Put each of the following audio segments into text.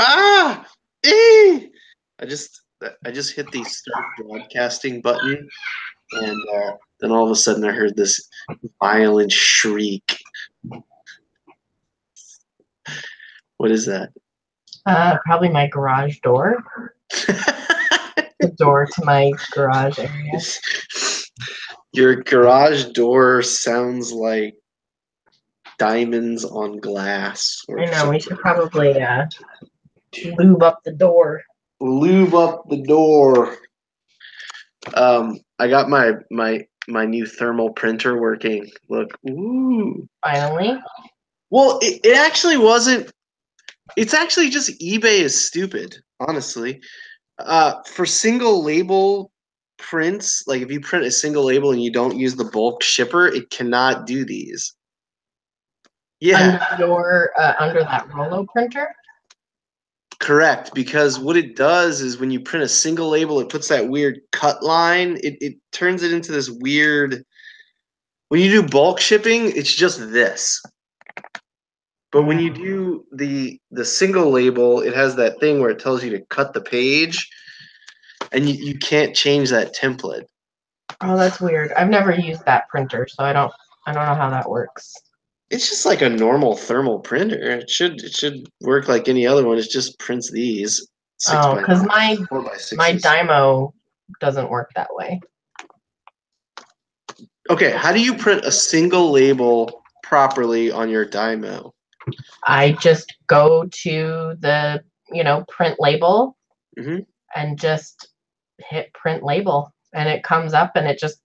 Ah! Eh! I just hit the start broadcasting button, and then all of a sudden I heard this violent shriek. What is that? Probably my garage door. The door to my garage area. Your garage door sounds like diamonds on glass. I know, we should probably lube up the door. Lube up the door. I got my new thermal printer working. Look, ooh. Finally. Well, it actually wasn't. It's actually just eBay is stupid, honestly. For single label prints, like if you print a single label and you don't use the bulk shipper, it cannot do these. Yeah. Under that Rollo printer? Correct, because what it does is when you print a single label, it puts that weird cut line. It turns it into this weird. When you do bulk shipping, it's just this. But when you do the single label, it has that thing where it tells you to cut the page, and you can't change that template. Oh, that's weird. I've never used that printer, so I don't know how that works. It's just like a normal thermal printer. It should work like any other one. It just prints these. Because my Dymo doesn't work that way. Okay, how do you print a single label properly on your Dymo? I just go to the print label and just hit print label, and it comes up, and I just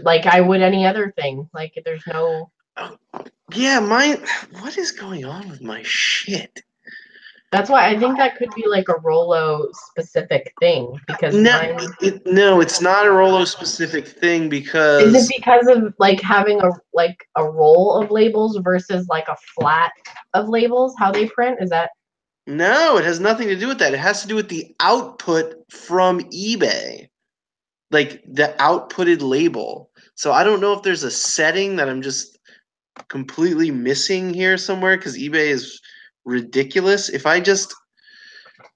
like I would any other thing. Like there's no. Yeah, what is going on with my shit? That's why I think that could be like a Rollo specific thing because no, it's not a Rollo specific thing because. Is it because of like having a roll of labels versus like a flat of labels? How they print is that? No, it has nothing to do with that. It has to do with the output from eBay, like the outputted label. So I don't know if there's a setting that I'm just completely missing here somewhere because eBay is ridiculous. If I just,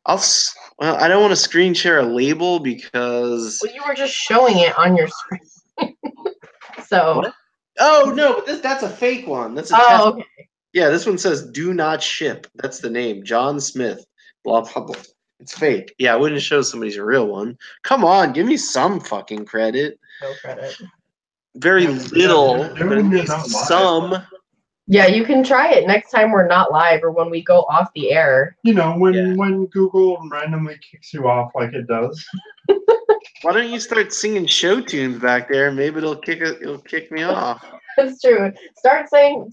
I don't want to screen share a label because. Well, you were just showing it on your screen. So. What? Oh no, but that's a fake one. That's a test. Okay. Yeah, this one says "Do not ship." That's the name, John Smith. Blah blah blah. It's fake. Yeah, I wouldn't show somebody's a real one. Come on, give me some fucking credit. No credit. Very little, but at least some. Yeah, you can try it next time we're not live or when we go off the air. When Google randomly kicks you off like it does. Why don't you start singing show tunes back there? Maybe it'll kick me off. That's true. Start singing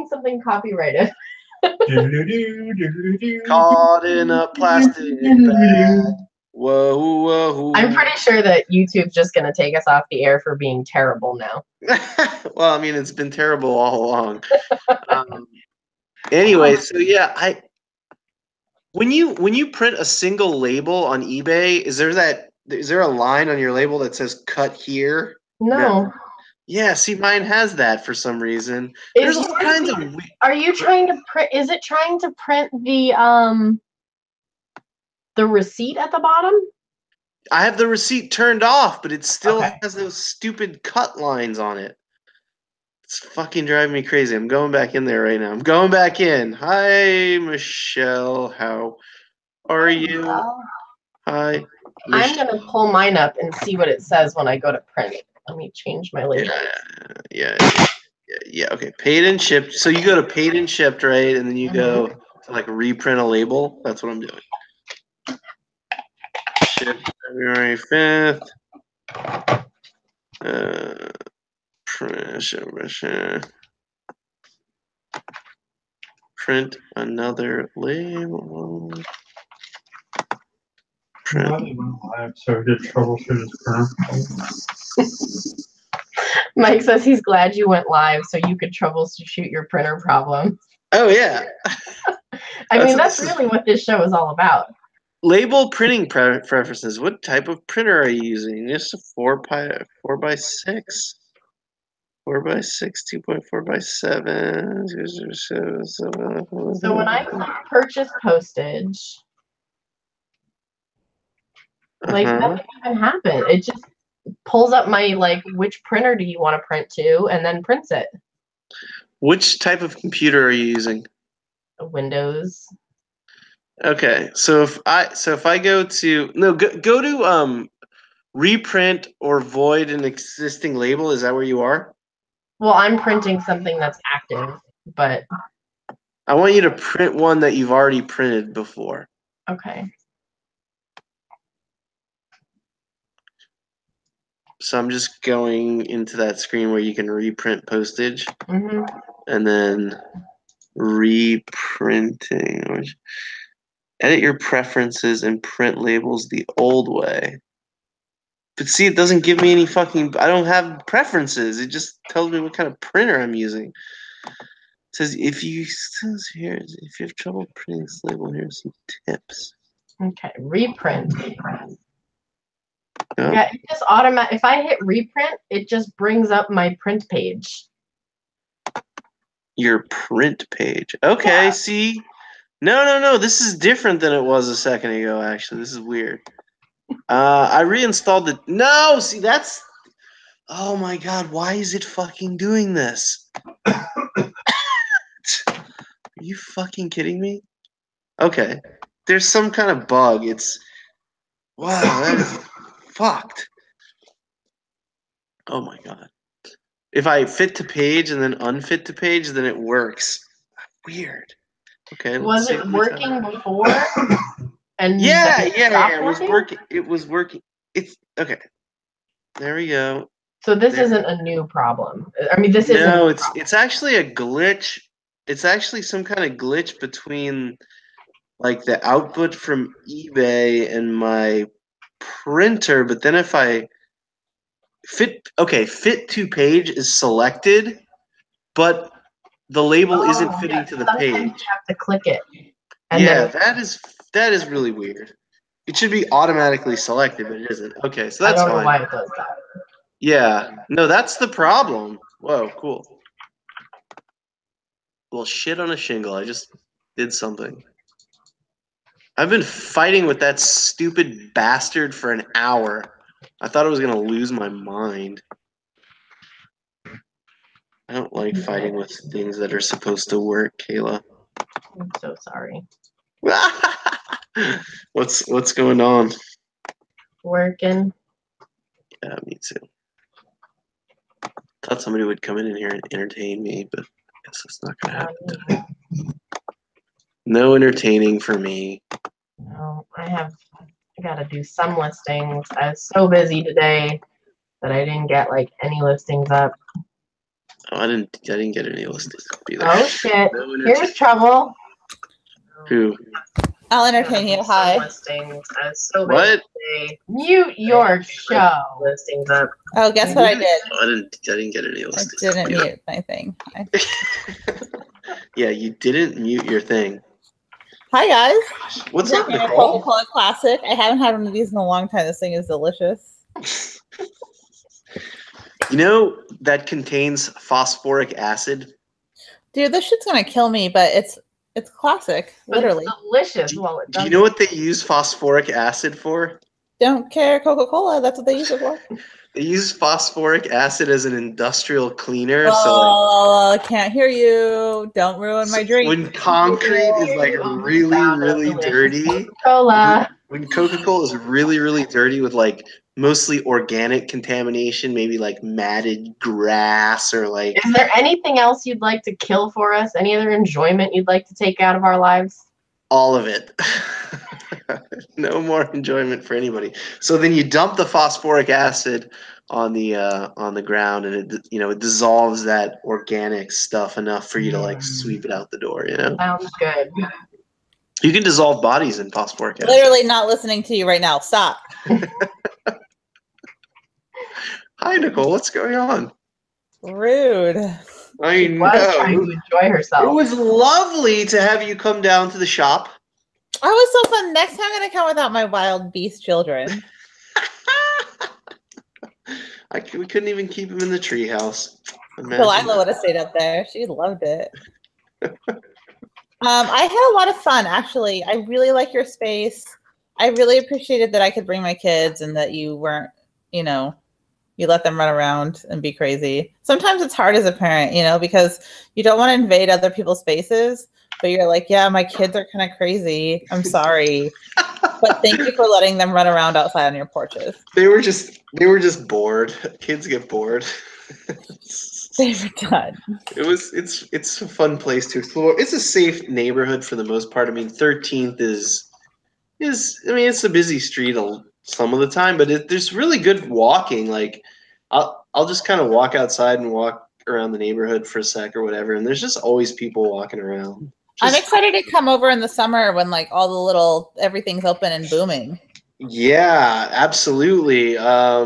something copyrighted. Caught in a plastic bag. Whoa, whoa. I'm pretty sure that YouTube's just gonna take us off the air for being terrible now. Well, I mean, it's been terrible all along. Anyway, so yeah, when you print a single label on eBay, is there a line on your label that says "cut here"? No. Yeah, see, mine has that for some reason. There's all kinds of. Are you trying to print? Is it trying to print the receipt at the bottom? I have the receipt turned off, but it still has those stupid cut lines on it. It's fucking driving me crazy. I'm going back in there right now. I'm going back in. Hi, Michelle. How are you? Hi. I'm gonna pull mine up and see what it says when I go to print. Let me change my label. Yeah. Okay, paid and shipped. So you go to paid and shipped, right? And then you go to like reprint a label. That's what I'm doing. Shipped February 5th. Print another label. Mike says he's glad you went live so you could troubleshoot your printer problem. Oh yeah. I mean, that's really what this show is all about. Label printing preferences. What type of printer are you using? Just a 4x6? 4x6, 2.4x7. So when I purchase postage, like nothing even happened. It just pulls up my like, which printer do you want to print to, and then prints it. Which type of computer are you using? Windows. Okay, so if I go to go to reprint or void an existing label. Is that where you are? Well, I'm printing something that's active, but I want you to print one that you've already printed before. okay. So I'm just going into that screen where you can reprint postage, Mm-hmm. and then reprinting. Edit your preferences and print labels the old way. But see, it doesn't give me any fucking. I don't have preferences. It just tells me what kind of printer I'm using. It says if you have trouble printing this label, here's some tips. Okay, reprint. Oh. Yeah, it just automatic. If I hit reprint, it just brings up my print page. Your print page. Okay, yeah. See? No. This is different than it was a second ago, actually. This is weird. I reinstalled it. No! See, that's... Oh my god, why is it fucking doing this? Are you fucking kidding me? Okay. There's some kind of bug. It's... Wow, that is fucked. Oh my god. If I fit to page and then unfit to page, then it works. Weird. Okay. Was it working before? And yeah, it was working. It was working. It's okay. There we go. So this isn't a new problem. I mean, this isn't. No, it's actually a glitch. It's actually some kind of glitch between like the output from eBay and my printer. But then if I fit to page is selected, but the label isn't fitting to the page. You have to click it. Yeah, that is really weird. It should be automatically selected, but it isn't. Okay, so that's fine. I don't know why it does that. Yeah, no, that's the problem. Whoa, cool. Well, shit on a shingle. I just did something. I've been fighting with that stupid bastard for an hour. I thought I was going to lose my mind. I don't like fighting with things that are supposed to work, Kayla. I'm so sorry. What's going on? Working. Yeah, me too. Thought somebody would come in here and entertain me, but I guess that's not going to happen today. No entertaining for me. No, I got to do some listings. I was so busy today that I didn't get like any listings up. Oh, I didn't get any listings up either. Oh shit! Here's trouble. Who? I'll entertain you. Hi. Listings. I was so busy today. Mute your show. Listings up. Oh, guess what I did? Oh, I didn't get any listings. I didn't mute my thing. Yeah, you didn't mute your thing. Hi guys. What's up, Nicole? Coca-Cola Classic. I haven't had one of these in a long time. This thing is delicious. You know that contains phosphoric acid? Dude, this shit's gonna kill me, but it's classic, literally. It's delicious. Do you know what they use phosphoric acid for? Don't care, Coca-Cola. That's what they use it for. They use phosphoric acid as an industrial cleaner. Oh, I can't hear you. Don't ruin my drink. When concrete is like really dirty. Cola. When Coca-Cola is really dirty with like mostly organic contamination, maybe like matted grass or like... Is there anything else you'd like to kill for us? Any other enjoyment you'd like to take out of our lives? All of it. No more enjoyment for anybody. So then you dump the phosphoric acid on the ground, and it dissolves that organic stuff enough for you to like sweep it out the door. Sounds good. You can dissolve bodies in phosphoric acid. Literally not listening to you right now. Stop. Hi, Nicole. What's going on? Rude. I know. Was trying to enjoy herself. It was lovely to have you come down to the shop. Oh, it was so fun. Next time I'm going to come without my wild beast children. We couldn't even keep him in the treehouse. Delilah would have stayed up there. She loved it. I had a lot of fun, actually. I really like your space. I really appreciated that I could bring my kids and that you weren't, you know, you let them run around and be crazy. Sometimes it's hard as a parent, you know, because you don't want to invade other people's spaces, but you're like, yeah, my kids are kind of crazy. I'm sorry. But thank you for letting them run around outside on your porches. They were just bored. Kids get bored. They were done. It's a fun place to explore. It's a safe neighborhood for the most part. I mean, 13th is I mean, it's a busy street some of the time, but there's really good walking. Like I'll just kind of walk outside and walk around the neighborhood for a sec or whatever, and there's just always people walking around. I'm excited to come over in the summer when like all the everything's open and booming. Yeah, absolutely. I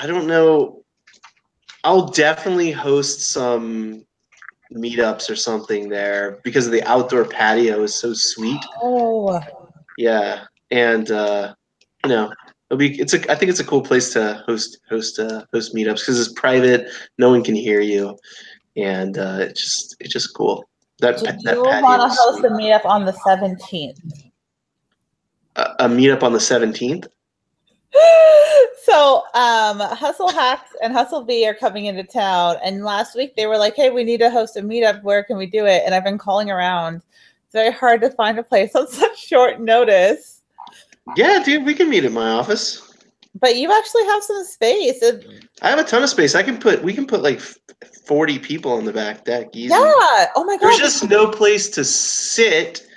don't know. I'll definitely host some meetups or something there because the outdoor patio is so sweet. Oh. Yeah, and you know, I think it's a cool place to host meetups because it's private, no one can hear you, and it's just cool. That So that you patio want to is host sweet. a meetup on the 17th? A meetup on the 17th. So Hustle Hacks and Hustle B are coming into town, and last week they were like, hey, we need to host a meetup, where can we do it? And I've been calling around. It's very hard to find a place on such short notice. Yeah, dude, we can meet at my office. But you actually have some space. I have a ton of space. We can put like 40 people on the back deck easy. Yeah. Oh my god. There's just no place to sit,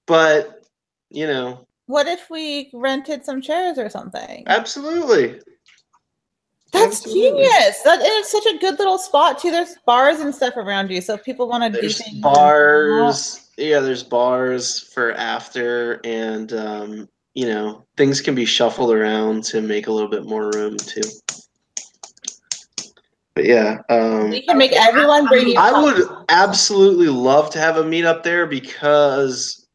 but you know. What if we rented some chairs or something? Absolutely. That's genius. And it's such a good little spot too. There's bars and stuff around you, so if people want to do things. Bars. Yeah, there's bars for after, and you know, things can be shuffled around to make a little bit more room too. But yeah, we can make everyone bring you. I would absolutely love to have a meetup there because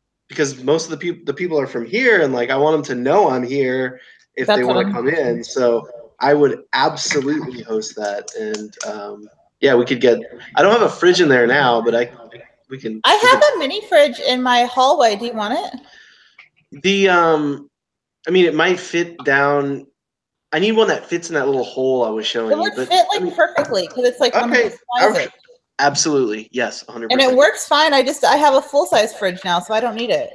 most of the people are from here, and like I want them to know I'm here if they want to come in. So I would absolutely host that, and yeah, we could get. I don't have a fridge in there now, but we can. I have a mini fridge in my hallway. Do you want it? I mean, it might fit down. I need one that fits in that little hole I was showing you. It would fit like perfectly because it's like one of those sizes. Absolutely, yes, 100%. And it works fine. I have a full size fridge now, so I don't need it.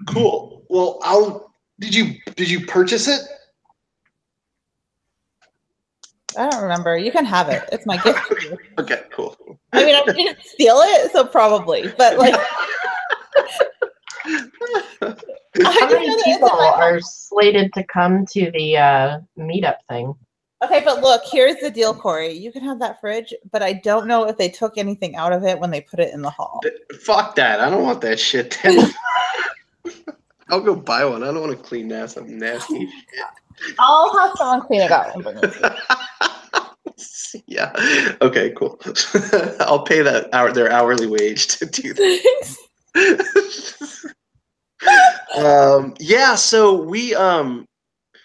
Cool. Well, did you purchase it? I don't remember. You can have it. It's my gift to you. Okay, cool. I mean, I didn't steal it, so probably, but like. How many people are slated to come to the meetup thing? Okay, but look, here's the deal, Corey. You can have that fridge, but I don't know if they took anything out of it when they put it in the hall. Fuck that. I don't want that shit then. I'll go buy one. I don't want to clean that up nasty shit. I'll have someone clean it out and bring it to you. Yeah. Okay, cool. I'll pay their hourly wage to do that. Yeah, so we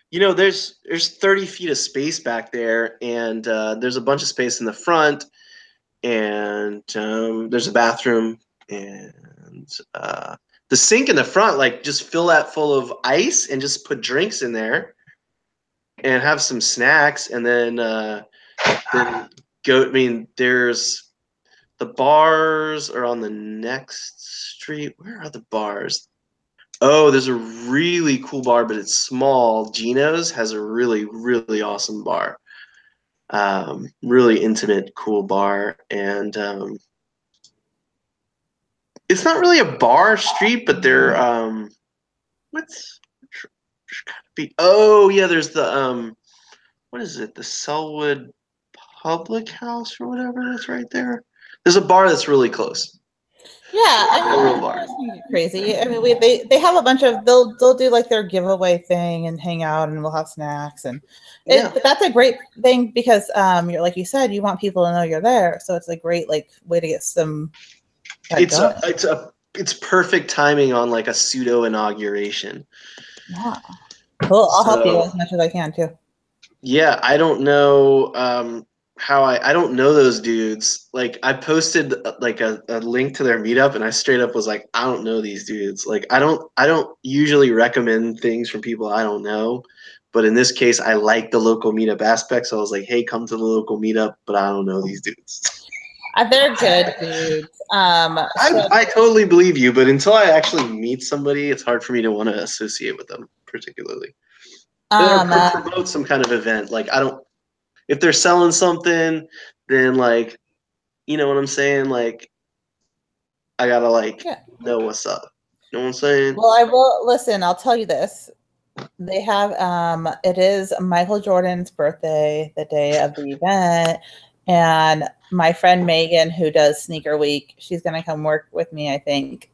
you know, there's 30 feet of space back there, and there's a bunch of space in the front, and there's a bathroom, and the sink in the front, like just fill that full of ice and just put drinks in there and have some snacks, and then go. I mean, there's the bars are on the next street. Where are the bars? Oh, there's a really cool bar, but it's small. Gino's has a really, really awesome bar. Really intimate, cool bar. And it's not really a bar street, but they're what's gotta be? Oh yeah, there's the what is it? The Selwood Public House or whatever that's right there. There's a bar that's really close. Yeah, I mean, crazy. I mean, they have a bunch of they'll do like their giveaway thing and hang out, and we'll have snacks, and that's a great thing because you're like you said, you want people to know you're there, so it's a great like way to get some. It's perfect timing on like a pseudo inauguration. Yeah, cool. I'll help you as much as I can too. Yeah, I don't know. how I don't know those dudes. Like I posted like a link to their meetup, and I straight up was like, I don't know these dudes. Like I don't usually recommend things from people I don't know. But in this case, I like the local meetup aspect, so I was like, "Hey, come to the local meetup," but I don't know these dudes. They're good dudes. I totally believe you, but until I actually meet somebody, it's hard for me to want to associate with them particularly. Or promote some kind of event. Like I don't. If they're selling something, then like, you know what I'm saying? Like, I gotta like know what's up. You know what I'm saying? Well, I will listen. I'll tell you this. They have it is Michael Jordan's birthday, the day of the event, and my friend Megan, who does Sneaker Week, she's gonna come work with me, I think.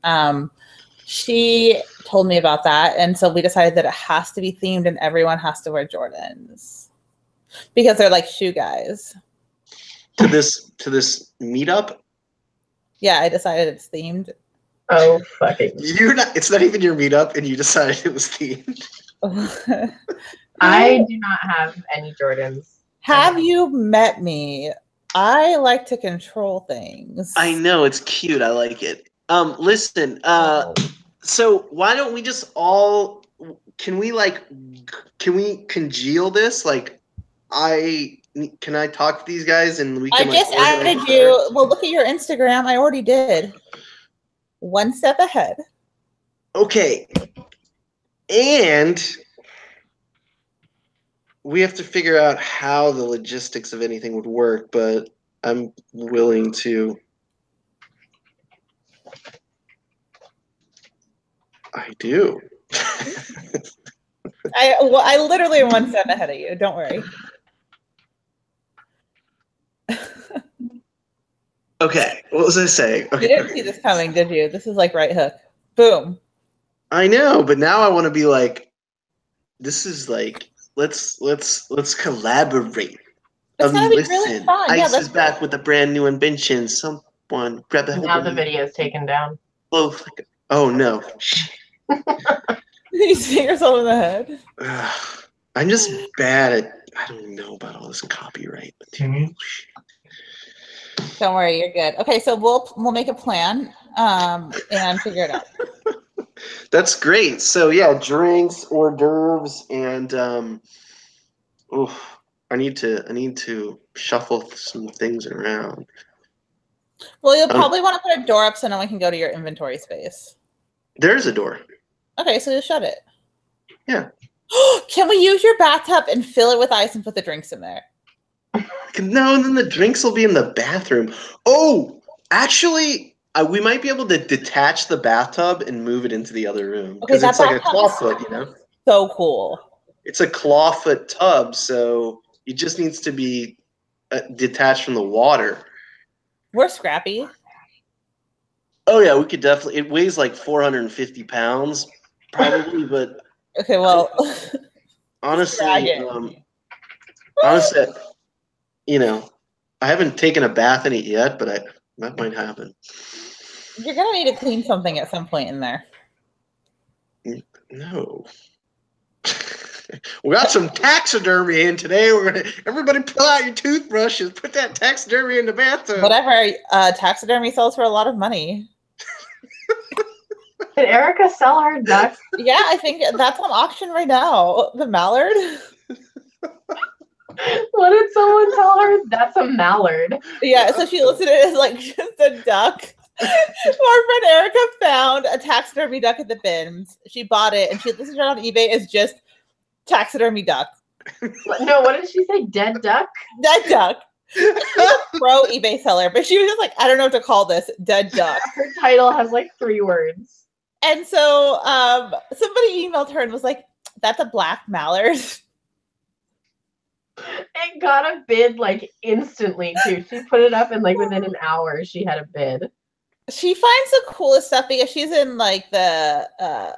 She told me about that, and so we decided that it has to be themed and everyone has to wear Jordans because they're like shoe guys. To this meetup? Yeah, I decided it's themed. Oh, fucking. It's not even your meetup and you decided it was themed. I do not have any Jordans. Have you met me? I like to control things. I know, it's cute. I like it. Listen, so why don't we just all can we congeal this? Like can I talk to these guys and we can I just added you. Well, look at your Instagram. I already did. One step ahead. Okay. And we have to figure out how the logistics of anything would work, but I'm willing to. I do. I literally am one step ahead of you. Don't worry. Okay, what was I saying? Okay. You didn't see this coming, did you? This is like right hook. Boom. I know, but now I want to be like, this is like, let's collaborate. It's gonna be really fun. Ice is back with a brand new invention. Someone grab a hold. Now the video is taken down. Oh no. You see yourself in the head. I'm just bad at. I don't know about all this copyright material. Don't worry, you're good. Okay, so we'll make a plan and figure it out. That's great. So yeah, drinks, hors d'oeuvres, and I need to shuffle some things around. Well, you'll probably want to put a door up so no one can go to your inventory space. There's a door. Okay, so you'll shut it. Yeah. Can we use your bathtub and fill it with ice and put the drinks in there? No, and then the drinks will be in the bathroom. Oh, actually, we might be able to detach the bathtub and move it into the other room because it's like a clawfoot, you know. So cool. It's a clawfoot tub, so it just needs to be detached from the water. We're scrappy. Oh yeah, we could definitely. It weighs like 450 pounds, probably, but okay. Well, honestly, you know, I haven't taken a bath in it yet, but that might happen. You're gonna need to clean something at some point in there. No. We got some taxidermy in today. Everybody pull out your toothbrushes, put that taxidermy in the bathtub. Whatever. Taxidermy sells for a lot of money. Did Erica sell her duck? Yeah, I think that's on auction right now. The mallard. What did someone tell her? That's a mallard. Yeah, so she listed it as like just a duck. Our friend Erica found a taxidermy duck at the bins. She bought it and she listed it on eBay as just taxidermy duck. No, what did she say? Dead duck? Dead duck. She's a pro eBay seller, but she was just like, I don't know what to call this. Dead duck. Her title has like 3 words. And so somebody emailed her and was like, that's a black mallard. It got a bid like instantly too. She put it up and like within an hour she had a bid. She finds the coolest stuff because she's in like the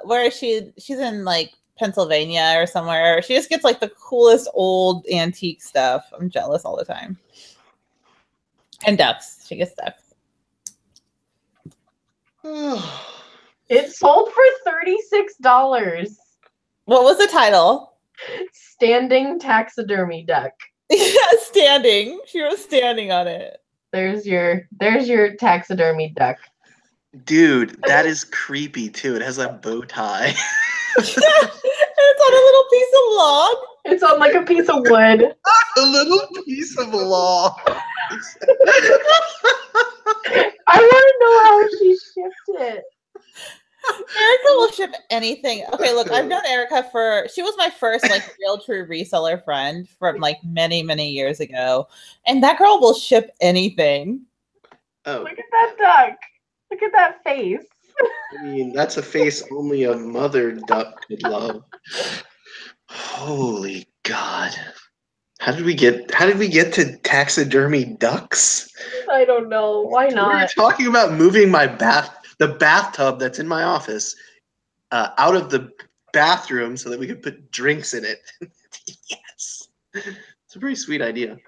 where is she? She's in like Pennsylvania or somewhere. She just gets like the coolest old antique stuff. I'm jealous all the time. And ducks. She gets ducks. It sold for $36. What was the title? Standing taxidermy duck. Yeah, standing. She was standing on it. There's your taxidermy duck. Dude, that is creepy too. It has a bow tie. It's on a little piece of log. It's on like a piece of wood. A little piece of log. I want to know how she shipped it. Erica will ship anything. Okay, look, I've known Erica she was my first like real true reseller friend from like many, many years ago. And that girl will ship anything. Oh. Look at that duck. Look at that face. I mean, that's a face only a mother duck could love. Holy God. How did we get to taxidermy ducks? I don't know. Why not? We were talking about moving the bathtub that's in my office out of the bathroom so that we could put drinks in it. Yes. It's a pretty sweet idea.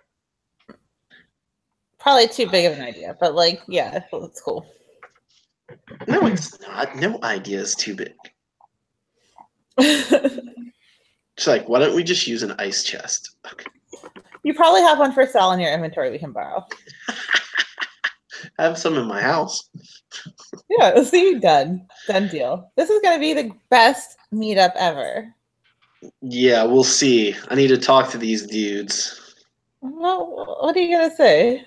Probably too big of an idea, but like, yeah, it's cool. No, it's not. No idea is too big. It's like, why don't we just use an ice chest? Okay. You probably have one for sale in your inventory we can borrow. I have some in my house. Yeah, see, done deal. This is gonna be the best meetup ever. Yeah, we'll see. I need to talk to these dudes. Well, what are you gonna say?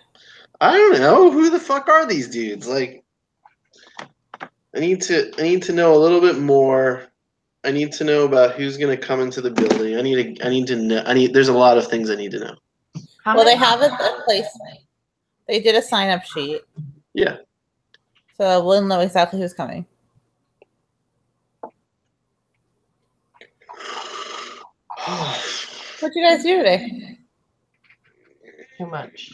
I don't know. Who the fuck are these dudes? Like, I need to know a little bit more. I need to know about who's gonna come into the building. I need to know. There's a lot of things I need to know. Well, they have a place. They did a sign-up sheet. Yeah. So we'll know exactly who's coming. What'd you guys do today? Too much.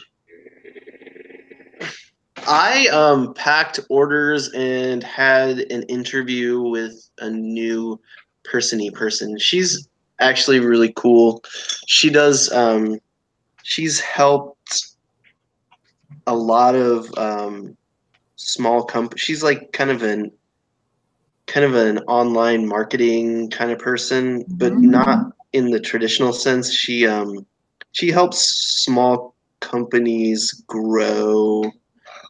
I packed orders and had an interview with a new person. She's actually really cool. She does she's helped a lot of small companies. She's like kind of an online marketing kind of person, but not in the traditional sense. She helps small companies grow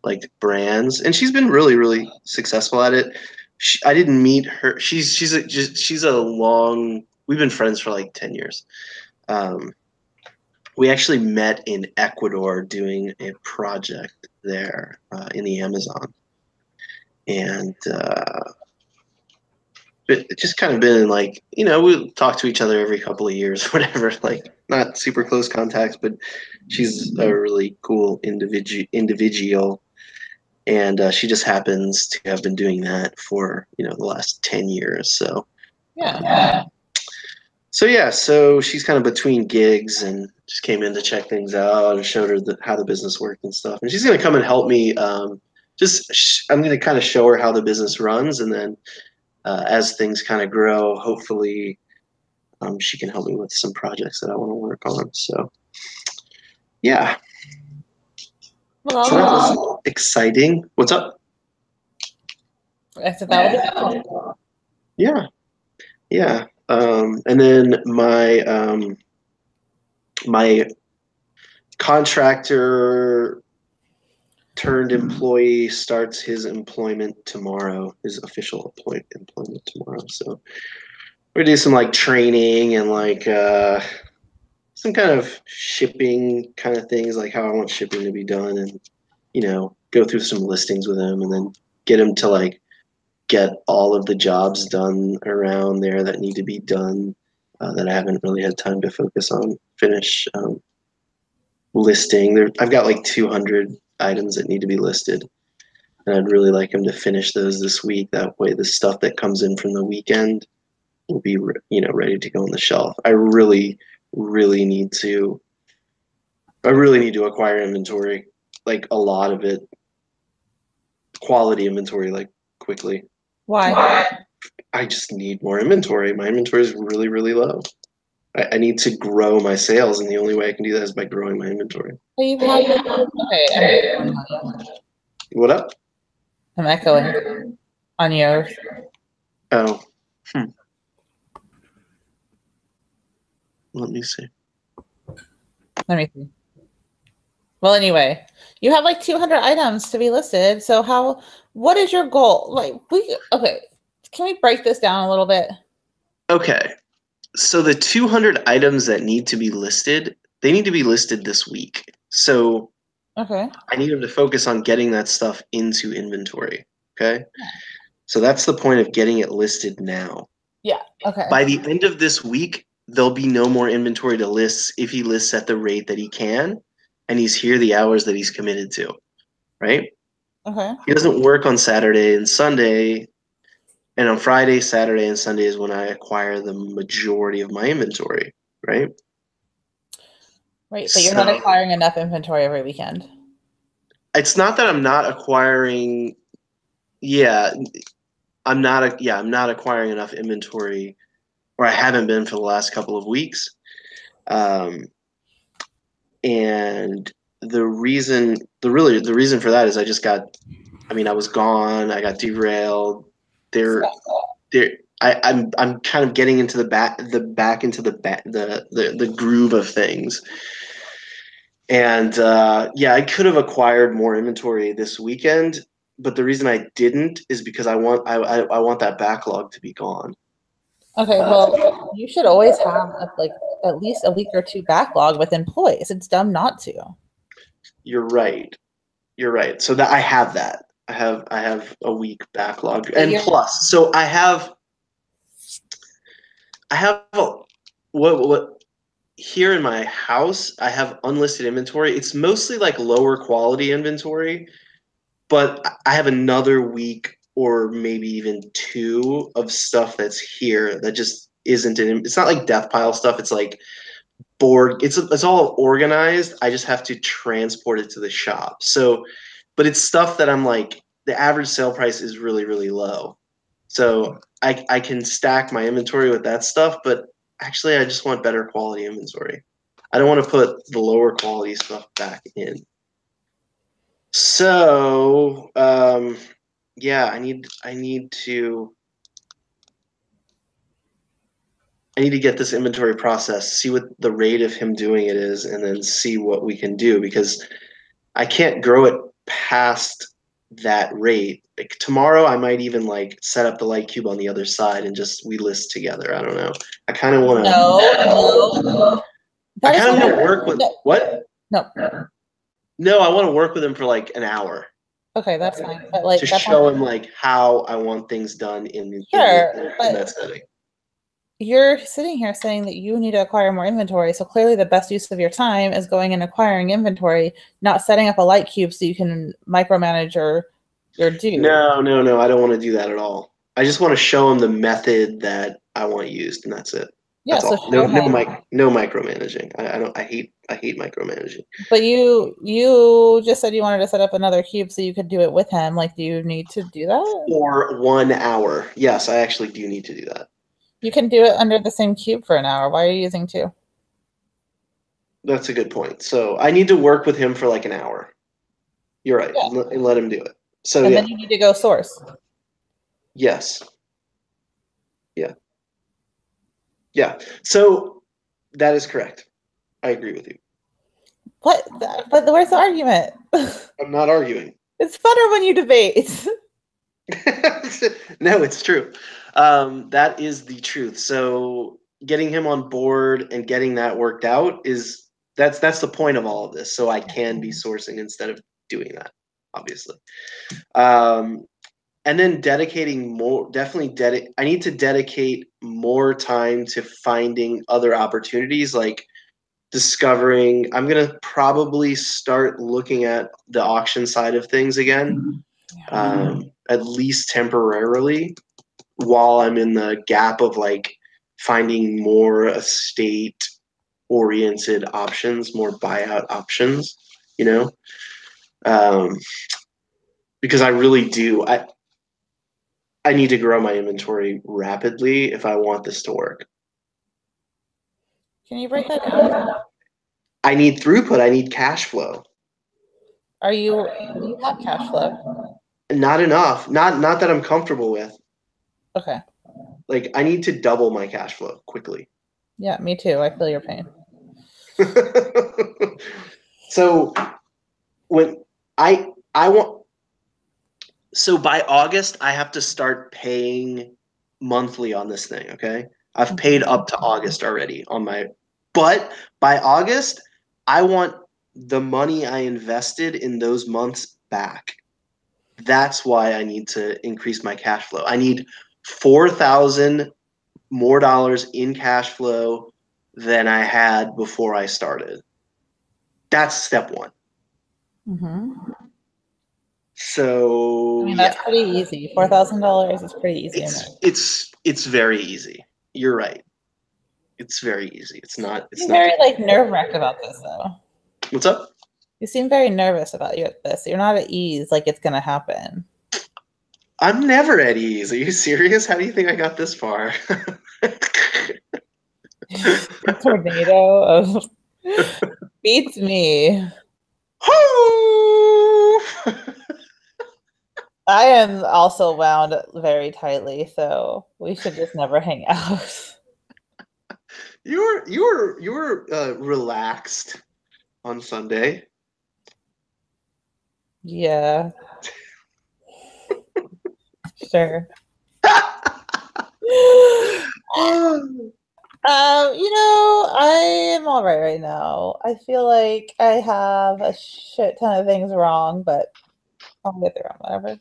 like brands, and she's been really, really successful at it. I didn't meet her. She's a long. We've been friends for like 10 years. We actually met in Ecuador doing a project there in the Amazon, and it just kind of been like, we'll talk to each other every couple of years, whatever. Like, not super close contacts, but she's a really cool individual. And she just happens to have been doing that for, the last 10 years. So, Yeah. So she's kind of between gigs and just came in to check things out and showed her how the business worked and stuff. And she's going to come and help me. I'm going to kind of show her how the business runs. And then as things kind of grow, hopefully she can help me with some projects that I want to work on. So, yeah. Well, so that was exciting. What's up? I said that was Yeah. And then my contractor turned employee starts his employment tomorrow, his official employment tomorrow. So we do some like training and like some kind of shipping kind of things, like how I want shipping to be done, and go through some listings with him and then get him to like get all of the jobs done around there that need to be done that I haven't really had time to focus on, finish listing. I've got like 200 items that need to be listed, and I'd really like him to finish those this week. That way the stuff that comes in from the weekend will be ready to go on the shelf. I really need to acquire inventory, like a lot of it, quality inventory, like quickly. Why? I just need more inventory. My inventory is really, really low. I need to grow my sales, and the only way I can do that is by growing my inventory. Okay. What up? I'm echoing on yours. Oh. Let me see. Let me see. Well, anyway, you have like 200 items to be listed. So what is your goal? Okay, can we break this down a little bit? Okay. So the 200 items that need to be listed, they need to be listed this week. So okay. I need them to focus on getting that stuff into inventory. Okay. So that's the point of getting it listed now. Yeah. Okay. By the end of this week, there'll be no more inventory to list if he lists at the rate that he can and he's here the hours that he's committed to. Right? Okay. He doesn't work on Saturday and Sunday. And on Friday, Saturday, and Sunday is when I acquire the majority of my inventory, right? Right, but you're not acquiring enough inventory every weekend. It's not that I'm not acquiring. Yeah, I'm not acquiring enough inventory, or I haven't been for the last couple of weeks. And the reason for that is I was gone. I got derailed. I'm kind of getting into the groove of things. And I could have acquired more inventory this weekend, but the reason I didn't is because I want that backlog to be gone. Okay, well, you should always have at least a week or two backlog with employees. It's dumb not to. You're right. So that I have that. I have a week backlog, and plus, so I have what here in my house, I have unlisted inventory. It's mostly like lower quality inventory, but I have another week or maybe even two of stuff that's here that just isn't in. It's not like death pile stuff. It's like board. It's all organized. I just have to transport it to the shop. So, but it's stuff that I'm like, the average sale price is really, really low. So I can stack my inventory with that stuff, but actually I just want better quality inventory. I don't want to put the lower quality stuff back in. So I need to get this inventory process, see what the rate of him doing it is, and then see what we can do, because I can't grow it past that rate. Like tomorrow I might even like set up the light cube on the other side and just we list together. I don't know. I kind of want to I kind of want to work with what? No, I want to work with him for like an hour. Okay, that's fine. But like to show him like how I want things done in that setting. You're sitting here saying that you need to acquire more inventory. So clearly the best use of your time is going and acquiring inventory, not setting up a light cube so you can micromanage your dude. No, I don't want to do that at all. I just want to show him the method that I want used, and that's it. Yeah, that's all. No micromanaging. I hate micromanaging. But you just said you wanted to set up another cube so you could do it with him. Like, do you need to do that? For 1 hour. Yes, I actually do need to do that. You can do it under the same cube for an hour. Why are you using 2? That's a good point. So I need to work with him for like an hour. You're right. Yeah. And let him do it. So and then you need to go source. Yes. Yeah. So that is correct. I agree with you. What? But where's the argument? I'm not arguing. It's funner when you debate. No, it's true. That is the truth. So getting him on board and getting that worked out that's the point of all of this. So I can be sourcing instead of doing that, obviously. And then dedicating more, I need to dedicate more time to finding other opportunities, like discovering. I'm going to probably start looking at the auction side of things again, at least temporarily, while I'm in the gap of like finding more estate oriented options, more buyout options, because I really do. I need to grow my inventory rapidly if I want this to work. Can you break that down? I need throughput. I need cash flow. Do you have cash flow? Not enough. Not that I'm comfortable with. Okay. Like I need to double my cash flow quickly. Yeah, me too. I feel your pain. So when I want, so by August I have to start paying monthly on this thing. Okay, I've paid up to August already on my, but by August I want the money I invested in those months back. That's why I need to increase my cash flow. I need 4,000 more dollars in cash flow than I had before I started. That's step one. Mm-hmm. So I mean, that's pretty easy. $4,000 is pretty easy. It's very easy. You're right. It's very easy. It's not. You're very like nerve-wracked about this, though. What's up? You seem very nervous about this. You're not at ease, like it's gonna happen. I'm never at ease. Are you serious? How do you think I got this far? A tornado of beats me. I am also wound very tightly, so we should just never hang out. You were relaxed on Sunday. Yeah. Sure. I am all right now. I feel like I have a shit ton of things wrong, but I'll get there on whatever.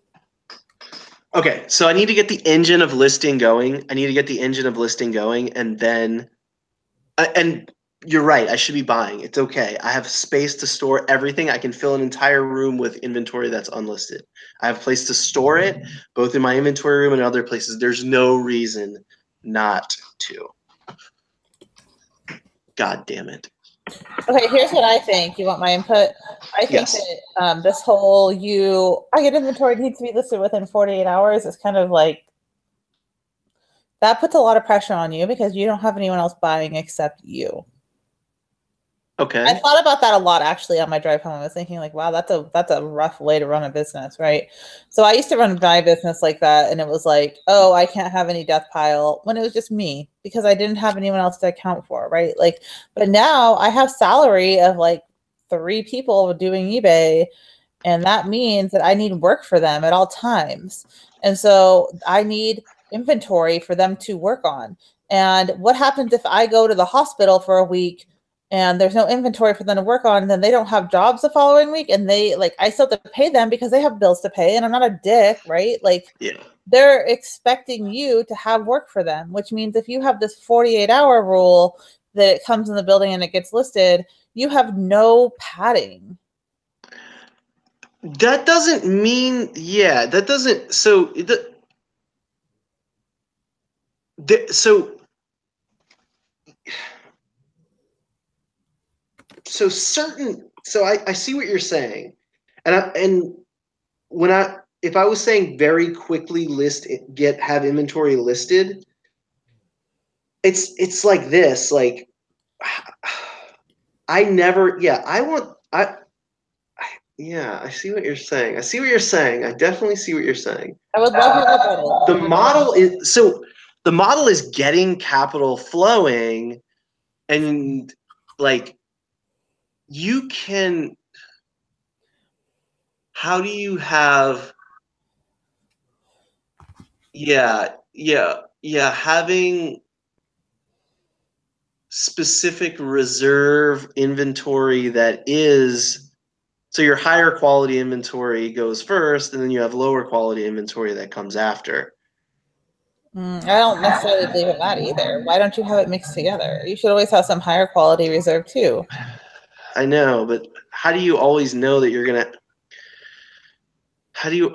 Okay, so I need to get the engine of listing going. And then, and you're right, I should be buying. It's okay. I have space to store everything. I can fill an entire room with inventory that's unlisted. I have a place to store it, both in my inventory room and other places. There's no reason not to. God damn it. Okay, here's what I think. You want my input? I think that this whole I get inventory needs to be listed within 48 hours is kind of like, that puts a lot of pressure on you because you don't have anyone else buying except you. Okay. I thought about that a lot actually on my drive home. I was thinking like, wow, that's a rough way to run a business, right? So I used to run my business like that, and it was like, oh, I can't have any death pile when it was just me because I didn't have anyone else to account for, right? Like, but now I have salary of like 3 people doing eBay, and that means that I need work for them at all times. And so I need inventory for them to work on. And what happens if I go to the hospital for a week and there's no inventory for them to work on, and then they don't have jobs the following week, and I still have to pay them because they have bills to pay, and I'm not a dick, right? Like, yeah. They're expecting you to have work for them, which means if you have this 48-hour rule that it comes in the building and it gets listed, you have no padding. That doesn't mean, yeah, that doesn't, so I see what you're saying, and if I was saying very quickly have inventory listed, it's like this, like I see what you're saying. I definitely see what you're saying. I would love your rebuttal. The model is getting capital flowing, and like you can. How do you have? Having specific reserve inventory that is, so your higher quality inventory goes first, and then you have lower quality inventory that comes after. I don't necessarily believe in that either. Why don't you have it mixed together? You should always have some higher quality reserve too. I know, but how do you always know that you're gonna? How do you?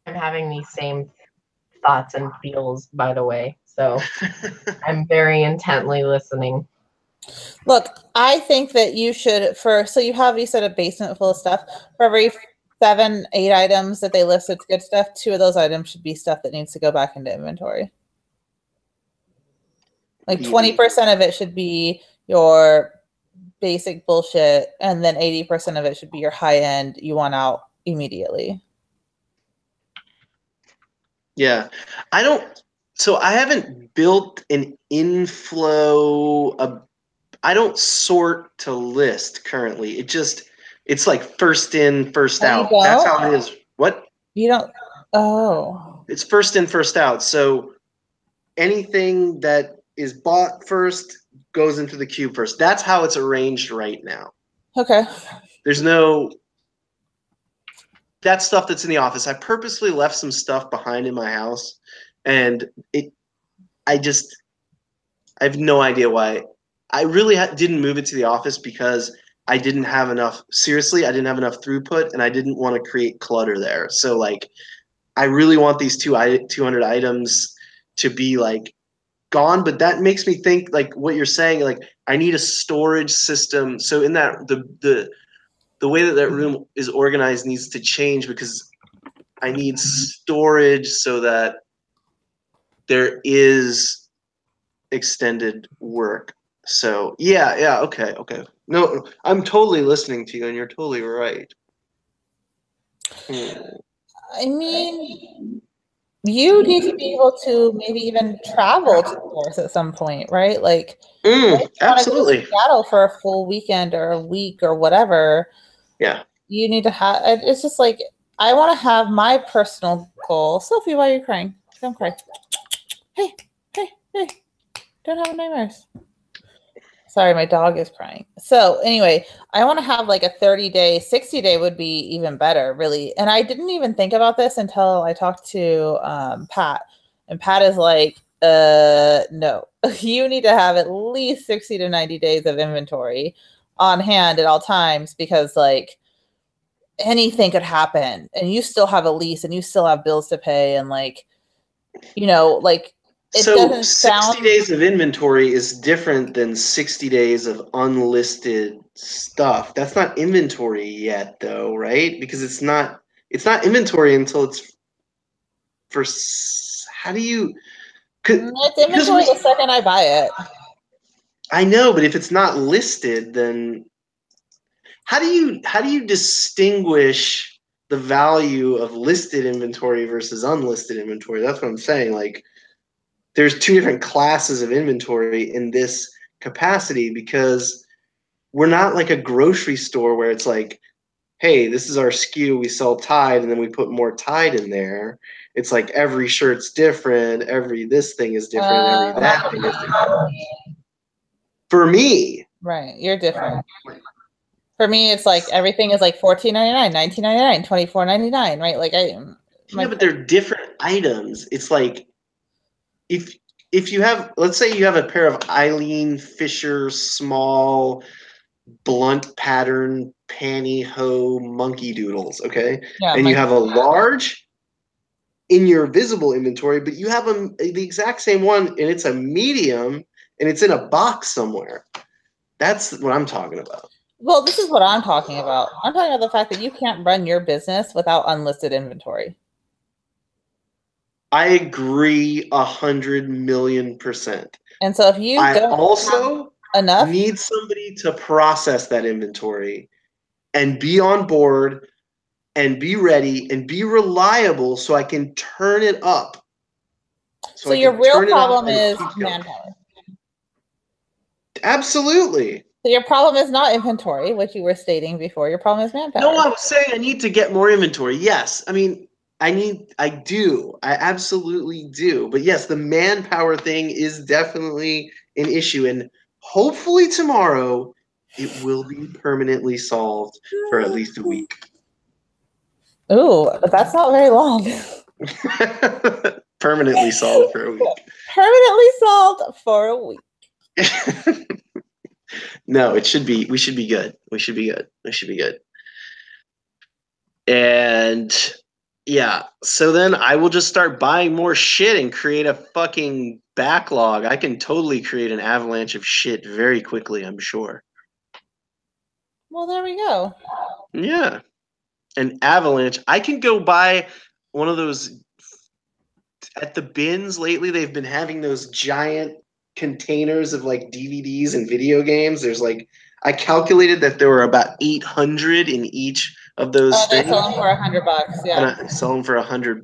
I'm having these same thoughts and feels, by the way. So I'm very intently listening. Look, I think that you should, so you said a basement full of stuff. For every 7, 8 items that they list as good stuff, 2 of those items should be stuff that needs to go back into inventory. Like 20% of it should be your basic bullshit, and then 80% of it should be your high end you want out immediately. Yeah. I don't, So I haven't built an inflow. I don't sort to list currently. It's like first in, first Oh, you out. That's don't? how it is. What? You don't? Oh. It's first in, first out. So anything that is bought first goes into the queue first. That's how it's arranged right now. Okay. There's no that stuff that's in the office. I purposely left some stuff behind in my house, and I have no idea why. I really didn't move it to the office because I didn't have enough. Seriously, I didn't have enough throughput, and I didn't want to create clutter there. So like, I really want these 200 items to be like gone. But that makes me think like what you're saying. Like, I need a storage system. So in that the way that room is organized needs to change because I need storage so that there is extended work. So yeah, okay. No, I'm totally listening to you, and you're totally right. I mean, you need to be able to maybe even travel to stores at some point, right? Like, if you want to go to Absolutely. Seattle for a full weekend or a week or whatever, Yeah. you need to have. It's just like I want to have my personal goal. Sophie, why are you crying? Don't cry. Hey, don't have nightmares. Sorry, my dog is crying. So anyway, I want to have like a 30-day, 60-day would be even better, really. And I didn't even think about this until I talked to Pat. And Pat is like, no, you need to have at least 60 to 90 days of inventory on hand at all times because like anything could happen and you still have a lease and you still have bills to pay and like, like it So doesn't 60 days of inventory is different than 60 days of unlisted stuff. That's not inventory yet though, right? Because it's not inventory until it's for how do you it's inventory the second I buy it. I know, but if it's not listed, then how do you distinguish the value of listed inventory versus unlisted inventory? That's what I'm saying. Like, there's two different classes of inventory in this capacity because we're not like a grocery store where it's like, hey, this is our SKU, we sell Tide, and then we put more Tide in there. It's like every shirt's different, every this thing is different, every that thing is different. For me. Right, you're different. For me, it's like everything is like $14.99, $19.99, $24.99, right? Like but they're different items. It's like if you have, let's say you have a pair of Eileen Fisher small blunt pattern pantyhose monkey doodles, okay? Yeah, and you have a large in your visible inventory, but you have the exact same one and it's a medium and it's in a box somewhere. That's what I'm talking about. Well, this is what I'm talking about. I'm talking about the fact that you can't run your business without unlisted inventory. I agree 100,000,000%. And so if you also enough, need somebody to process that inventory and be on board and be ready and be reliable so I can turn it up. So your real problem is manpower. Absolutely. So your problem is not inventory, which you were stating before. Your problem is manpower. No, I was saying I need to get more inventory. Yes. I mean, I absolutely do. But yes, the manpower thing is definitely an issue. And hopefully tomorrow it will be permanently solved for at least a week. Ooh, but that's not very long. Permanently solved for a week. Permanently solved for a week. No, we should be good. We should be good. And yeah, so then I will just start buying more shit and create a fucking backlog. I can totally create an avalanche of shit very quickly, I'm sure. Well, there we go. Yeah. An avalanche. I can go buy one of those at the bins lately. They've been having those giant containers of like DVDs and video games. There's like, I calculated that there were about 800 in each of those things. They sell them for $100, yeah. And I sell them for $100.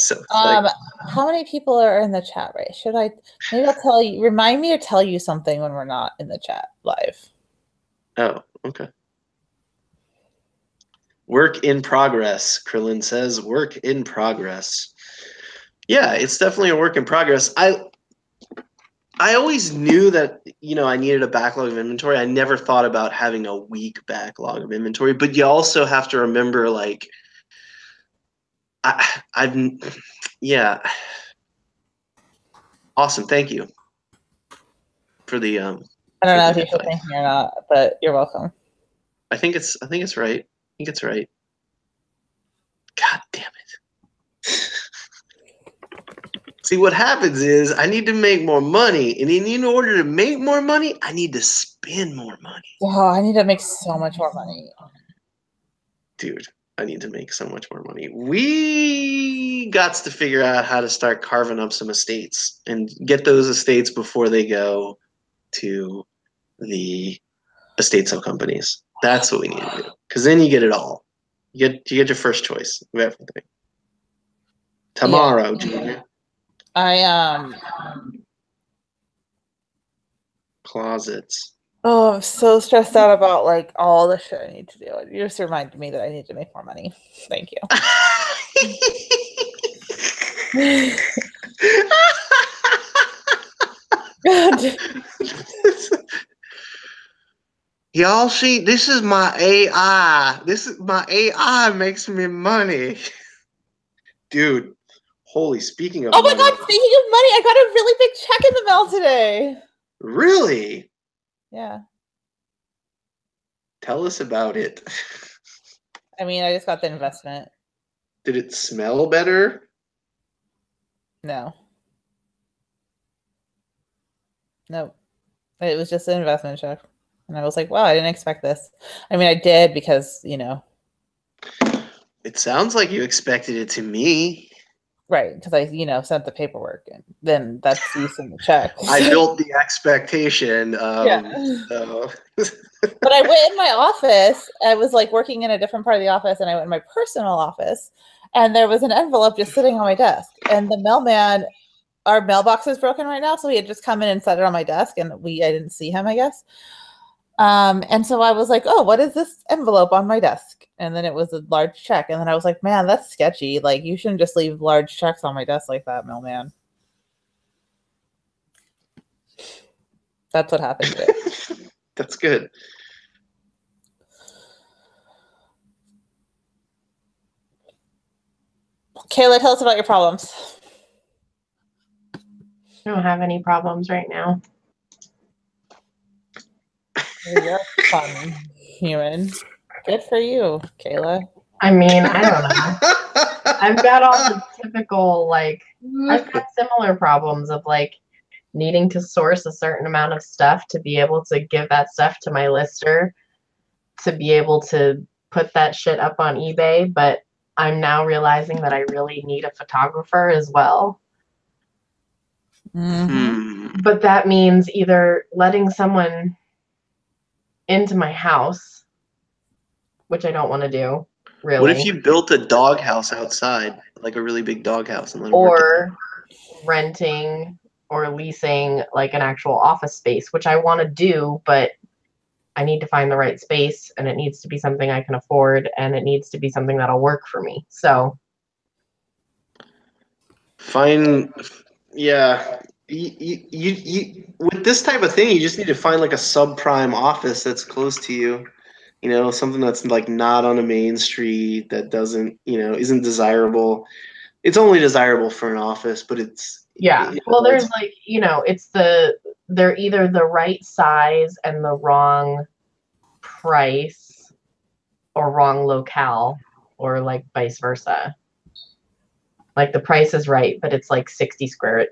So it's like, how many people are in the chat, right? Maybe I'll tell you, remind me to tell you something when we're not in the chat live. oh, okay. Work in progress, Krillin says. Work in progress. Yeah, it's definitely a work in progress. I always knew that, I needed a backlog of inventory. I never thought about having a weak backlog of inventory, but you also have to remember, like, yeah. Awesome. Thank you for the, I don't know if you should thank me or not, but you're welcome. I think it's right. I think it's right. God damn it. See, what happens is I need to make more money, and in order to make more money, I need to spend more money. Oh, I need to make so much more money. Dude, I need to make so much more money. We got to figure out how to start carving up some estates and get those estates before they go to the estate sale companies. That's what we need to do. Because then you get it all. You get your first choice of everything. Tomorrow, Junior. Closets. Oh, I'm so stressed out about like all the shit I need to do. You just reminded me that I need to make more money. Thank you. Y'all see, this is my AI. My AI makes me money. Dude, speaking of oh my money. God, speaking of money, I got a really big check in the mail today. Really? Yeah. Tell us about it. I mean, I just got the investment. Did it smell better? No. Nope. It was just an investment check. And I was like, wow, I didn't expect this. I mean, I did because, It sounds like you expected it to me. Right, because I, sent the paperwork, and then that's you send the check. I built the expectation. Yeah. But I went in my office. I was like working in a different part of the office, and I went in my personal office, and there was an envelope just sitting on my desk. And the mailman, our mailbox is broken right now, so he had just come in and set it on my desk, and I didn't see him, I guess. And so I was like, oh, what is this envelope on my desk? And then it was a large check. And then I was like, man, that's sketchy. Like, you shouldn't just leave large checks on my desk like that, mailman. That's what happened today. That's good. Kayla, tell us about your problems. I don't have any problems right now. You're a fun human. Good for you, Kayla. I mean, I don't know. I've got all the typical, like, I've got similar problems of, like, needing to source a certain amount of stuff to be able to give that stuff to my lister, to be able to put that shit up on eBay. But I'm now realizing that I really need a photographer as well. Mm-hmm. But that means either letting someone into my house, which I don't want to do, really. What if you built a doghouse outside, like a really big doghouse, and let them or renting or leasing like an actual office space, which I want to do, but I need to find the right space, and it needs to be something I can afford, and it needs to be something that'll work for me. So yeah. You with this type of thing, you just need to find like a subprime office that's close to you. Something that's like not on a main street, that doesn't, isn't desirable. It's only desirable for an office, but it's well, there's like, they're either the right size and the wrong price, or wrong locale, or like vice versa. Like the price is right, but it's like 60 square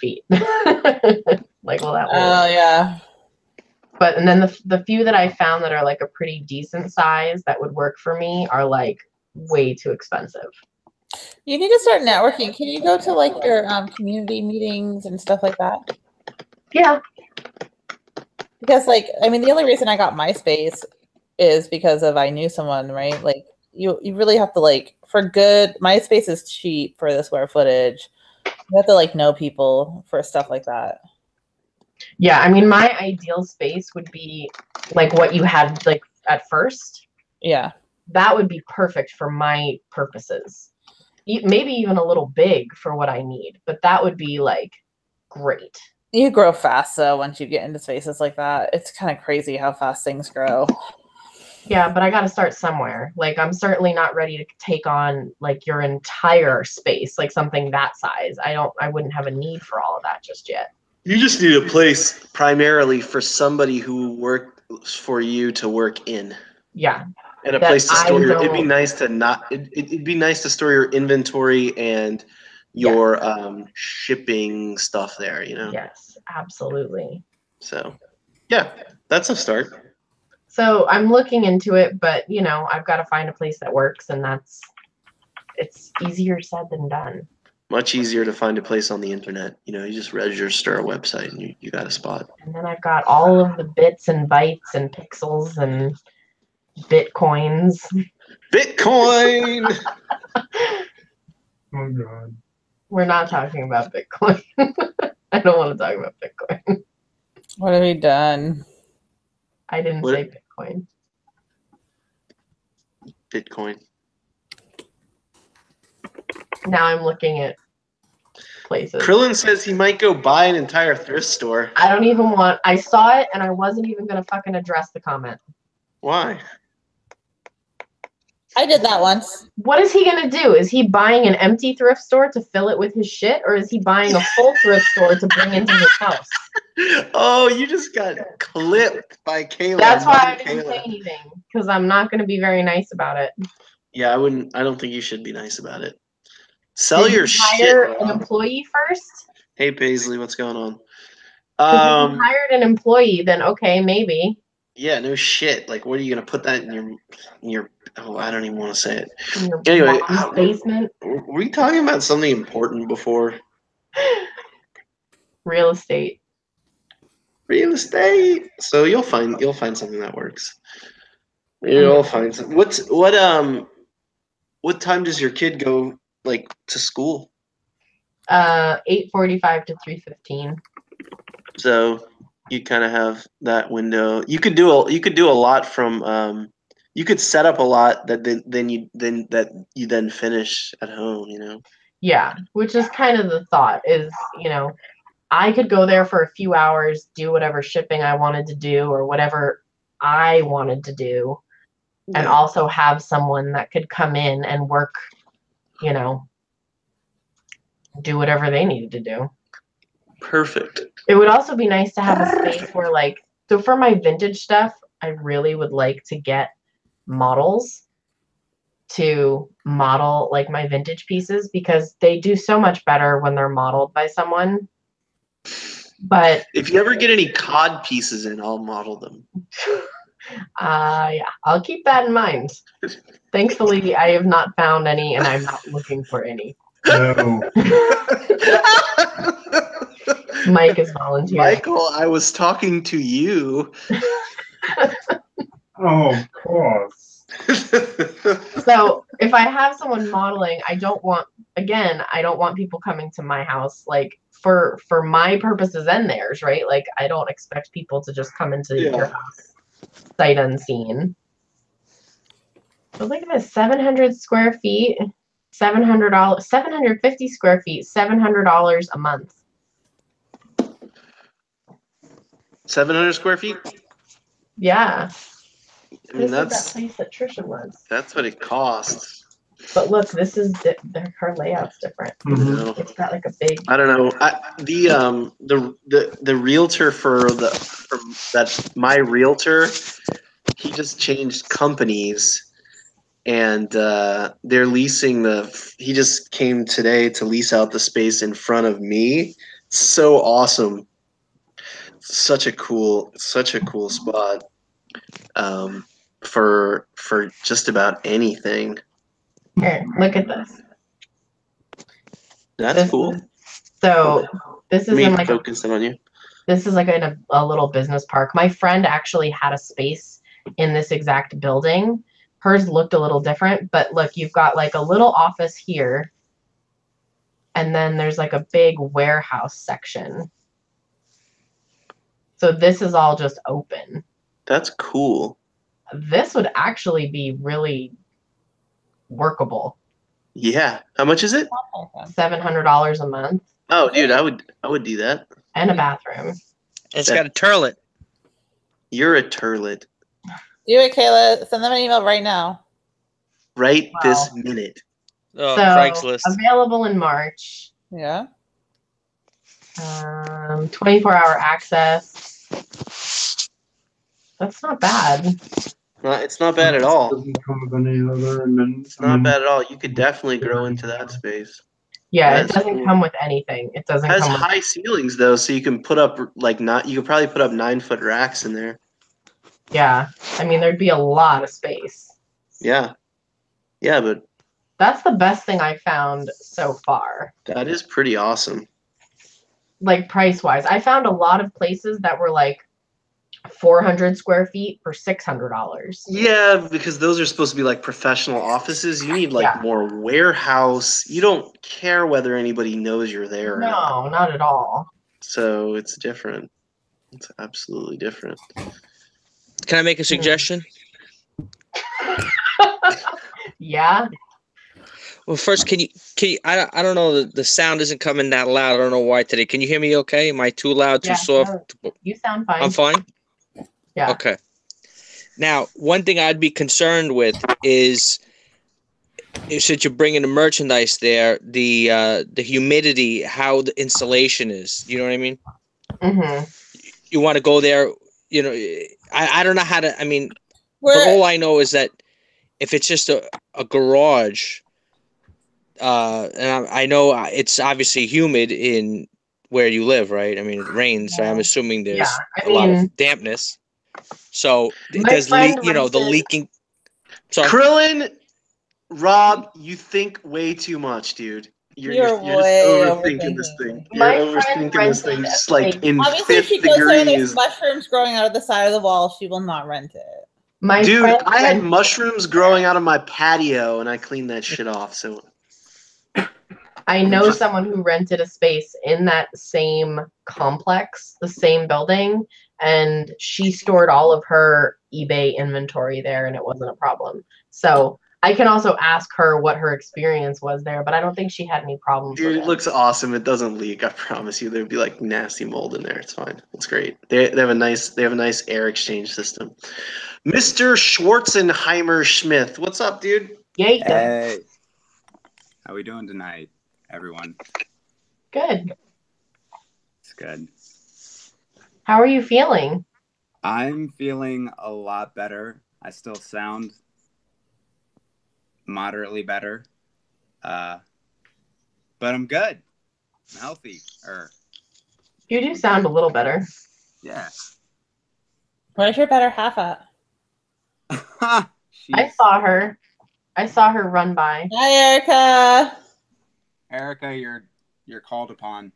feet. Like, well, that won't work. Yeah. But, and then the few that I found that are like a pretty decent size that would work for me are like way too expensive. You need to start networking. Can you go to like your community meetings and stuff like that? Yeah. Because like, I mean, the only reason I got MySpace is because I knew someone, right? Like, you really have to like for good. My space is cheap for the square footage. You have to like know people for stuff like that. Yeah, I mean, my ideal space would be like what you had like at first. Yeah. That would be perfect for my purposes. Maybe even a little big for what I need, but that would be like great. You grow fast though once you get into spaces like that. It's kind of crazy how fast things grow. Yeah, but I got to start somewhere. Like, I'm certainly not ready to take on like your entire space, like something that size. I wouldn't have a need for all of that just yet. You just need a place primarily for somebody who works for you to work in. Yeah. And a place to store your. It'd be nice to not. It'd be nice to store your inventory and your shipping stuff there. You know. Yes, absolutely. So, yeah, that's a start. So I'm looking into it, but you know, I've got to find a place that works, and it's easier said than done. Much easier to find a place on the internet. You know, you just register a website and you got a spot. And then I've got all of the bits and bytes and pixels and bitcoins. Bitcoin! Oh god. We're not talking about Bitcoin. I don't want to talk about Bitcoin. What have we done? I didn't say Bitcoin. Bitcoin. Now I'm looking at places. Krillin says he might go buy an entire thrift store. I don't even want. I saw it and I wasn't even going to fucking address the comment. Why? I did that once. What is he going to do? Is he buying an empty thrift store to fill it with his shit, or is he buying a full thrift store to bring into his house? Oh, you just got clipped by Kayla. That's why I didn't say anything, because I'm not going to be very nice about it. Yeah, I wouldn't. I don't think you should be nice about it. Sell your shit. Hire an employee first. Hey Paisley, what's going on? If you hired an employee, then okay, maybe. Yeah, no shit. Like, what are you gonna put that in your? Oh, I don't even want to say it. In your Anyway, basement. Were we talking about something important before? Real estate. Real estate. So you'll find something that works. You'll find some. What time does your kid go like to school? 8:45 to 3:15. So you kind of have that window. You could do a lot from. You could set up a lot that you then finish at home. You know. Yeah, which is kind of the thought is, you know, I could go there for a few hours, do whatever shipping I wanted to do or whatever I wanted to do, and also have someone that could come in and work, you know, do whatever they needed to do. Perfect. It would also be nice to have a space where, like, so for my vintage stuff, I really would like to get models to model like my vintage pieces because they do so much better when they're modeled by someone. But if you ever get any COD pieces in, I'll model them. Yeah, I'll keep that in mind. Thankfully, I have not found any, and I'm not looking for any. No. Mike is volunteering. Michael, I was talking to you. Oh, of course. So if I have someone modeling, I don't want people coming to my house like for my purposes and theirs, right? Like I don't expect people to just come into your house sight unseen. But look at this, 700 square feet, $700, 750 square feet, $700 a month. 700 square feet? Yeah. I mean, This is that place that Trisha was. That's what it costs. But look, this is her layout's different. Mm-hmm. It's got like a big. I don't know. The realtor for my realtor, he just changed companies, and they're leasing he just came today to lease out the space in front of me. It's so awesome. Such a cool spot. For just about anything. Here, look at this. That's cool. This is in like focusing on you. This is like in a little business park. My friend actually had a space in this exact building. hers looked a little different, but look, you've got like a little office here, and then there's like a big warehouse section. So this is all just open. That's cool. This would actually be really workable. Yeah. How much is it? $700 a month. Oh, dude, I would do that. And a bathroom. It's got a turlet. You're a turlet. Do it, Kayla. Send them an email right now. Right this minute. Oh, So, Craigslist. available in March. Yeah. 24-hour access. That's not bad. It's not bad at all. Doesn't come with any other amendments. It's not bad at all. You could definitely grow into that space. Yeah, That's it doesn't cool. come with anything. It doesn't It has come with high ceilings though, so you can put up you could probably put up 9-foot racks in there. Yeah. I mean, there'd be a lot of space. Yeah. Yeah, but That's the best thing I found so far. that is pretty awesome. Like price-wise. I found a lot of places that were like 400 square feet for $600. Yeah, because those are supposed to be like professional offices. You need Yeah. more warehouse. You don't care whether anybody knows you're there or not. No, not at all. So it's different. It's absolutely different. Can I make a suggestion? Yeah. Well, first, can you? I don't know. The sound isn't coming that loud. I don't know why today. Can you hear me? Okay? Am I too loud? Too Yeah, soft? no, you sound fine. I'm fine. Yeah. Okay. Now, one thing I'd be concerned with is since you're bringing the merchandise there, the humidity, how the insulation is. You know what I mean? Mm-hmm. You want to go there. You know, I don't know how to. I mean, but We're all I know is that if it's just a garage, and I know it's obviously humid in where you live, right? I mean, it rains, so I'm assuming there's Yeah, I a lot mean- of dampness. So My does friend the rented- leaking. Sorry. Krillin, Rob, you think way too much, dude. You're just way overthinking this thing. You're My friend overthinking this thing. rented Just a like place. in obviously, if fifth she goes there and degree there's is. mushrooms growing out of the side of the wall, she will not rent it. My Dude, friend I had rented- mushrooms growing out of my patio, and I cleaned that shit off. So I know someone who rented a space in that same complex, the same building, and she stored all of her eBay inventory there, and it wasn't a problem. So I can also ask her what her experience was there, but I don't think she had any problems dude, with it looks awesome. It doesn't leak. I promise you. There'd be like nasty mold in there. It's fine. It's great. They have a nice air exchange system. Mr. Schwarzenheimer Schmidt, what's up, dude? Yay. Hey, how we doing tonight, everyone? Good. It's good. How are you feeling? I'm feeling a lot better. I still sound moderately better, but I'm good. I'm healthy. You do sound a little better. Yeah. Where's your better half at? I She's- saw her. I saw her run by. Hi, Erica. Erica, you're called upon,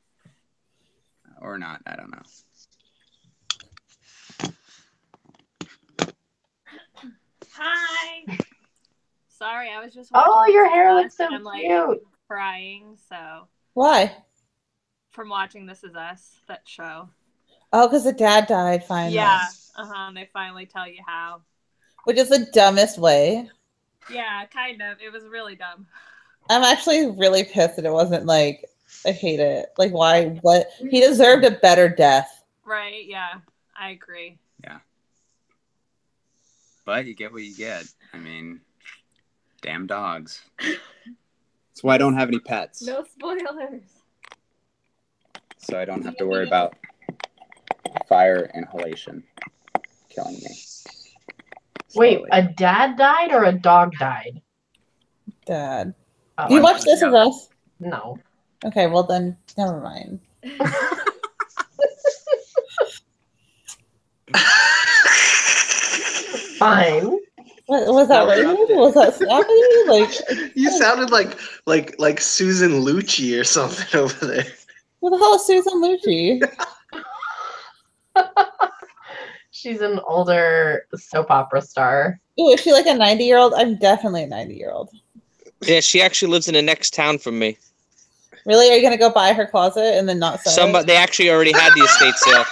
or not? I don't know. Hi. Sorry, I was just watching. Oh, your This Is hair Us, looks so and I'm like cute. crying. So Why? from watching This Is Us, that show. Oh, because the dad died finally. Yeah. They finally tell you how. Which is the dumbest way. Yeah, kind of. It was really dumb. I'm actually really pissed that it wasn't like, I hate it. Like, why? What? He deserved a better death. Right? Yeah, I agree. But you get what you get. I mean, damn dogs. That's why I don't have any pets. No spoilers. So I don't have to worry about fire inhalation killing me. Wait, Slowly. a dad died or a dog died? Dad. Oh, You watched This Is Us? No. Okay, well then, never mind. Fine. What, was that racist? Was that snappy? Like, You sounded like Susan Lucci or something over there. who the hell is Susan Lucci? She's an older soap opera star. Ooh, is she like a 90-year-old? I'm definitely a 90-year-old. Yeah, she actually lives in the next town from me. Really? Are you gonna go buy her closet and then not sell Somebody, it? they actually already had the estate sale.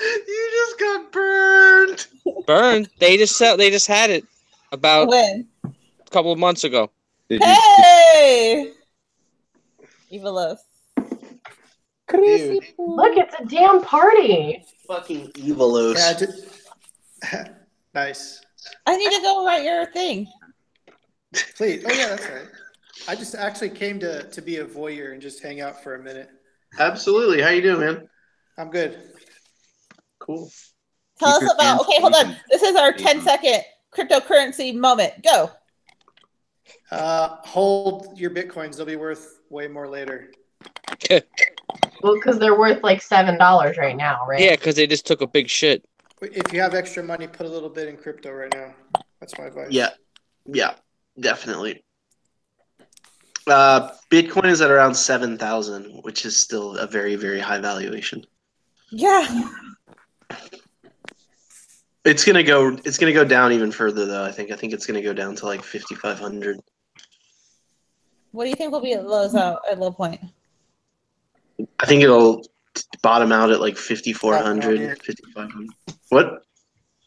You just got burned. Burned. They just had it about When? a couple of months ago. Hey! Evilos. Dude, Look, it's a damn party. fucking evilos. Yeah, nice. I need to go write your thing. Please. Oh yeah, that's right. I just actually came to be a voyeur and just hang out for a minute. Absolutely. How you doing, man? I'm good. Cool. Tell Keep us your about. hands Okay, hold on. open. This is our 10-second cryptocurrency moment. Go. Hold your bitcoins; they'll be worth way more later. Well, because they're worth like $7 right now, right? Yeah, because they just took a big shit. If you have extra money, put a little bit in crypto right now. That's my advice. Yeah, definitely. Bitcoin is at around 7,000, which is still a very, very high valuation. Yeah. It's gonna go down even further though. I think it's gonna go down to like 5,500. What do you think will be at low point? I think it'll bottom out at like Bottom 5,400, out, 5,500. What?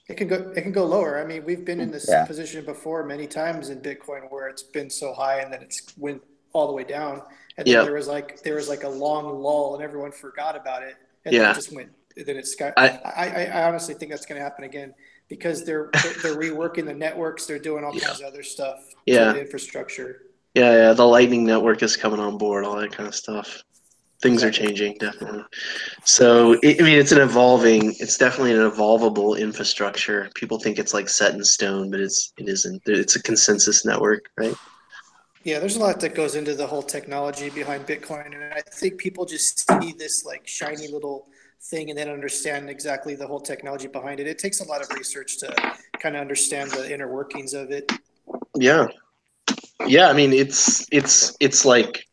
It can go lower. I mean, we've been in this Yeah. position before many times in Bitcoin where it's been so high and then it's went all the way down. And then Yeah. there was like a long lull and everyone forgot about it. And then Yeah. it just went. Then it's got. I- I honestly think that's going to happen again because they're reworking the networks. They're doing all kinds of other stuff Yeah. to the infrastructure. Yeah. The Lightning Network is coming on board, all that kind of stuff. Things are Exactly. changing, definitely. So, it's definitely an evolvable infrastructure. People think it's like set in stone, but it isn't. It's a consensus network, right? Yeah, there's a lot that goes into the whole technology behind Bitcoin, and I think people just see this like shiny little thing and then understand exactly the whole technology behind it. It takes a lot of research to kind of understand the inner workings of it. Yeah. Yeah, I mean, it's like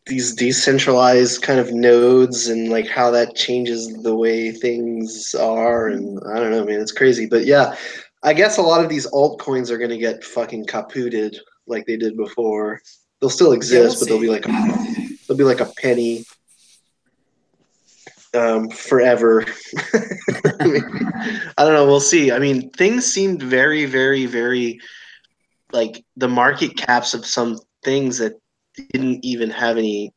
these decentralized kind of nodes and like how that changes the way things are, and I don't know, man, it's crazy. But yeah, I guess a lot of these altcoins are gonna get fucking kapooted like they did before. They'll still exist, but they'll be like a penny forever. I don't know, we'll see. I mean, things seemed very, very, very like the market caps of some things that didn't even have any.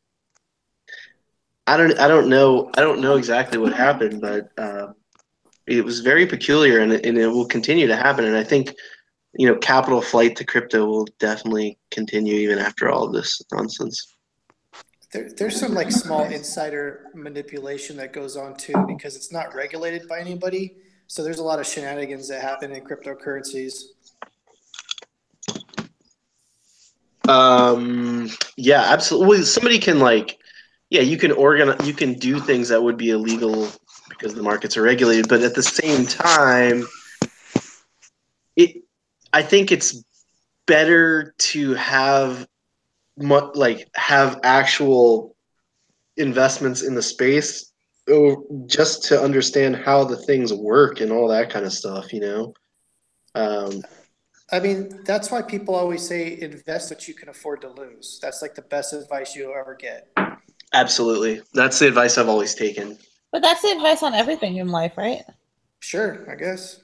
I don't know exactly what happened, but it was very peculiar, and it will continue to happen. And I think capital flight to crypto will definitely continue even after all of this nonsense. There's some like small insider manipulation that goes on too because it's not regulated by anybody. So there's a lot of shenanigans that happen in cryptocurrencies. Yeah, absolutely. Somebody can you can do things that would be illegal because the markets are regulated, but at the same time, I think it's better to have actual investments in the space just to understand how the things work and all that kind of stuff, I mean, that's why people always say invest what you can afford to lose. That's like the best advice you'll ever get. Absolutely. That's the advice I've always taken. But that's the advice on everything in life, right? Sure, I guess.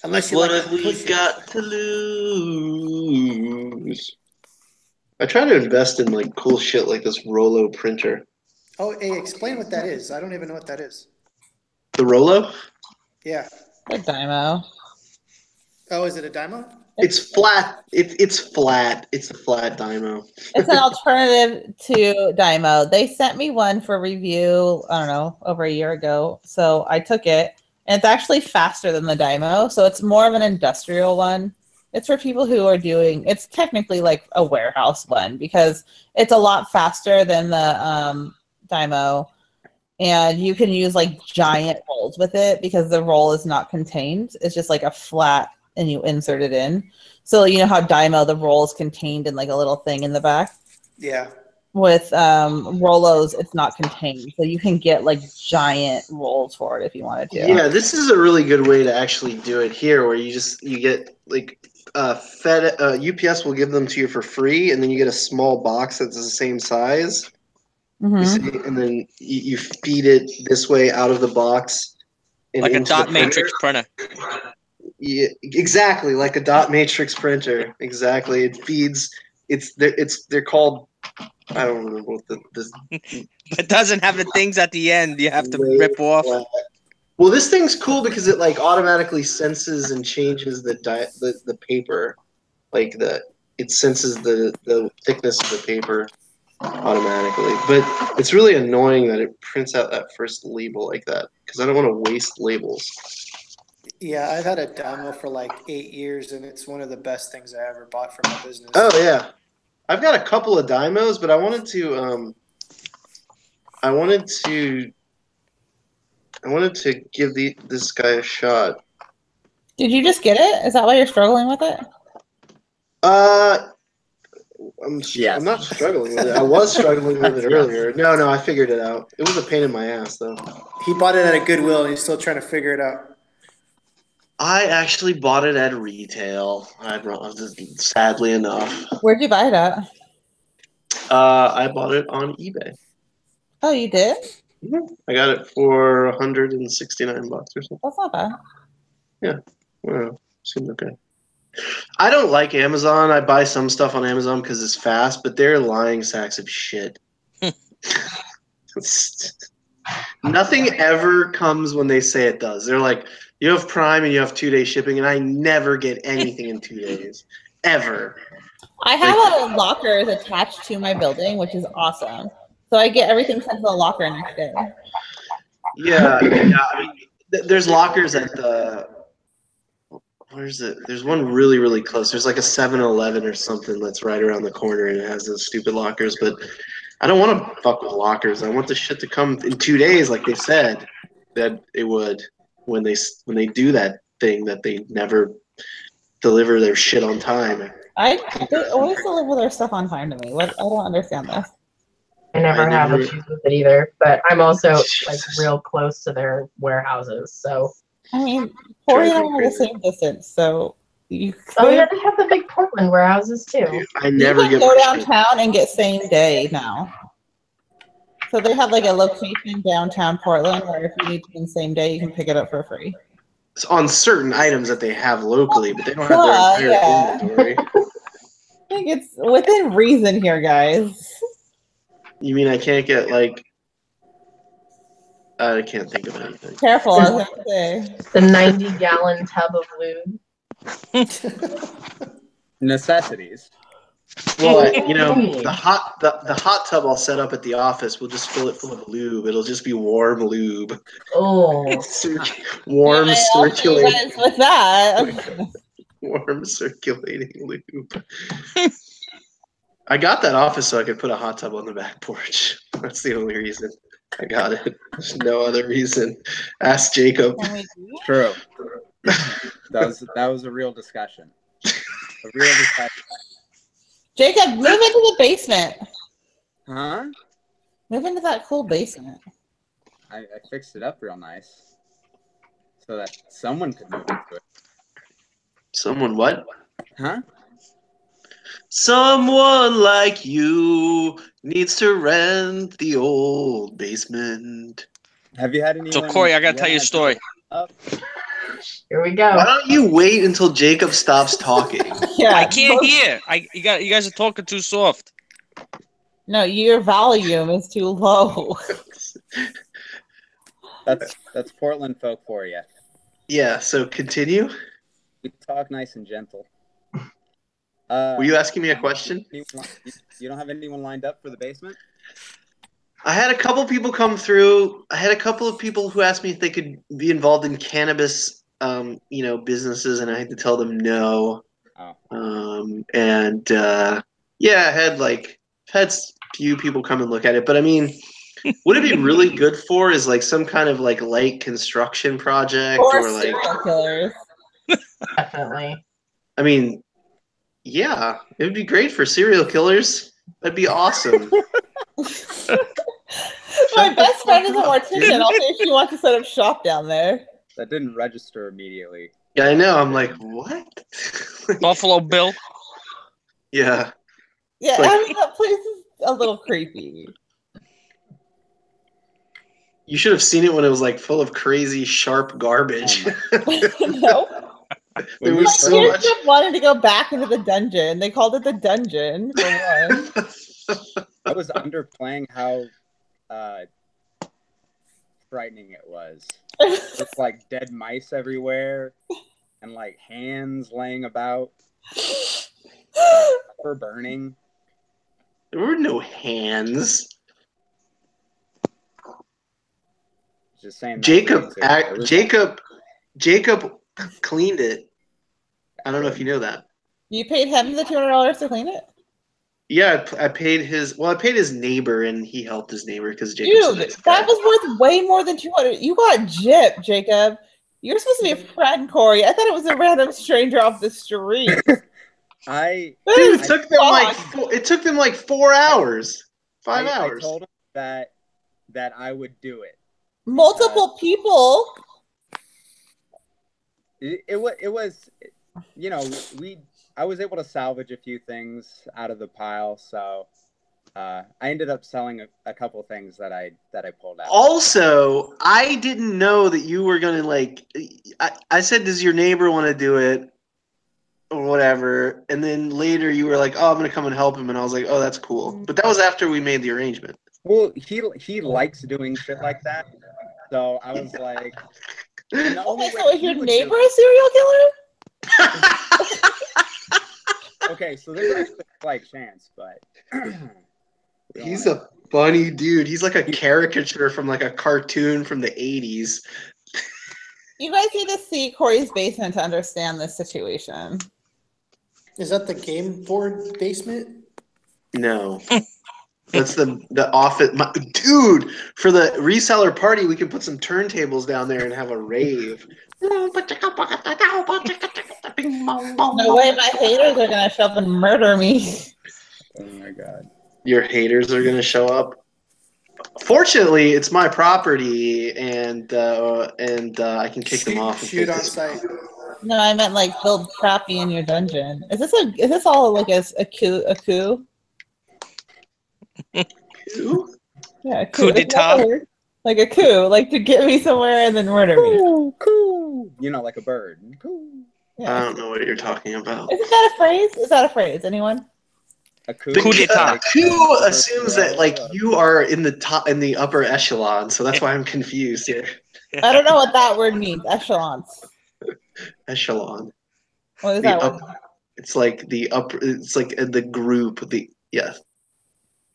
Unless you What like have to we push it. got to lose? I try to invest in like cool shit like this Rolo printer. Oh, hey, explain what that is. I don't even know what that is. The Rolo? Yeah. A Dymo. Oh, is it a Dymo? It's flat. It's flat. It's a flat Dymo. It's an alternative to Dymo. They sent me one for review, I don't know, over a year ago. So I took it, and it's actually faster than the Dymo. So it's more of an industrial one. It's for people who are it's technically like a warehouse one because it's a lot faster than the Dymo. And you can use like giant rolls with it because the roll is not contained. It's just like a flat and you insert it in. So you know how Dymo, the roll is contained in like a little thing in the back? Yeah. Rolos, it's not contained, so you can get like giant rolls for it if you wanted to. Yeah, this is a really good way to actually do it here, where you get like UPS will give them to you for free, and then you get a small box that's the same size. Mm-hmm. And then you feed it this way out of the box, and Like a into dot the matrix printer. Yeah, exactly, like a dot matrix printer. Exactly, it feeds. They're called. I don't remember what the It doesn't have the things at the end you have to rip off. Well, this thing's cool because it like automatically senses and changes the paper, like it senses the thickness of the paper automatically. But it's really annoying that it prints out that first label like that because I don't want to waste labels. Yeah, I've had a demo for like 8 years, and it's one of the best things I ever bought for my business. Oh yeah, I've got a couple of Dymos, but I wanted to give this guy a shot. Did you just get it? Is that why you're struggling with it? I'm not struggling with it. I was struggling with it earlier. No, I figured it out. It was a pain in my ass, though. He bought it at a Goodwill, and he's still trying to figure it out. I actually bought it at retail. Sadly enough. Where'd you buy it at? I bought it on eBay. Oh, you did? I got it for $169 or something. That's not bad. Yeah, well, seemed okay. I don't like Amazon. I buy some stuff on Amazon because it's fast, but they're lying sacks of shit. Nothing ever comes when they say it does. They're like, you have Prime and you have 2-day shipping, and I never get anything in 2 days. Ever. I have a locker attached to my building, which is awesome. So I get everything sent to the locker next day. Yeah. I mean, there's lockers at the... Where's it? There's one really, really close. There's like a 7-Eleven or something that's right around the corner, and it has those stupid lockers. But I don't want to fuck with lockers. I want the shit to come in 2 days, like they said that it would. When they do that thing that they never deliver their shit on time. They always deliver their stuff on time to me. I don't understand this. I never have issues with it either, but I'm also like real close to their warehouses, so. I mean, Portland and I are the same distance, so you. Oh yeah, they have the big Portland warehouses too. I never get go downtown and get same day now. So they have like a location downtown Portland where if you need it in same day, you can pick it up for free. It's on certain items that they have locally, but they don't have their entire inventory. I think it's within reason here, guys. You mean I can't get like? I can't think of anything. Careful, I was gonna say. The 90-gallon tub of lube. Necessities. Well, the hot tub I'll set up at the office. We'll just fill it full of lube. It'll just be warm lube. Oh, warm circulating. With that, warm circulating lube. I got that office so I could put a hot tub on the back porch. That's the only reason I got it. There's no other reason. Ask Jacob. True. That was a real discussion. A real discussion. Jacob, move into the basement. Huh? Move into that cool basement. I fixed it up real nice so that someone could move into it. Someone what? Huh? Someone like you needs to rent the old basement. Have you had any? So Corey, I gotta tell you a story. Here we go. Why don't you wait until Jacob stops talking? Yeah, I can't hear. You guys are talking too soft. No, your volume is too low. That's Portland folk for you. Yeah. So continue. We talk nice and gentle. Were you asking me a question? You don't have anyone lined up for the basement? I had a couple people come through. I had a couple of people who asked me if they could be involved in cannabis, businesses, and I had to tell them no. Oh. Yeah, I had few people come and look at it, but I mean, what it'd be really good for is like some kind of like light construction project or like serial killers. Definitely. I mean, yeah, it would be great for serial killers. That'd be awesome. My best friend is a mortician. I'll see if she wants to set up shop down there. That didn't register immediately. Yeah, I know. I'm like, what? Buffalo Bill. Yeah. Yeah, Like- I mean that place is a little creepy. You should have seen it when it was like full of crazy, sharp garbage. No. There When was we so Kids much. just wanted to go back into the dungeon. They called it the dungeon for one. I was underplaying how frightening it was. With like dead mice everywhere and like hands laying about for burning. There were no hands. Just saying. that Jacob, too. There was- Jacob cleaned it. I don't know if you know that. You paid him the $200 to clean it? Yeah, I paid his. Well, I paid his neighbor, and he helped his neighbor because Jacob's a Dude, nice guy. that was worth way more than 200. You got gypped, Jacob. You're supposed to be a friend, Corey. I thought it was a random stranger off the street. I That Dude, is it took them like fucked. it took them like 4 hours, 5 I hours. told him that I would do it. Multiple people. It was you know, I was able to salvage a few things out of the pile, so I ended up selling a couple things that I pulled out. Also, I didn't know that you were gonna like. I said, "Does your neighbor want to do it?" Or whatever, and then later you were like, "Oh, I'm gonna come and help him," and I was like, "Oh, that's cool." But that was after we made the arrangement. Well, he likes doing shit like that, so I was like, and the only Okay, way so is he your would neighbor do a serial killer? okay, so there's actually a slight chance, but He's a funny dude. He's like a caricature from like a cartoon from the 80s. You guys need to see Corey's basement to understand this situation. Is that the game board basement? No. That's the office. Dude, for the reseller party, we could put some turntables down there and have a rave. No way my haters are gonna show up and murder me. oh my god. Your haters are going to show up. Fortunately, it's my property, and I can kick them off. And Shoot take on this- site. No, I meant like build crappy in your dungeon. Is this all like a coup? A coup? Coup? Yeah, a Coup Is that d'etat? the word? Like a coup, like to get me somewhere and then murder me. Cool. You know, like a bird. Cool. I Yeah. don't know what you're talking about. Isn't that a phrase? Is that a phrase? Anyone? A coup. The Coup d'etat. coup assumes that like you are in the upper echelon, so that's why I'm confused here. I don't know what that word means. Echelons. Echelon. What is The that up, word? it's like the upper. It's like the group. Yeah.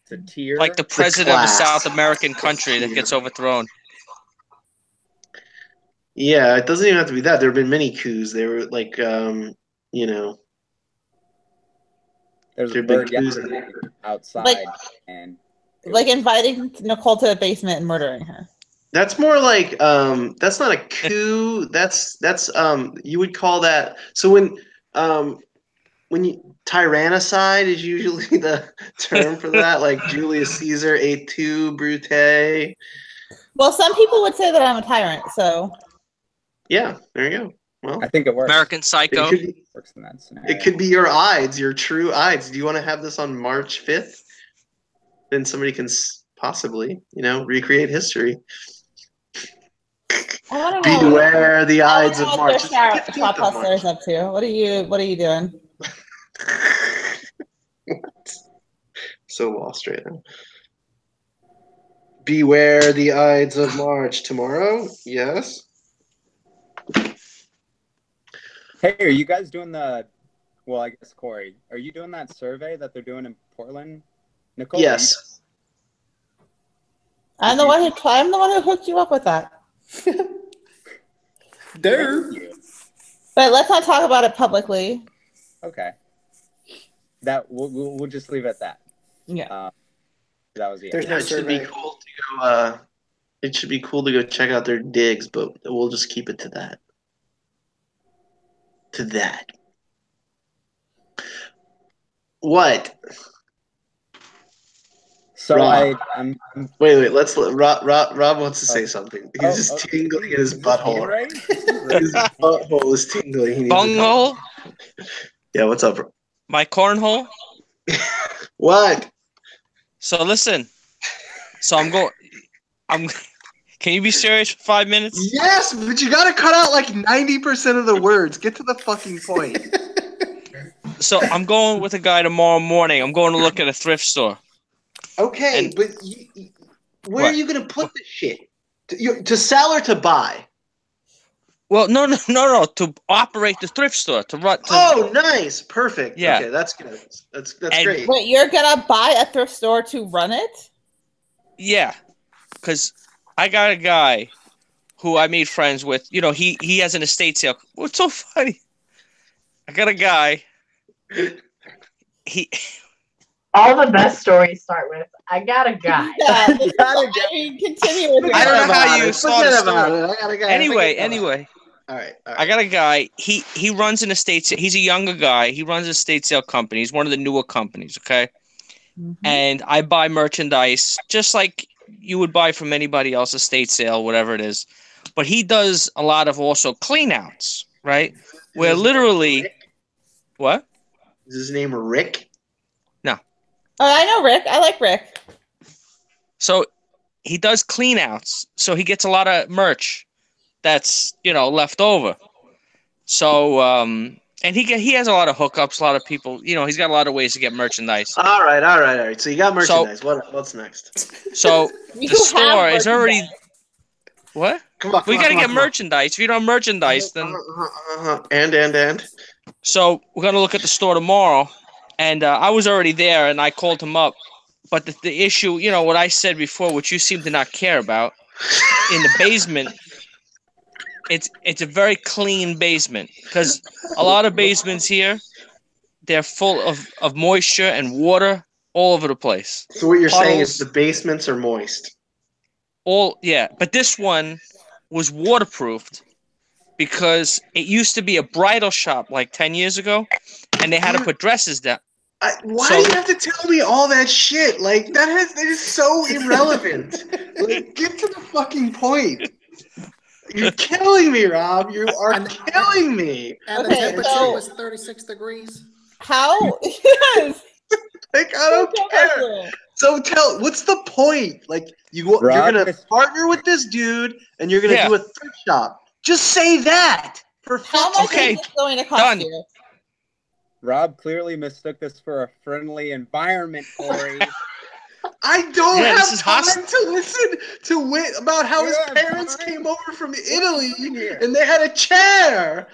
It's a tier. Like the president of a class. South American country that gets overthrown. Yeah, it doesn't even have to be that. There have been many coups. They were like, you know, There's a there've been bird coups. yesterday outside, Like- and Like inviting Nicole to the basement and murdering her. That's more like that's not a coup. That's you would call that. So when you tyrannicide is usually the term for that, like Julius Caesar et tu, Brute. Well, some people would say that I'm a tyrant, so Yeah, there you go. Well, I think it works. American Psycho. Works in that scenario. It could be your Ides, your true Ides. Do you want to have this on March 5th? Then somebody can possibly, recreate history. I want to know. Beware the I Ides wanna of know what March. your shop It's the 15th of March. hustlers up to. What are you doing? What? So lost right now. Beware the Ides of March tomorrow. Yes. Hey, are you guys doing well, I guess, Corey, are you doing that survey that they're doing in Portland? Nicole? Yes. I'm the one who hooked you up with that. There. But let's not talk about it publicly. Okay. That we'll just leave it at that. Yeah. That was the There's end. no It should be survey. cool to go. It should be cool to go check out their digs, but we'll just keep it to that. To that. What? So Rob. I'm Wait. Rob wants to say something. He's just tingling in his is this butthole. hand right? His butthole is tingling. He needs to Bunghole? Yeah, what's up, bro? My cornhole? What? So listen. So I'm can you be serious for 5 minutes? Yes, but you gotta cut out like 90% of the words. Get to the fucking point. So I'm going with a guy tomorrow morning. I'm going to look at a thrift store. Okay, And- but where What? are you gonna put this shit? To sell or to buy? Well, no. To operate the thrift store, to run. Oh, nice, perfect. Yeah. Okay, that's good. That's And- great. Wait, you're gonna buy a thrift store to run it? Yeah, because I got a guy who I made friends with. You know, he has an estate sale. What's so funny? I got a guy. He All the best stories start with, I got a guy. Yeah, Gotta I mean, continue with your I don't know how you Forget start a about story. it. I got a guy. Anyway, All right. I got a guy. He runs an estate sale. He's a younger guy. He runs an estate sale company. He's one of the newer companies. Okay. And I buy merchandise just like you would buy from anybody else, estate sale, whatever it is. But he does a lot of also clean outs, right? Where literally, what? Is his name Rick? Oh, I know Rick. I like Rick. So he does clean outs. So he gets a lot of merch that's, left over. So, and he has a lot of hookups, a lot of people, he's got a lot of ways to get merchandise. All right. So you got merchandise. What's next? So You the store have is already. merchandise. What? Come on. We got to get merchandise. If you don't have merchandise, then. And. So we're going to look at the store tomorrow. And I was already there and I called him up. But the issue, what I said before, which you seem to not care about, in the basement, it's a very clean basement. Because a lot of basements here, they're full of moisture and water all over the place. So what you're saying Puddles. is the basements are moist. But this one was waterproofed because it used to be a bridal shop like 10 years ago, and they had to put dresses down. Why do you have to tell me all that shit? Like that is so irrelevant. Like, get to the fucking point. You're killing me, Rob. You are killing me. And the Okay, temperature so- was 36 degrees. How? Yes. Like I don't care. So what's the point? Like you're gonna partner with this dude and you're gonna do a thrift shop. Just say that. For How much is this going to cost you? Rob clearly mistook this for a friendly environment, Corey. I don't have time to listen to about how his parents came over from Italy and they had a chair.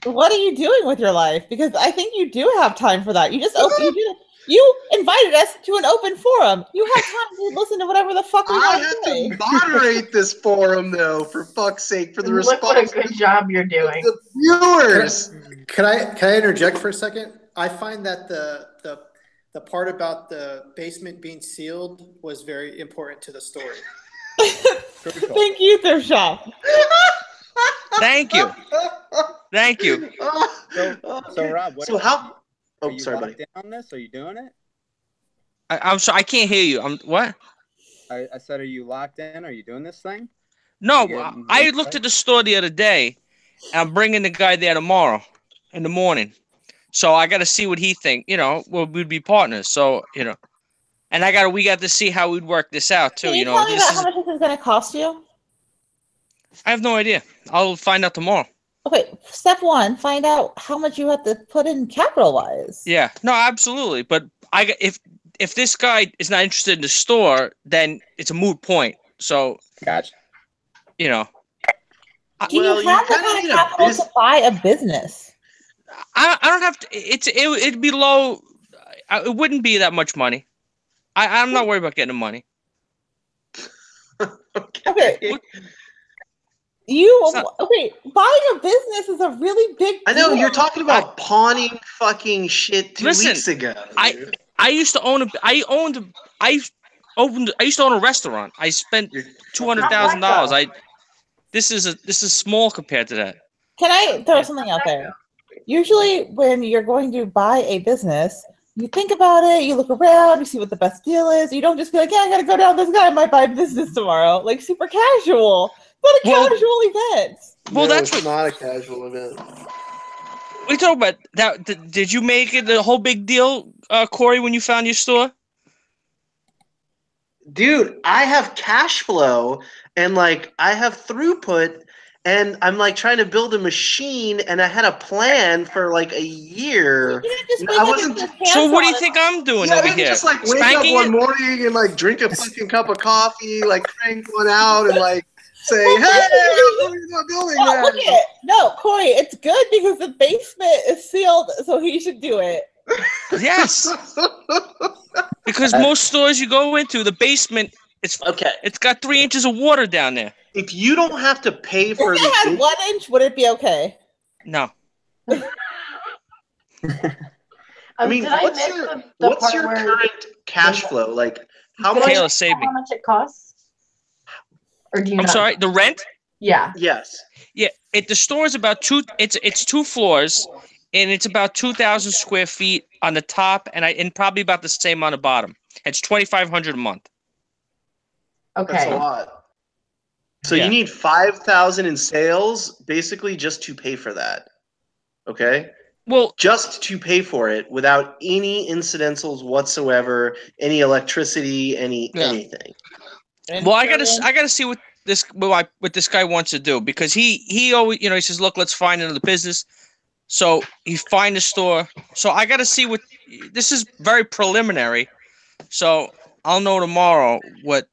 What are you doing with your life? Because I think you do have time for that. You invited us to an open forum. You have time to listen to whatever the fuck we want to say. I have to moderate this forum, though, for fuck's sake, for the Look what a good job you're doing. The viewers. Can I interject for a second? I find that the part about the basement being sealed was very important to the story. Thank you, thrift shop. Thank you. So Rob, Oh, sorry, buddy. Locked in on this? Are you doing it? I'm sorry, I can't hear you. What? I said, are you locked in? Are you doing this thing? No, I looked at the store the other day, and I'm bringing the guy there tomorrow in the morning. So I got to see what he think. We'd be partners. So and we got to see how we'd work this out too. Can you tell me about how much this is going to cost you? I have no idea. I'll find out tomorrow. Okay, step one: find out how much you have to put in capital-wise. Yeah, no, absolutely. But if this guy is not interested in the store, then it's a moot point. So, gotcha. Do you have the kind of capital to buy a business? I don't have to. It'd be low. It wouldn't be that much money. I'm not worried about getting the money. Okay. Buying a business is a really big deal. I know you're talking about pawning fucking shit 2 weeks ago. Dude. I used to own I used to own a restaurant. I spent $200,000. This is small compared to that. Can I throw something out there? Usually when you're going to buy a business, you think about it, you look around, you see what the best deal is. You don't just be like, yeah, I gotta go down. This guy might buy business tomorrow. Like super casual. Not a casual event. Well, No, that's it's not a casual event. We talk about that. Did you make it a whole big deal, Corey, when you found your store? Dude, I have cash flow and like I have throughput, and I'm like trying to build a machine, and I had a plan for like a year. I wasn't. So what do you think I'm doing Yeah, I over didn't here? just like wake up Spanking one it? morning and like drink a fucking cup of coffee, like crank one out, and like say, "Hey, I'm not building that." Look at it. No, Corey, it's good because the basement is sealed, so he should do it. Yes. Because most stores you go into, the basement, Okay. It's got 3 inches of water down there. If you don't have to pay for If it had 1 inch, would it be okay? No. I mean, what's your current cash flow? Like, how much? Kayla, save me. How much it costs? Or do you? I'm sorry, the rent? Yeah. Yes. Yeah. The store is about it's 2 floors, and it's about 2,000 square feet on the top, and probably about the same on the bottom. It's $2,500 a month. Okay. That's a lot. So Yeah. you need 5,000 in sales, basically, just to pay for that. Okay. Well, just to pay for it without any incidentals whatsoever, any electricity, anything. Well, I gotta see what this guy wants to do, because he always, he says, look, let's find another business. So he find a store. So I gotta see what this is. Very preliminary. So I'll know tomorrow what.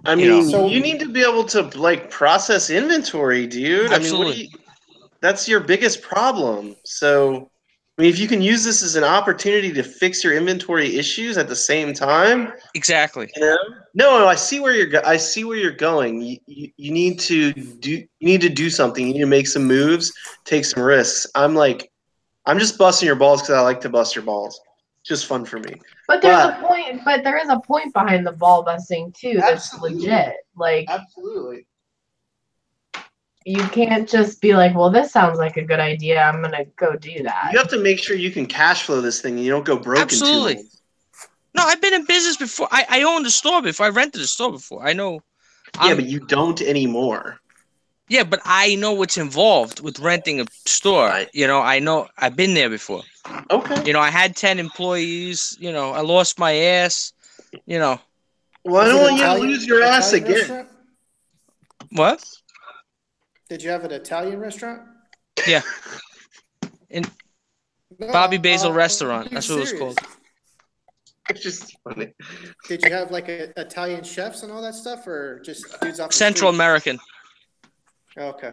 I mean, you need to be able to like process inventory, dude. Absolutely. I mean, that's your biggest problem. So, I mean, if you can use this as an opportunity to fix your inventory issues at the same time, exactly. No, I see where you're going. You need to do something. You need to make some moves, take some risks. I'm just busting your balls because I like to bust your balls. It's just fun for me. But there's a point. But there is a point behind the ball busting too. That's legit. Like, absolutely. You can't just be like, well, this sounds like a good idea. I'm going to go do that. You have to make sure you can cash flow this thing and you don't go broke Absolutely. in 2 months. No, I've been in business before. I owned a store before. I rented a store before. I know. Yeah, but you don't anymore. Yeah, but I know what's involved with renting a store. I know. I've been there before. Okay. I had 10 employees. I lost my ass. Well, I don't want you to lose your ass again. Restaurant? What? Did you have an Italian restaurant? Yeah. In Bobby Basil Restaurant. That's what it was called. It's just funny. Did you have like Italian chefs and all that stuff, or just dudes off the Central street? American. Okay.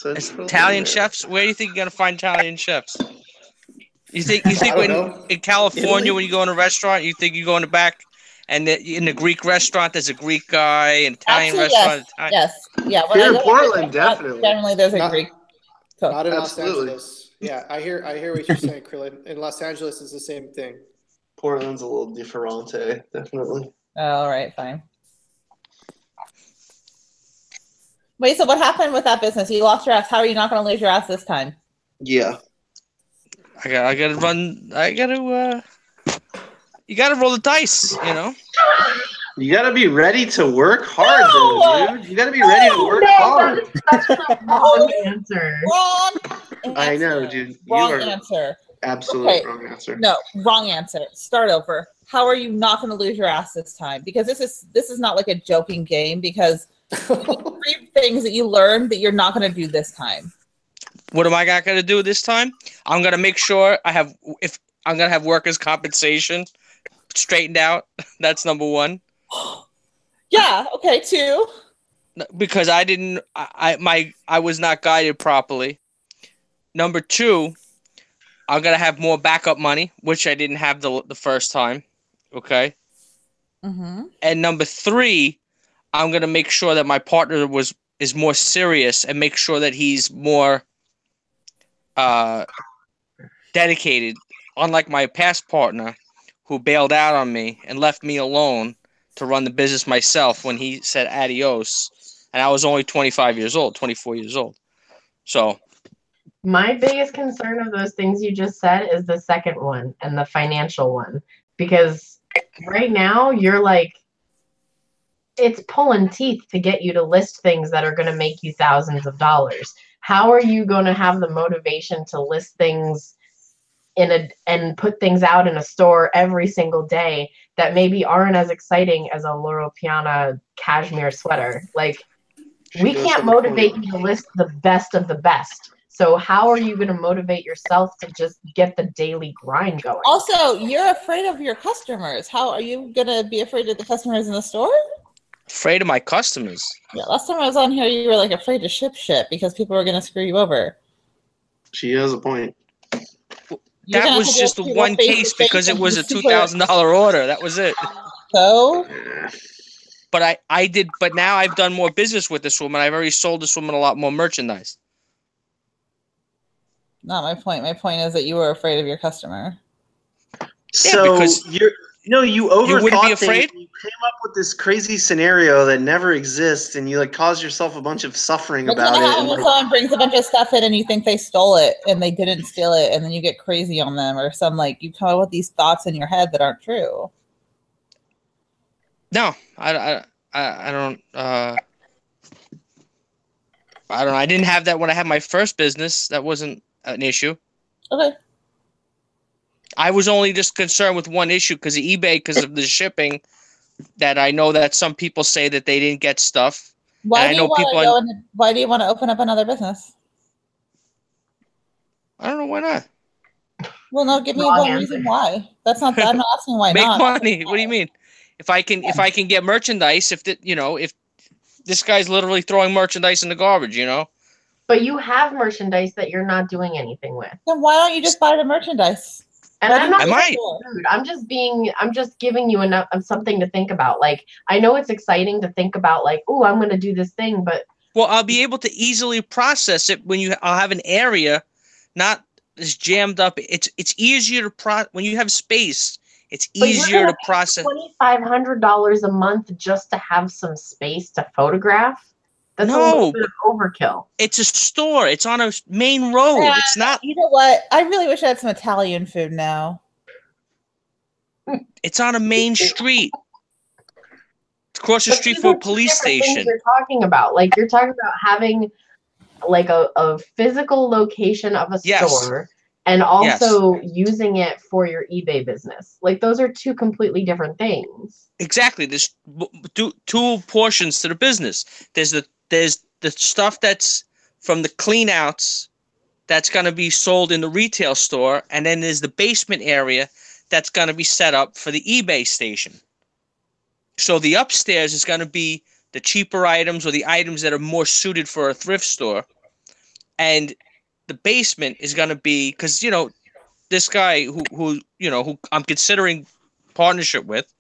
Italian chefs? Where do you think you're gonna find Italian chefs? You think in California, Italy? when you go in a restaurant, you think you go in the back, and in the Greek restaurant there's a Greek guy, an Italian restaurant. Yes. Yeah. When Here I in go to Portland, definitely. Generally, there's a Greek cook. Not in Absolutely. Los Angeles. Yeah, I hear what you're saying, Krillin. In Los Angeles, it's the same thing. Portland's a little differente, definitely. All right, fine. Wait, so what happened with that business? You lost your ass. How are you not going to lose your ass this time? Yeah. I gotta run. You gotta roll the dice. You gotta be ready to work hard, though, dude. You gotta be ready to work hard. That's the wrong answer. Wrong answer. I know, dude. Wrong answer. Absolutely wrong answer. No, wrong answer. Start over. How are you not going to lose your ass this time? Because this is not like a joking game. Because 3 things that you learned that you're not going to do this time. What am I not gonna do this time? I'm gonna make sure I'm gonna have workers' compensation straightened out. That's number 1. Yeah. Okay. 2. Because I was not guided properly. Number 2, I'm gonna have more backup money, which I didn't have the first time. Okay. Mm-hmm. And number 3, I'm gonna make sure that my partner is more serious and make sure that he's more dedicated. Unlike my past partner, who bailed out on me and left me alone to run the business myself when he said adios, and I was only 24 years old. So My biggest concern of those things you just said is the second one and the financial one. Because right now you're like, it's pulling teeth to get you to list things that are going to make you thousands of dollars. How are you going to have the motivation to list things and put things out in a store every single day that maybe aren't as exciting as a Loro Piana cashmere sweater? Like, we can't motivate you to list the best of the best. So how are you going to motivate yourself to just get the daily grind going? Also, you're afraid of your customers. How are you going to be afraid of the customers in the store? Afraid of my customers. Yeah, last time I was on here, you were like afraid to ship shit because people were going to screw you over. She has a point. That was just the one case because it was a $2,000 order. That was it. So? But I did. But now I've done more business with this woman. I've already sold this woman a lot more merchandise. Not my point. My point is that you were afraid of your customer. So yeah, because you overthought be afraid? things. You came up with this crazy scenario that never exists, and you like caused yourself a bunch of suffering about it. And when someone brings a bunch of stuff in and you think they stole it and they didn't steal it, and then you get crazy on them, or some like you come up with these thoughts in your head that aren't true. No, I don't. I don't know. I didn't have that when I had my first business. That wasn't an issue. Okay. I was only just concerned with one issue because of eBay, because of the shipping. That I know that some people say that they didn't get stuff. Why do you want to open up another business? I don't know why not. Well, no, give me one reason why. That's not. I'm not asking why Make not. money. What do you mean? If I can get merchandise, if this guy's literally throwing merchandise in the garbage, But you have merchandise that you're not doing anything with. Then why don't you just buy the merchandise? And I'm not I might. rude. I'm just giving you enough of something to think about. Like, I know it's exciting to think about, like, oh, I'm going to do this thing, but well, I'll be able to easily process it when I'll have an area, not as jammed up. It's easier to when you have space. It's easier to process. $2,500 a month just to have some space to photograph. That's a little bit of overkill. It's a store. It's on a main road. Yeah, it's not. You know what? I really wish I had some Italian food now. It's on a main street. It's across the street from a police station. You're talking about, like, you're talking about having like a physical location of a store, and also using it for your eBay business. Like, those are two completely different things. Exactly. There's two portions to the business. There's the stuff that's from the clean outs that's going to be sold in the retail store, and then there's the basement area that's going to be set up for the eBay station. So the upstairs is going to be the cheaper items or the items that are more suited for a thrift store, and the basement is going to be, because this guy who I'm considering partnership with,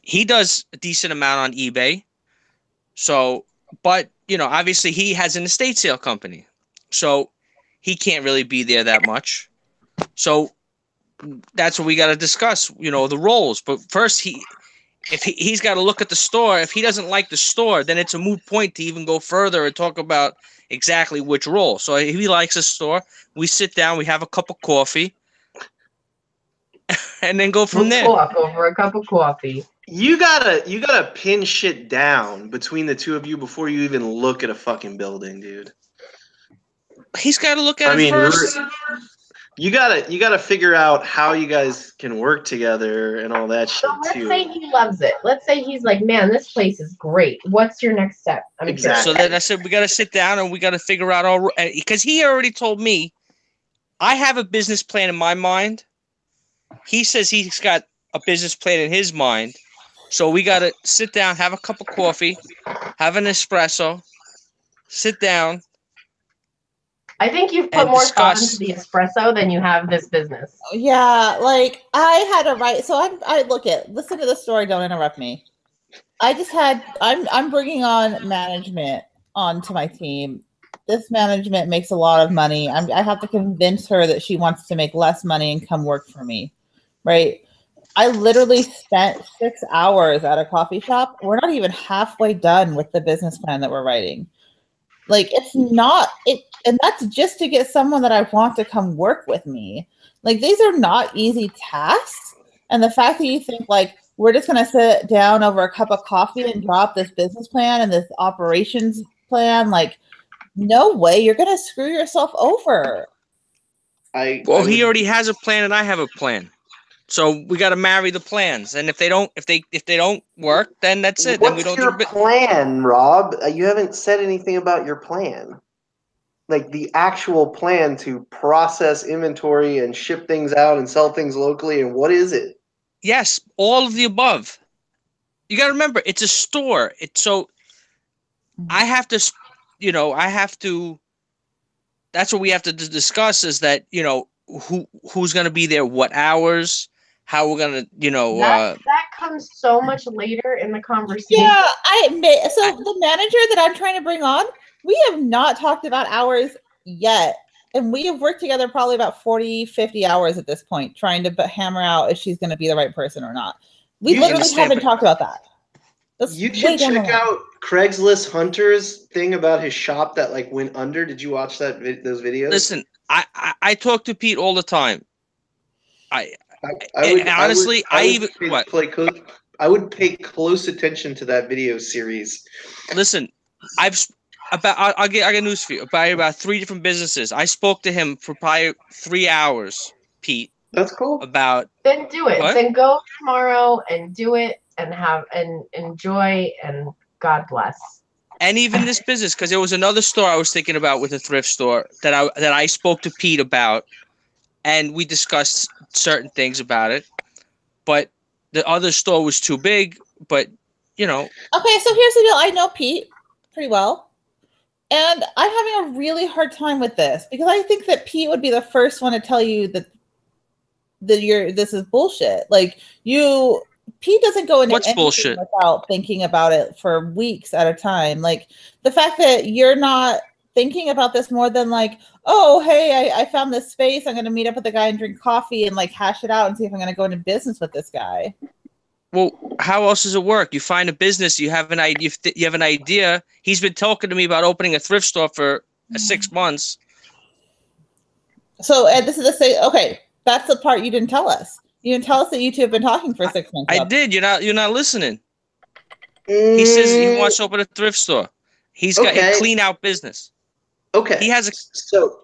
he does a decent amount on eBay. So, but obviously he has an estate sale company, so he can't really be there that much. So that's what we got to discuss, the roles. But first, if he's got to look at the store. If he doesn't like the store, then it's a moot point to even go further and talk about exactly which role. So if he likes the store, we sit down, we have a cup of coffee, and then go from there. Talk over a cup of coffee. You gotta pin shit down between the two of you before you even look at a fucking building, dude. He's got to look at it first. You gotta figure out how you guys can work together and all that shit too. Let's say he loves it. Let's say he's like, man, this place is great. What's your next step? Exactly. So then I said we got to sit down and we got to figure out because he already told me I have a business plan in my mind. He says he's got a business plan in his mind. So we got to sit down, have a cup of coffee, have an espresso, sit down. I think you've put more thought into the espresso than you have this business. Yeah, like I had to write. So listen to the story. Don't interrupt me. I'm bringing on management onto my team. This management makes a lot of money. I have to convince her that she wants to make less money and come work for me, right? I literally spent 6 hours at a coffee shop. We're not even halfway done with the business plan that we're writing. Like it's not it, and that's just to get someone that I want to come work with me. Like these are not easy tasks. And the fact that you think like we're just going to sit down over a cup of coffee and drop this business plan and this operations plan, like no way, you're going to screw yourself over. He already has a plan and I have a plan. So we got to marry the plans. And if they don't work, then that's it. Then we don't What's your plan, Rob? You haven't said anything about your plan. Like the actual plan to process inventory and ship things out and sell things locally, and what is it? Yes, all of the above. You got to remember, it's a store. I have to, that's what we have to discuss is that, who's going to be there, what hours, how we're going to, that comes so much later in the conversation. Yeah, the manager that I'm trying to bring on, we have not talked about hours yet. And we have worked together probably about 40, 50 hours at this point, trying to hammer out if she's going to be the right person or not. We literally haven't talked about that. You should check out Craigslist Hunter's thing about his shop that like went under. Did you watch those videos? Listen, I talk to Pete all the time. I would pay close attention to that video series. Listen, I got news for you. About 3 different businesses. I spoke to him for probably 3 hours, Pete. That's cool. Then do it. What? Then go tomorrow and do it and enjoy and God bless. And even this business, because there was another store I was thinking about with a thrift store that I spoke to Pete about, and we discussed certain things about it. But the other store was too big. But Okay, so here's the deal. I know Pete pretty well. And I'm having a really hard time with this because I think that Pete would be the first one to tell you that this is bullshit. Like Pete doesn't go into anything bullshit without thinking about it for weeks at a time. Like the fact that you're not thinking about this more than like, oh, hey, I found this space. I'm going to meet up with the guy and drink coffee and like hash it out and see if I'm going to go into business with this guy. Well, how else does it work? You find a business, you have an idea. You have an idea. He's been talking to me about opening a thrift store for 6 months. So, and this is the same. Okay, that's the part you didn't tell us. You didn't tell us that you two have been talking for 6 months. I did. You're not listening. He says he wants to open a thrift store. He's got a clean out business. Okay. He has So,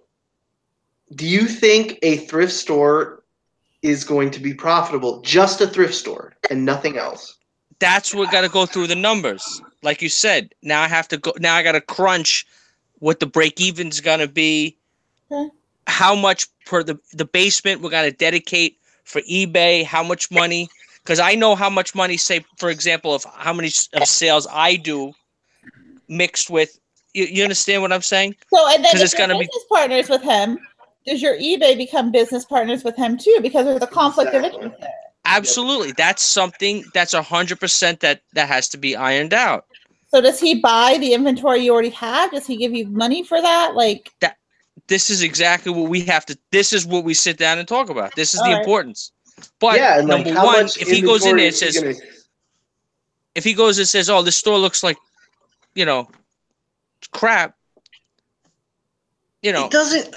do you think a thrift store is going to be profitable, just a thrift store and nothing else? That's what got to go through the numbers. Like you said, now I got to crunch what the break even's going to be, how much per the basement we're going to dedicate for eBay, how much money, because I know how much money, say, for example, of how many of sales I do mixed with, you understand what I'm saying? So, and then if you're business partners with him, does your eBay become business partners with him too? Because there's a conflict of interest there. Absolutely. That's something that's 100% that has to be ironed out. So does he buy the inventory you already have? Does he give you money for that? Like that. This is exactly what we have to. This is what we sit down and talk about. This is the importance. But number one, if he goes in there and says, if he goes and says, "Oh, this store looks like, crap," it doesn't.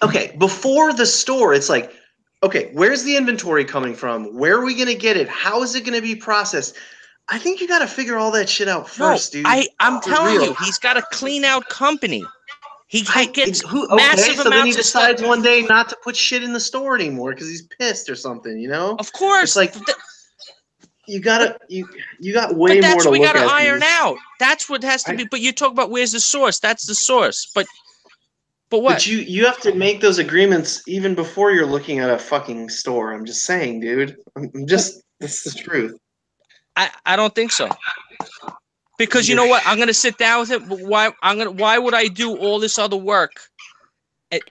Okay, before the store, it's like, okay, where's the inventory coming from? Where are we gonna get it? How is it gonna be processed? I think you got to figure all that shit out first, dude. I'm telling you, he's got a clean out company. He gets massive so then he decides one day not to put shit in the store anymore because he's pissed or something, Of course. It's like you got way more to look at. That's what we got to iron out. That's what has to be. But you talk about where's the source. That's the source. But what? But you have to make those agreements even before you're looking at a fucking store. I'm just saying, dude. This is the truth. I don't think so. Because you know what? I'm gonna sit down with him. But why would I do all this other work? And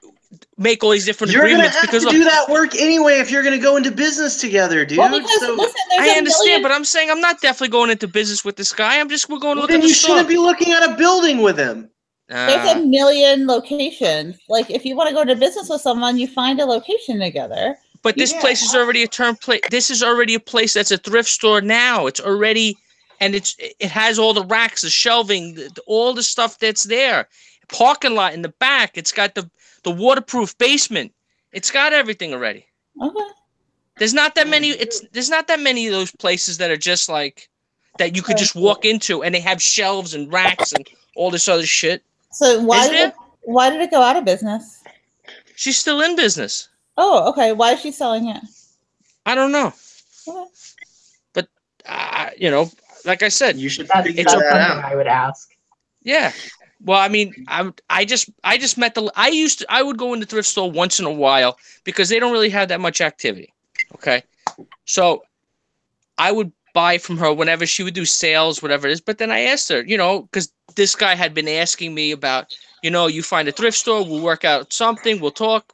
make all these different agreements? You're gonna have to do that work anyway if you're gonna go into business together, dude. Well, listen, I understand, but I'm saying I'm not definitely going into business with this guy. We're going to look at the store. Then you shouldn't be looking at a building with him. There's a million locations. Like if you want to go into business with someone, you find a location together. But this place is already a term place. This is already a place that's a thrift store now. It's already, and it has all the racks, the shelving, all the stuff that's there. parking lot in the back. It's got the waterproof basement. It's got everything already. Okay. There's not that many. There's not that many of those places that are just like that you could just walk into and they have shelves and racks and all this other shit. So why did it go out of business? She's still in business. Oh, okay. Why is she selling it? I don't know. Okay. But you know, like I said, You should That's figure something that out. I would ask. Yeah. Well, I mean, I just met I would go in the thrift store once in a while because they don't really have that much activity. Okay. So I would buy from her whenever she would do sales, whatever it is. But then I asked her, you know, because this guy had been asking me about, you know, you find a thrift store, we'll work out something, we'll talk.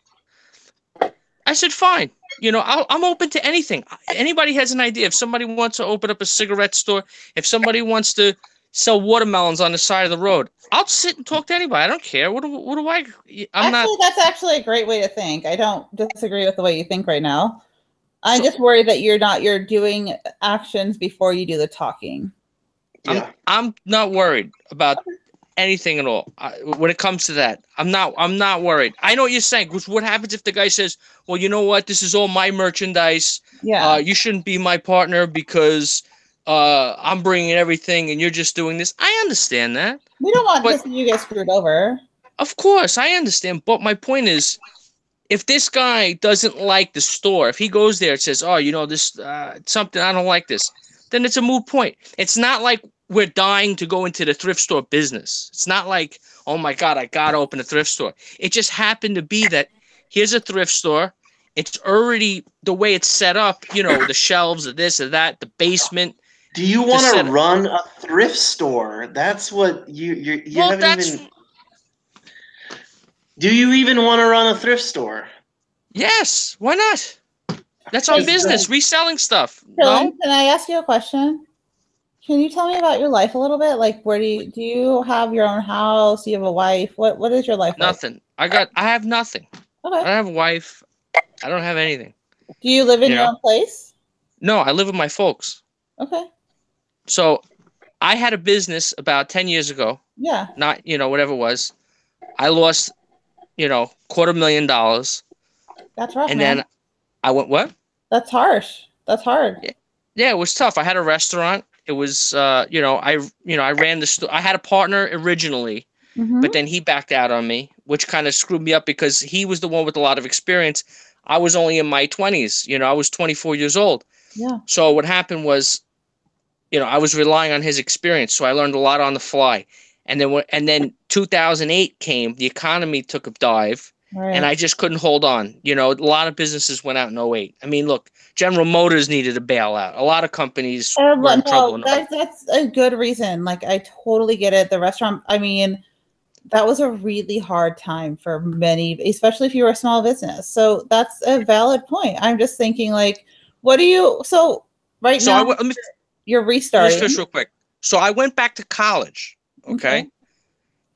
I said, fine. You know, I'm open to anything. Anybody has an idea. If somebody wants to open up a cigarette store, if somebody wants to sell watermelons on the side of the road, I'll sit and talk to anybody. I don't care. What do I? That's actually a great way to think. I don't disagree with the way you think right now. I'm just worried that you're doing actions before you do the talking. Yeah. I'm not worried about anything at all. When it comes to that, I'm not worried. I know what you're saying. Because what happens if the guy says, well, you know what? This is all my merchandise. Yeah. You shouldn't be my partner because I'm bringing everything and you're just doing this. I understand that. We don't want this you get screwed over. Of course, I understand. But my point is, if this guy doesn't like the store, if he goes there and says, oh, you know, this something, I don't like this, then it's a moot point. It's not like we're dying to go into the thrift store business. It's not like, oh, my God, I got to open a thrift store. It just happened to be that here's a thrift store. It's already the way it's set up, you know, the shelves of this or that, the basement. Do you want to run a thrift store? That's what you haven't even... Do you even want to run a thrift store? Yes. Why not? That's our business, reselling stuff. Dylan, can I ask you a question? Can you tell me about your life a little bit? Like, where do you have your own house? Do you have a wife? What is your life Nothing. like? I have nothing. Okay. I don't have a wife. I don't have anything. Do you live in your own place? No, I live with my folks. Okay. So I had a business about 10 years ago. Yeah. Not, you know, whatever it was. I lost, you know, $250,000. That's rough, and man. then I went, what? That's harsh. That's hard. Yeah, it was tough. I had a restaurant. It was, you know, I ran the store. I had a partner originally, but then he backed out on me, which kind of screwed me up because he was the one with a lot of experience. I was only in my 20s. You know, I was 24 years old. Yeah. So what happened was, you know, I was relying on his experience. So I learned a lot on the fly. And then 2008 came. The economy took a dive. Right. And I just couldn't hold on. You know, a lot of businesses went out in 2008. I mean, look, General Motors needed a bailout. A lot of companies were in trouble. That's a good reason. Like, I totally get it. The restaurant, I mean, that was a really hard time for many, especially if you were a small business. So that's a valid point. I'm just thinking, like, what do you, so right now, you're restarting. Just real quick. So I went back to college, okay?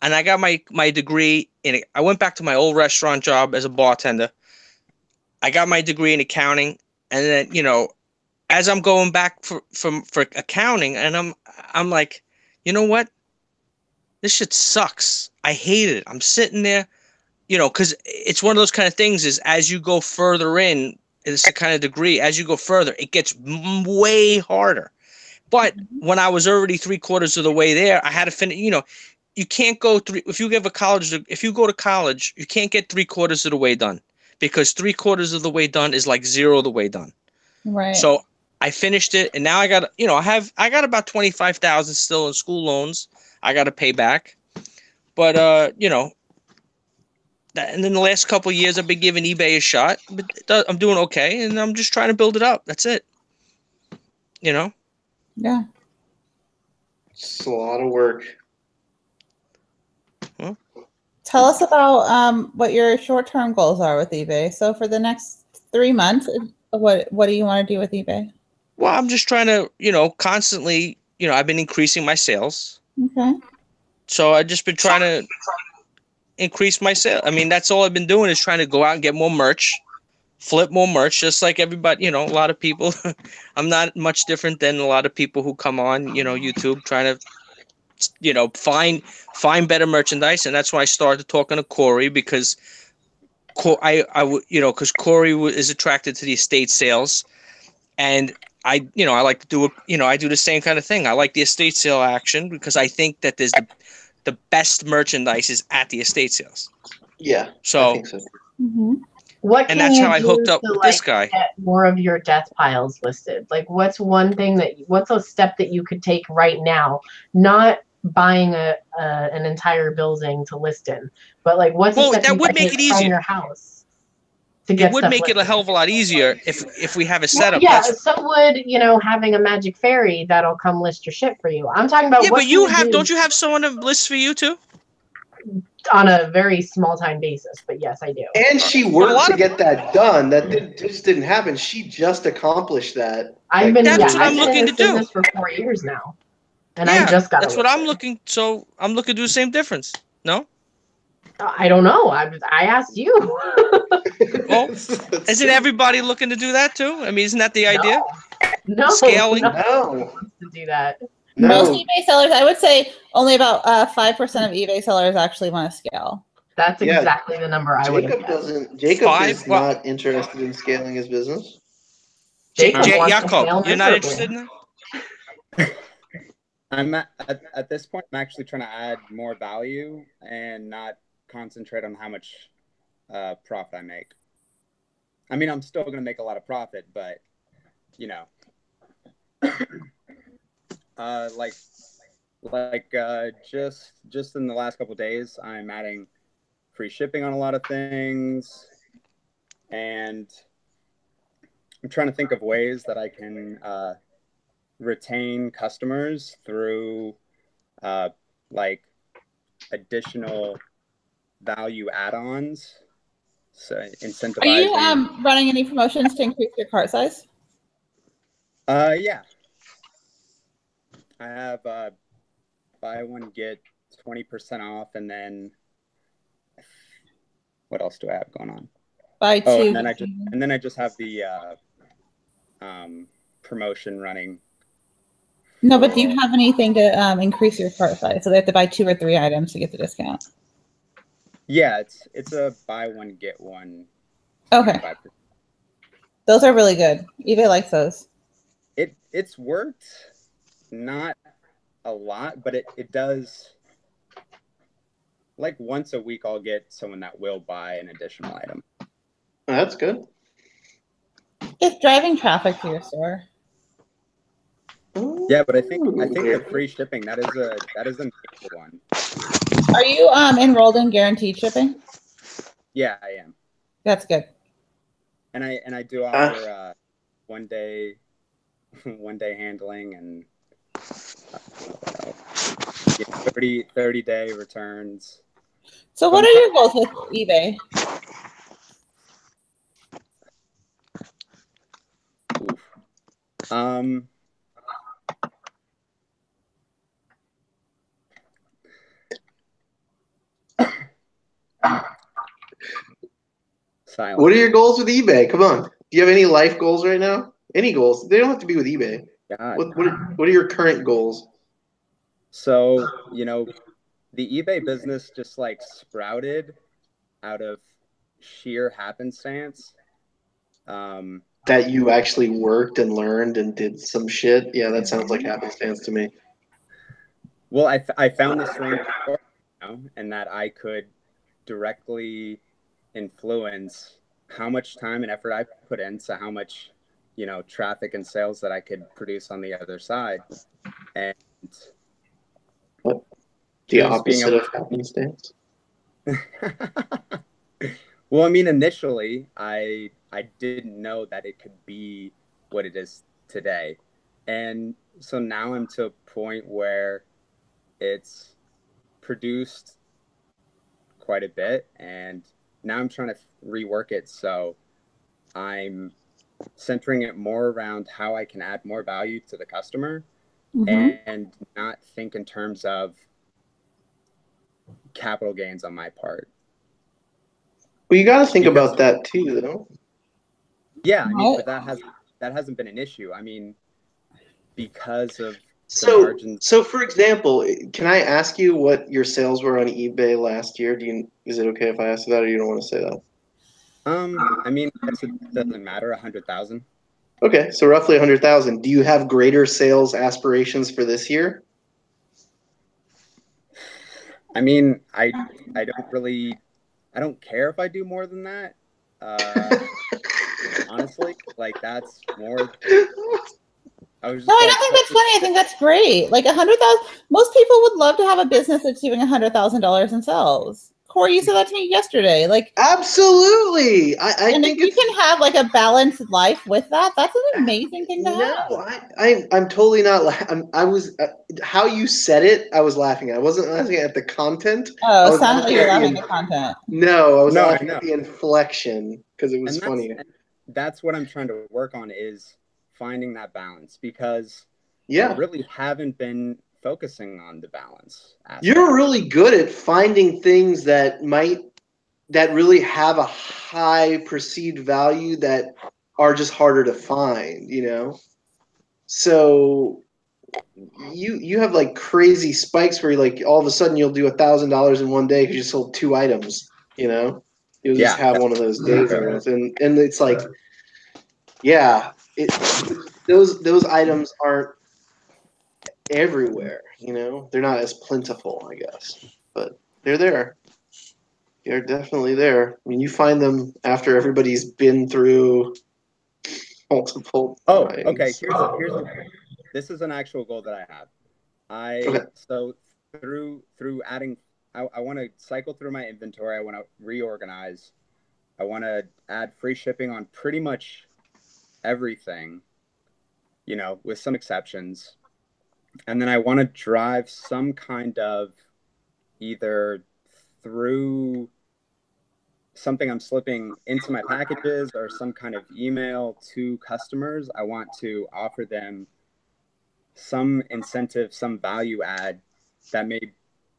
And I got my degree in it. I went back to my old restaurant job as a bartender. I got my degree in accounting, and then, you know, as I'm going back for accounting, and I'm like, you know what? This shit sucks. I hate it. I'm sitting there, you know, because it's one of those kind of things is as you go further in, it's a kind of degree, as you go further, it gets way harder. But when I was already 3/4 of the way there, I had to finish, you know, you can't go if you go to college, you can't get 3/4 of the way done because 3/4 of the way done is like 0 of the way done. Right. So I finished it, and now I got, you know, I got about $25,000 still in school loans I got to pay back. But you know, and then the last couple of years I've been giving eBay a shot, but I'm doing okay, and I'm just trying to build it up. That's it. You know. Yeah. It's a lot of work. Huh? Tell us about what your short-term goals are with eBay. So for the next 3 months, what do you want to do with eBay? Well, I'm just trying to, you know, constantly, you know, I've been increasing my sales. Okay. So I've just been trying to increase my sales. I mean, that's all I've been doing is trying to go out and get more merch, flip more merch, just like everybody, you know, a lot of people. I'm not much different than a lot of people who come on, you know, YouTube trying to find better merchandise, and that's when I started talking to Corey because because Corey is attracted to the estate sales, and I like to do I do the same kind of thing. I like the estate sale action because I think that there's the best merchandise is at the estate sales. Yeah, so I think so. Mm-hmm. What and can that's you how I do hooked up to, with like, this guy. get more of your death piles listed? Like, what's a step that you could take right now? Not buying an entire building to list in, but like, what's a step that you would could make take it from easier. your house to It get would stuff make it a listed? hell of a lot easier if we have a Well, setup. yeah, so would having a magic fairy that'll come list your shit for you. I'm talking about Yeah, what but you can have do don't you have someone to list for you too? on a very small time basis, but yes, I do. And she worked to get that done. Just didn't happen. She just accomplished that. I've been in looking this to do. business for 4 years now, and I just got that's what I'm looking. So I'm looking to do the same difference. No, I don't know. I asked you. Well, isn't everybody looking to do that too? I mean, isn't that the idea? No, Scaling. no. Wants to do that. Most eBay sellers, I would say, only about 5% of eBay sellers actually want to scale. That's exactly the number I would have guessed. Jacob is not interested in scaling his business. Jacob, you're not interested in that? I'm at this point, I'm actually trying to add more value and not concentrate on how much profit I make. I mean, I'm still going to make a lot of profit, but just in the last couple of days, I'm adding free shipping on a lot of things, and I'm trying to think of ways that I can retain customers through like additional value add-ons. So incentivizing. Are you running any promotions to increase your cart size? Yeah. I have buy one get 20% off, and then what else do I have going on? Buy two. And then I just have the promotion running. No, but do you have anything to increase your cart size? So they have to buy 2 or 3 items to get the discount. Yeah, it's a buy one get one. Okay. 5%. Those are really good. eBay likes those. It's worked, not a lot, but it does. Like once a week, I'll get someone that will buy an additional item. That's good. It's driving traffic to your store. Yeah, but I think the free shipping that is a major one. Are you enrolled in guaranteed shipping? Yeah, I am. That's good. And I do offer 1 day handling and 30-day returns. So what are your goals with eBay? Silence. What are your goals with eBay? Come on. Do you have any life goals right now? Any goals? They don't have to be with eBay. What are your current goals? So, the eBay business just like sprouted out of sheer happenstance. That you actually worked and learned and did some shit? Yeah, that sounds like happenstance to me. Well, I found this thing, and that I could directly influence how much time and effort I put into how much, traffic and sales that I could produce on the other side. And what? The opposite of happenstance? Well, I mean, initially, I didn't know that it could be what it is today. And so now I'm to a point where it's produced quite a bit, and now I'm trying to rework it. So I'm centering it more around how I can add more value to the customer, and not think in terms of capital gains on my part. Well, you got to think about that too, though. Yeah, I mean, but that hasn't been an issue. I mean, because of So for example, can I ask you what your sales were on eBay last year? Is it okay if I ask that, or you don't want to say that? I mean, I guess it doesn't matter. 100,000. Okay, so roughly 100,000. Do you have greater sales aspirations for this year? I mean, I don't care if I do more than that. Honestly, like that's more. I was No, just I like, don't think that's funny. I think that's great. Like 100,000. Most people would love to have a business that's doing $100,000 in sales. Corey, you said that to me yesterday. Like, absolutely. I and think if you can have like a balanced life with that, that's an amazing thing to have. No, I'm totally not. I was how you said it. I was laughing at. I wasn't laughing at the content. Oh, it sounded like you're laughing at content. No, I was laughing at the inflection because it was funny. That's what I'm trying to work on, is finding that balance, because I really haven't been focusing on the balance aspect. You're really good at finding things that really have a high perceived value that are just harder to find, you know? So you have like crazy spikes where like all of a sudden you'll do $1,000 in one day because you sold 2 items, you know? You'll just have one of those days and it's like, those items aren't everywhere, you know? They're not as plentiful, I guess, but they're there. They're definitely there. I mean, you find them after everybody's been through multiple times. Okay. Here's this is an actual goal that I have. So through adding, I want to cycle through my inventory. I want to reorganize. I want to add free shipping on pretty much everything, you know, with some exceptions. And then I want to drive some kind of, either through something I'm slipping into my packages or some kind of email to customers, I want to offer them some incentive, some value add that may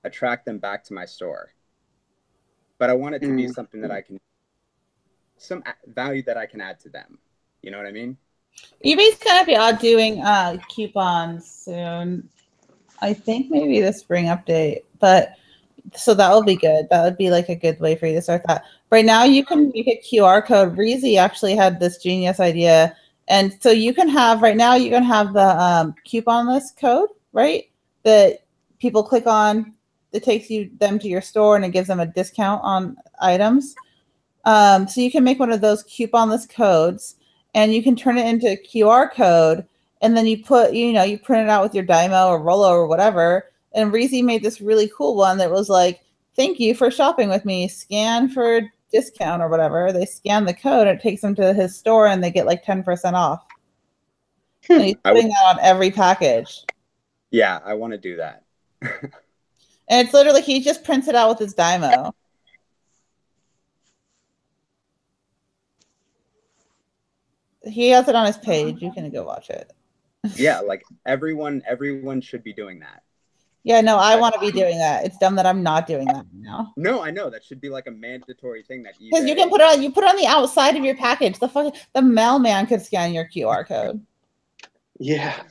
attract them back to my store. But I want it to be something that I can, some value that I can add to them. You know what I mean? eBay's going to be out doing coupons soon. I think maybe the spring update, but so that will be good. That would be like a good way for you to start that. Right now, you can make a QR code. Reezy actually had this genius idea. And so you can have, right now, you can have the coupon list code, right? That people click on. It takes them to your store and it gives them a discount on items. So you can make one of those coupon list codes and you can turn it into a QR code. And then you put, you print it out with your Dymo or Rollo or whatever. And Reezy made this really cool one that was like, thank you for shopping with me. Scan for discount or whatever. They scan the code. And it takes them to his store and they get like 10% off. And he's putting that on every package. Yeah, I want to do that. And it's literally, he just prints it out with his Dymo. He has it on his page. You can go watch it. Yeah, like everyone should be doing that. Yeah, no, I want to be doing that. It's dumb that I'm not doing that now. No, I know that should be like a mandatory thing that because you can put it on. You put it on the outside of your package. The mailman could scan your QR code. Yeah,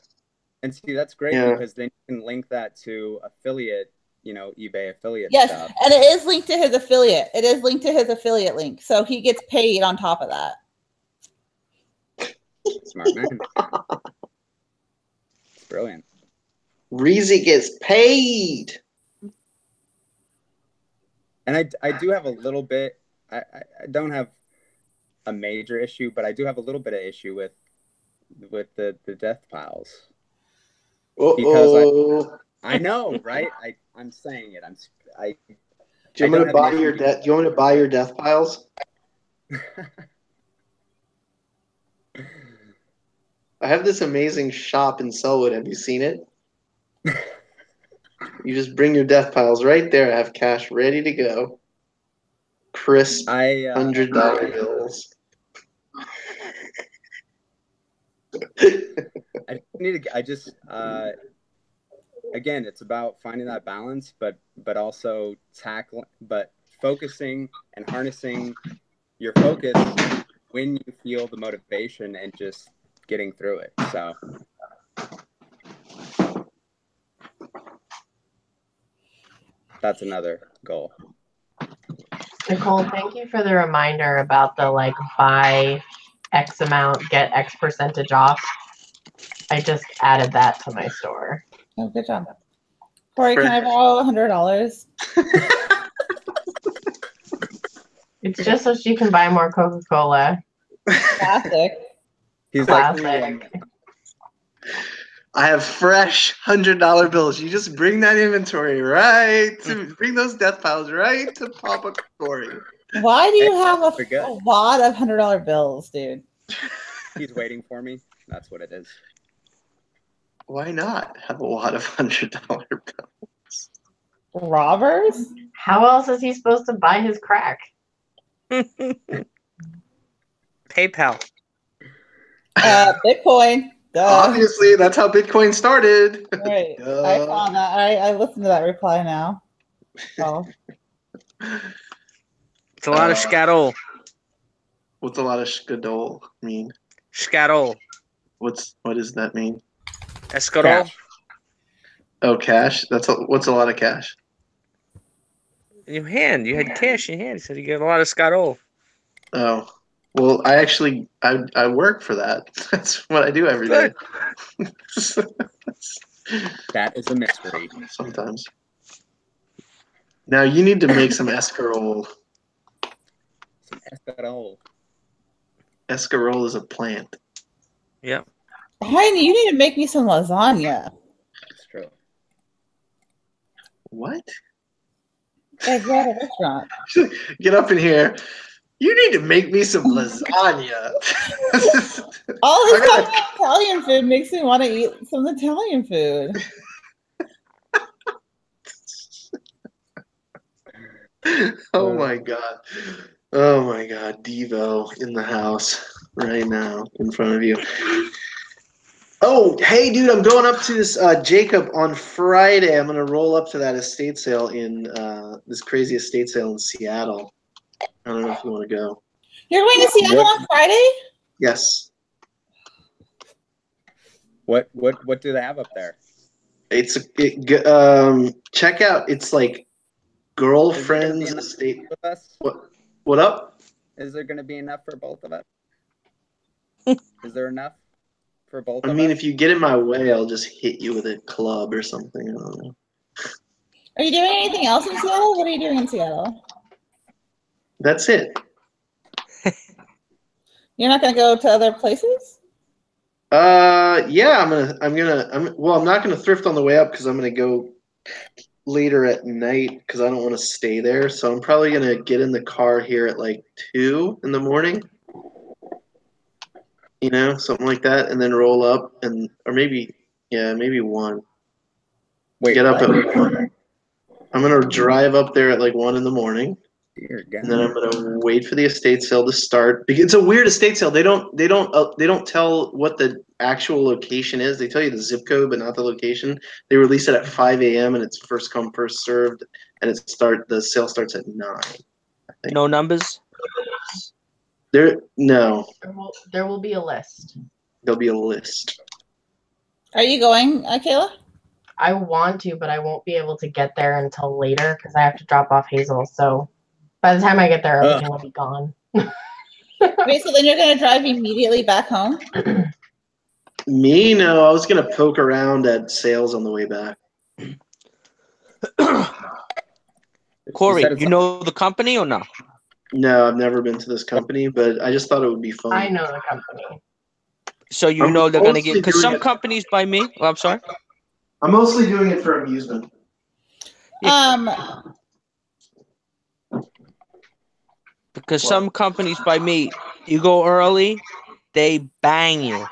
and see, that's great because then you can link that to affiliate, eBay affiliate. Yes, stuff. And it is linked to his affiliate. It is linked to his affiliate link, so he gets paid on top of that. Smart man. It's brilliant. Reezy gets paid. And I do have a little bit, I don't have a major issue, but I do have a little bit of issue with the death piles. Because I know, right? I'm saying it. Do you want me to buy your death? Do you want me to buy your death piles? I have this amazing shop in Selwood. Have you seen it? You just bring your death piles right there. I have cash ready to go. Crisp $100 bills. Again, it's about finding that balance, but also focusing and harnessing your focus when you feel the motivation and just getting through it. So that's another goal. Nicole, thank you for the reminder about the like buy X amount, get X percentage off. I just added that to my store. Oh, good job. Corey, can I borrow $100? It's just so she can buy more Coca-Cola. Classic. He's Classic. like, I have fresh $100 bills. You just bring that inventory bring those death piles right to Papa Corey. Why do you have a We're good. lot of $100 bills, dude? he's waiting for me. That's what it is. Why not have a lot of $100 bills? Robbers? How else is he supposed to buy his crack? PayPal. Bitcoin. Duh. Obviously, that's how Bitcoin started. Right. I saw that. I listened to that reply now. Oh. It's a lot of scatol. What's a lot of skadol mean? Scatol. What does that mean? Escarol. Oh, cash. What's a lot of cash? In your hand. You had cash in your hand. So you get a lot of scatol. Oh, well, I work for that. That's what I do every day. That is a mystery. Sometimes. Now you need to make some escarole. Some escarole. Escarole is a plant. Yep. Heidi, you need to make me some lasagna. That's true. What? Yeah, you're at a restaurant. Get up in here. You need to make me some lasagna. All this talking about Italian food makes me want to eat some Italian food. Oh my god. Oh my god. Devo in the house right now in front of you. Oh, hey dude, I'm going up to this Jacob on Friday. I'm gonna roll up to that estate sale in this crazy estate sale in Seattle. I don't know if you want to go. You're going to Seattle on Friday? Yes. What do they have up there? Check out. It's like girlfriend's estate. With us? What up? Is there going to be enough for both of us? Is there enough for both I of mean, us? if you get in my way, I'll just hit you with a club or something. I don't know. Are you doing anything else in Seattle? What are you doing in Seattle? That's it. You're not going to go to other places? Yeah, I'm not gonna thrift on the way up because I'm gonna go later at night because I don't want to stay there. So I'm probably gonna get in the car here at like 2 in the morning. You know, something like that, and then roll up or maybe 1. Wait, Get up what? at 1. I'm gonna drive up there at like 1 in the morning. Dear God. And then I'm gonna wait for the estate sale to start. Because it's a weird estate sale. They don't tell what the actual location is. They tell you the zip code, but not the location. They release it at 5 a.m. and it's first come, first served. And the sale starts at 9. No numbers. No. There will be a list. There'll be a list. Are you going, Kayla? I want to, but I won't be able to get there until later because I have to drop off Hazel. So by the time I get there, everything will be gone. Wait, so then you're going to drive immediately back home? Me? No, I was going to poke around at sales on the way back. Corey, you know the company or no? No, I've never been to this company, but I just thought it would be fun. I know the company. So you know they're going to get... Because some companies by me... Oh, I'm sorry. I'm mostly doing it for amusement. Because some companies by me, you go early, they bang you.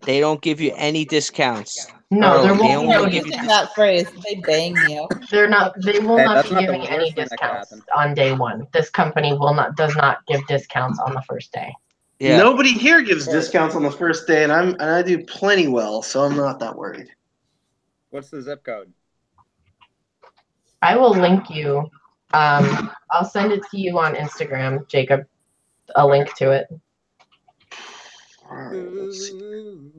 They don't give you any discounts. No, there They won't only no give you that phrase. They bang you. They will not be not the giving any worst thing that could discounts happen. on day one. This company does not give discounts on the first day. Yeah. Nobody here gives discounts on the first day, and I do plenty well, so I'm not that worried. What's the zip code? I will link you. I'll send it to you on Instagram, Jacob. A link to it. All right, let's see.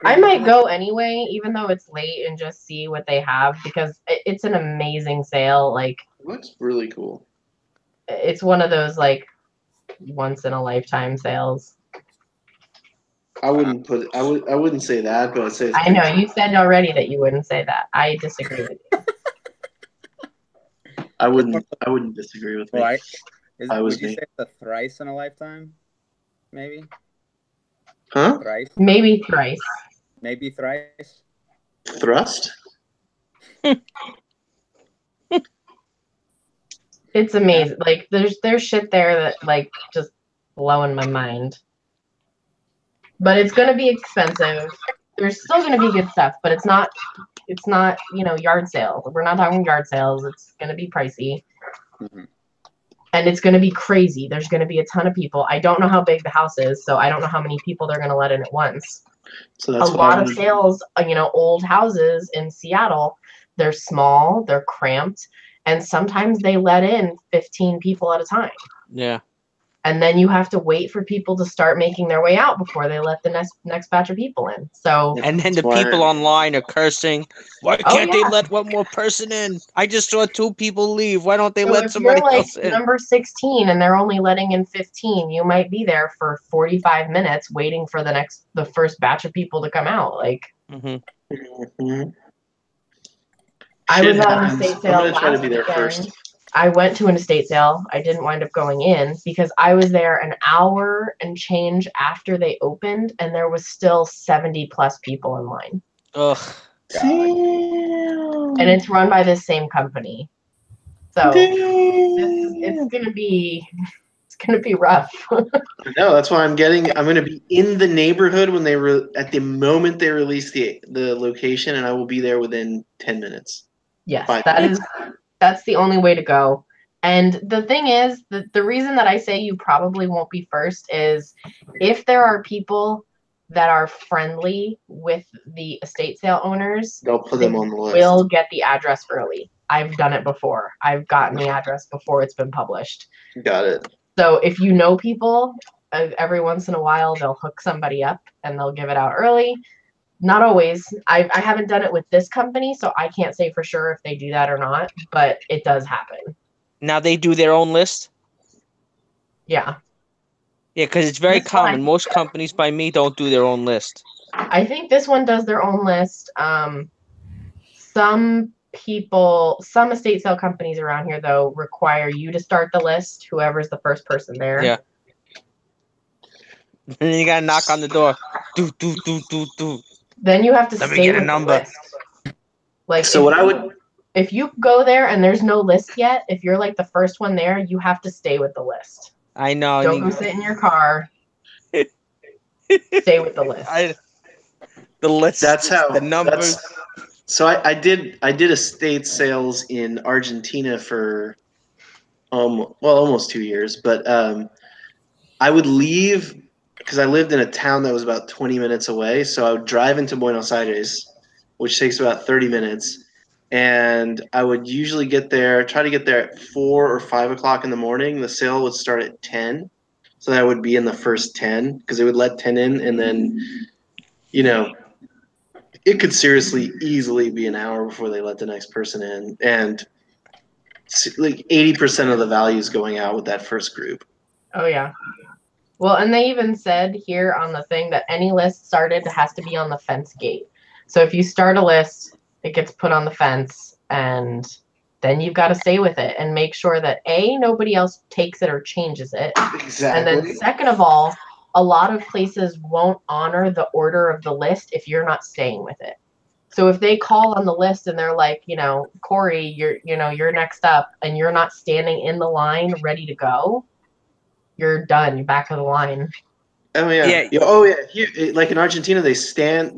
I might go anyway, even though it's late, and just see what they have because it's an amazing sale. Like, It looks really cool. it's one of those like once in a lifetime sales. I wouldn't say that, but I'd say it's I know you said already that you wouldn't say that. I disagree with you. I wouldn't disagree with me. Right? Would you say it's a thrice in a lifetime? Maybe? Huh? Thrice? Maybe thrice. Maybe thrice? Thrust? It's amazing. Like there's shit there that like just blowing my mind. But it's gonna be expensive. There's still gonna be good stuff, but it's not yard sales. We're not talking yard sales. It's gonna be pricey. Mm-hmm. And it's gonna be crazy. There's gonna be a ton of people. I don't know how big the house is, so I don't know how many people they're gonna let in at once. So that's a lot of sales, old houses in Seattle, they're small, they're cramped, and sometimes they let in 15 people at a time. Yeah. And then you have to wait for people to start making their way out before they let the next batch of people in. So and then the people online are cursing. Why can't they let one more person in? I just saw 2 people leave. Why don't they let somebody else in? Number 16 and they're only letting in 15. You might be there for 45 minutes waiting for the first batch of people to come out. Like, I was at an estate sale last weekend. I went to an estate sale. I didn't wind up going in because I was there an hour and change after they opened, and there was still 70 plus people in line. Ugh. And it's run by this same company. So it's gonna be rough. No, that's why I'm gonna be in the neighborhood when at the moment they release the location, and I will be there within 10 minutes. Yes, that's the only way to go. And the thing is, the reason that I say you probably won't be first is if there are people that are friendly with the estate sale owners, they'll put them on the list. Will get the address early. I've done it before. I've gotten the address before it's been published. Got it. So if you know people, every once in a while they'll hook somebody up and they'll give it out early. Not always. I haven't done it with this company, so I can't say for sure if they do that or not, but it does happen. Now they do their own list? Yeah. Yeah, because it's very common. Most companies by me don't do their own list. I think this one does their own list. Some estate sale companies around here, though, require you to start the list, whoever's the first person there. Yeah. And then you got to knock on the door. Do. Then you have to Let me get a number. Like, so if you go there and there's no list yet, if you're like the first one there, you have to stay with the list. I know. Don't go sit in your car. Stay with the list. The list. That's how the numbers. So I did estate sales in Argentina for almost 2 years, but I would leave because I lived in a town that was about 20 minutes away. So I would drive into Buenos Aires, which takes about 30 minutes. And I would usually try to get there at 4 or 5 o'clock in the morning. The sale would start at 10. So that would be in the first 10 because they would let 10 in. And then, it could easily be an hour before they let the next person in. And like 80% of the value is going out with that first group. Oh, yeah. Well, and they even said here on the thing that any list started has to be on the fence gate. So if you start a list, it gets put on the fence, and then you've got to stay with it and make sure that nobody else takes it or changes it. Exactly. And then second of all, a lot of places won't honor the order of the list if you're not staying with it. So if they call on the list and they're like, Corey, you're next up, and you're not standing in the line ready to go, you're done. You're back of the line. Oh yeah. Here, like in Argentina, they sign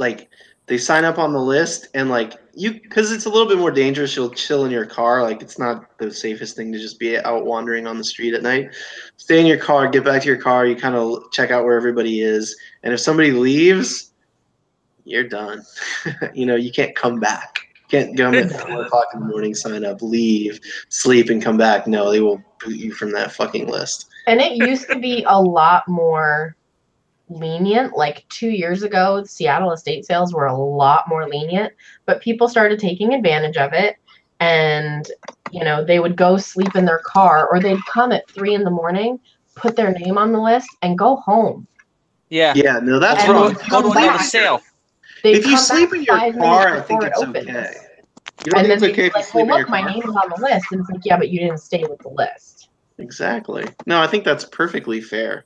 up on the list, and because it's a little bit more dangerous, you'll chill in your car. Like, it's not the safest thing to just be out wandering on the street at night. Stay in your car, get back to your car. You kind of check out where everybody is, and if somebody leaves, you're done. You can't come back. You can't come at 4 o'clock in the morning, sign up, leave, sleep, and come back. No, they will boot you from that fucking list. And it used to be a lot more lenient. Like 2 years ago, Seattle estate sales were a lot more lenient, but people started taking advantage of it. And, you know, they would go sleep in their car, or they'd come at 3 a.m, put their name on the list, and go home. Yeah. Yeah, no, that's And wrong. Go to another sale. They'd If you come sleep back in your 5 car, minutes I think before it it's opens. okay. You don't And think then it's they'd okay be if you like, well, sleep in your look, my car? name is on the list. And it's like, yeah, but you didn't stay with the list. Exactly. No, I think that's perfectly fair.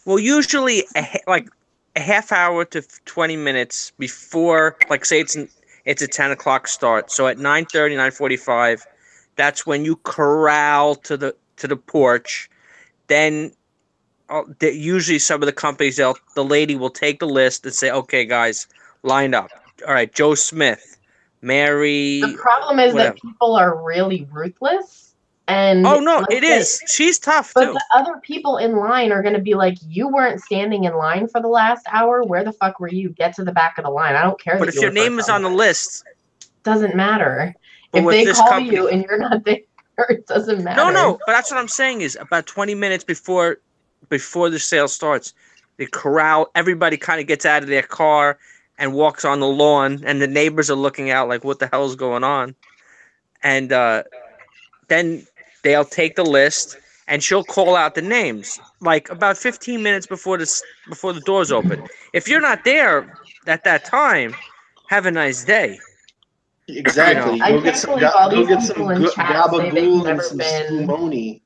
Well, usually like a half hour to 20 minutes before, like say it's a 10 o'clock start. So at 9:30, 9:45, that's when you corral to the porch. Then usually some of the companies, the lady will take the list and say, okay, guys, lined up. All right, Joe Smith, Mary. The problem is whatever. that people are really ruthless. And Oh, no, let's it is. say- She's tough, But too. the other people in line are going to be like, you weren't standing in line for the last hour. Where the fuck were you? Get to the back of the line. I don't care. But that if you your were name first is on the list. doesn't matter. But If with they this call company- you and you're not there, it doesn't matter. No, but that's what I'm saying is about 20 minutes before the sale starts, they corral, everybody kind of gets out of their car and walks on the lawn, and the neighbors are looking out like, what the hell's going on? And then they'll take the list, and she'll call out the names like about 15 minutes before the doors open. If you're not there at that time, have a nice day. Exactly. I Go get can't some, believe all go these get people some in chat say they've gabagool and never some been. spumoni.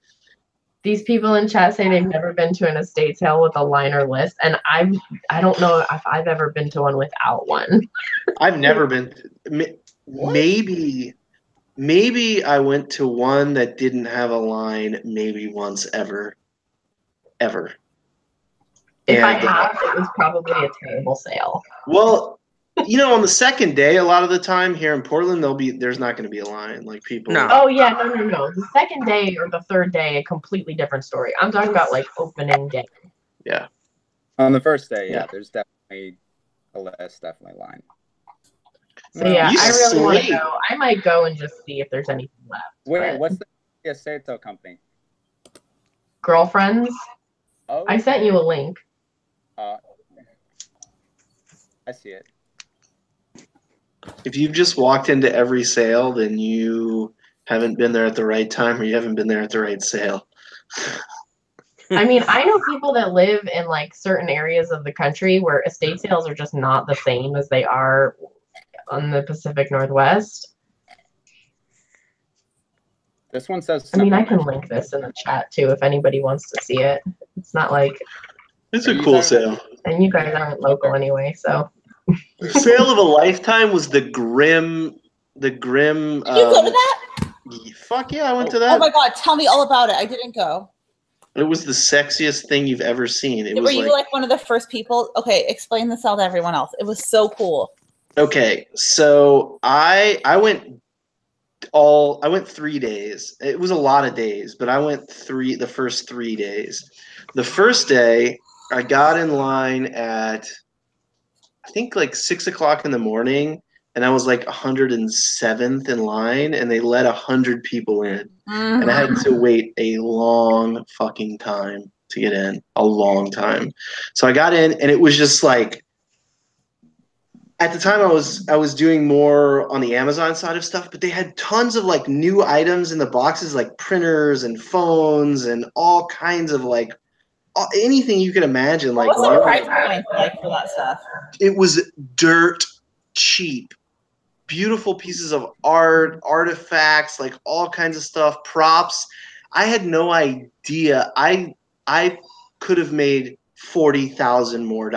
These people in chat say they've never been to an estate sale with a liner list, and I don't know if I've ever been to one without one. I've never been. Maybe I went to one that didn't have a line. Maybe once ever. If I And, have, it was probably a terrible sale. well, you know, on the second day, a lot of the time here in Portland, there's not going to be a line. Like people. No. Oh yeah, no. The second day or the third day, a completely different story. I'm talking about like opening day. Yeah. On the first day, Yeah. there's definitely a list, definitely line. So yeah, You I really want to sleep. go. I might go and just see if there's anything left. Wait, but- what's the estate sale company? Girlfriends? Oh, I sent you a link. I see it. If you've just walked into every sale, then you haven't been there at the right time, or you haven't been there at the right sale. I mean, I know people that live in like certain areas of the country where estate sales are just not the same as they are on the Pacific Northwest. This one says. I mean, I can link this in the chat too if anybody wants to see it. It's not like, It's a cool sale. and you guys aren't local anyway, so. The sale of a lifetime was the grim. Did you go to that? Fuck yeah, I went to Oh that. my god, tell me all about it. I didn't go. It was the sexiest thing you've ever seen. It Were was you like one of the first people? Okay, explain the sale to everyone else. It was so cool. okay. So I went 3 days. It was a lot of days, but I went the first 3 days. The first day, I got in line at I think like 6 o'clock in the morning, and I was like 107th in line, and they let 100 people in, and I had to wait a long fucking time to get in, a long time. So I got in, and it was just like, at the time I was doing more on the Amazon side of stuff, but they had tons of like new items in the boxes, like printers and phones and all kinds of like anything you could imagine. Like, What's the price point like for that stuff? it was dirt cheap. Beautiful pieces of art, artifacts, like all kinds of stuff, props. I had no idea. I could have made $40,000 more.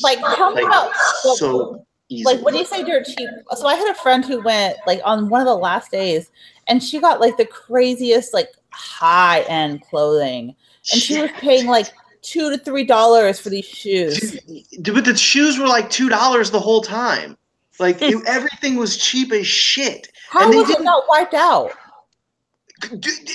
Like, tell me about so easy. like when you say dirt cheap. So I had a friend who went like on one of the last days, and she got like the craziest like high end clothing, and she was paying like $2 to $3 for these shoes. But the shoes were like $2 the whole time. Like everything was cheap as shit. How and they was it didn't not wiped out?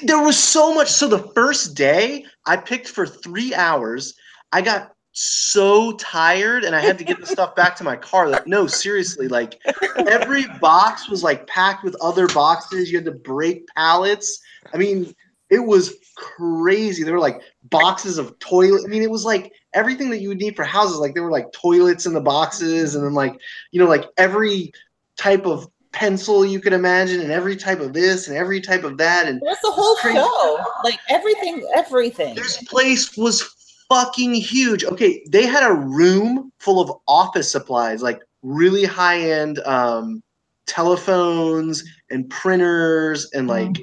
There was so much. So the first day I picked for 3 hours. I got so tired and I had to get the stuff back to my car. Like, no, seriously, like every box was like packed with other boxes. You had to break pallets. I mean, It was crazy. There were like boxes of toilet. I mean, it was like everything that you would need for houses. Like there were like toilets in the boxes, and then like, you know, like every type of pencil you could imagine, and every type of this and every type of that. And What's the whole show? Like everything. This place was fucking huge. Okay, they had a room full of office supplies, like really high-end telephones and printers and like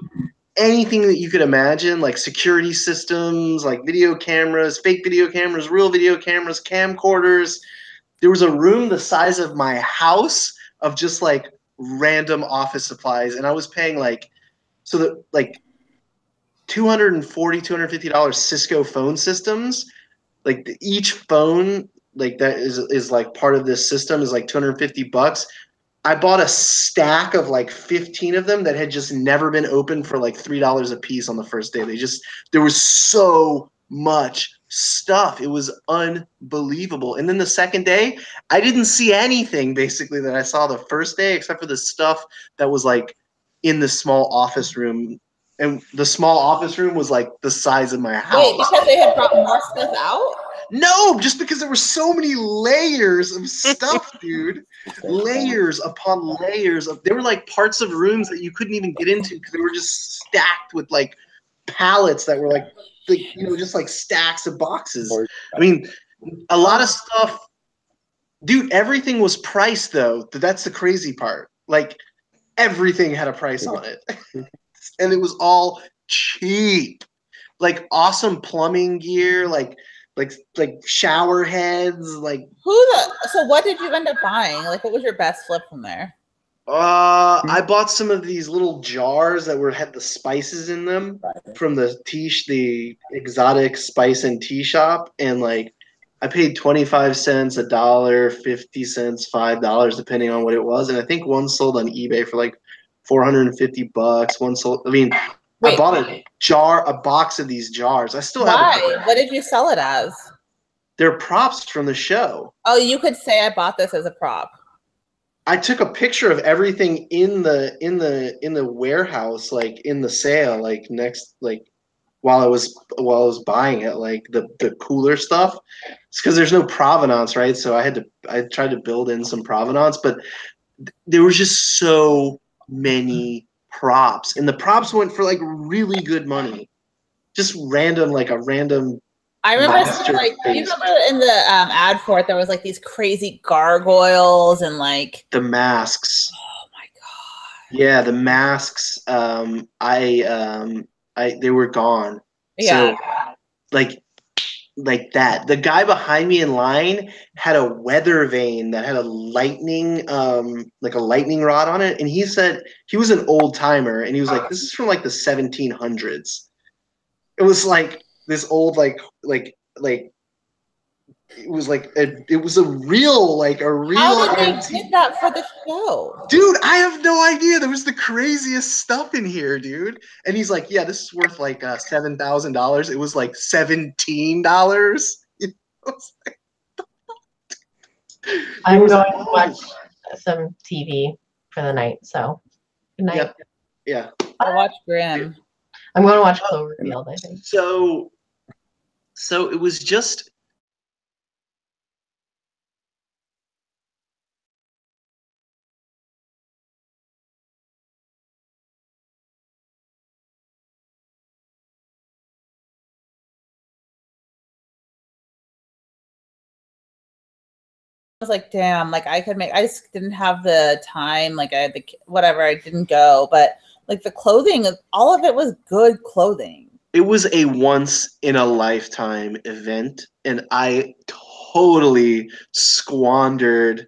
anything that you could imagine, like security systems, like video cameras, fake video cameras, real video cameras, camcorders. There was a room the size of my house of just like random office supplies, and I was paying like $240, $250 Cisco phone systems. Like each phone, like that is like part of this system is like $250. I bought a stack of like 15 of them that had just never been opened for like $3 a piece on the first day. There was so much stuff. It was unbelievable. And then the second day, I didn't see anything basically that I saw the first day except for the stuff that was like in the small office room. And the small office room was like the size of my house. Wait, because they had brought more stuff out? No, just because there were so many layers of stuff, dude. Layers upon layers of. There were like parts of rooms that you couldn't even get into because they were just stacked with like pallets that were like you know, just like stacks of boxes. I mean, a lot of stuff, dude. Everything was priced though. That's the crazy part. Like everything had a price on it. And it was all cheap, like awesome plumbing gear, like shower heads, like. So what did you end up buying? Like, what was your best flip from there? I bought some of these little jars that had the spices in them from the exotic spice and tea shop, and like I paid 25 cents, $1, 50 cents, $5, depending on what it was, and I think one sold on eBay for like $450. One sold. I mean, wait, I bought a box of these jars. I still have. Why? What did you sell it as? They're props from the show. Oh, you could say I bought this as a prop. I took a picture of everything in the warehouse, like in the sale, like next, like while I was buying it, like the cooler stuff. It's because there's no provenance, right? So I tried to build in some provenance, but there was just so many props, and the props went for like really good money. Just random, like a random. I remember, like, you remember in the ad for it, there was like these crazy gargoyles and like the masks. Oh my god! Yeah, the masks. They were gone. Yeah. So, like that. The guy behind me in line had a weather vane that had a lightning, like a lightning rod on it, and he said he was an old timer, and he was like, "This is from like the 1700s." It was like this old, like it was like it was a real. How did they get that for the show? Dude, I have no idea. There was the craziest stuff in here, dude. And he's like, "Yeah, this is worth like $7,000." It was like $17. I'm going to watch some TV for the night. So good night. Yeah. I'll watch Grimm. I'm going to watch Cloverfield, I think. So it was just. I was like, damn, like I just didn't have the time. Like I had whatever, I didn't go, but like the clothing, all of it was good clothing. It was a once in a lifetime event, and I totally squandered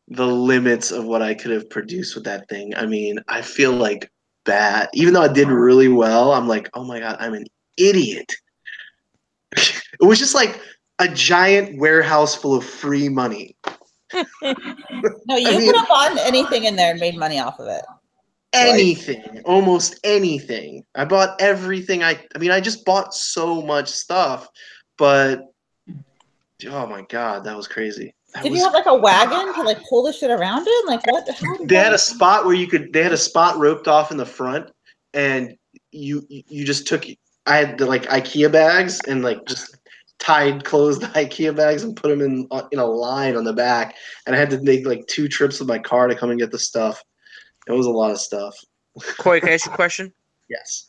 the limits of what I could have produced with that thing. I mean, I feel like bad. Even though I did really well, I'm like, oh my God, I'm an idiot. It was just like a giant warehouse full of free money. No, you could have bought anything in there and made money off of it. Anything, almost anything. I bought everything. I mean, I just bought so much stuff, but oh my God, that was crazy. Did you have like a wagon to like pull the shit around it? Like what? They had a spot where they had a spot roped off in the front, and you just took I had the like IKEA bags and like just closed the IKEA bags and put them in a line on the back. And I had to make like 2 trips with my car to come and get the stuff. It was a lot of stuff. Corey, can I ask you a question? Yes.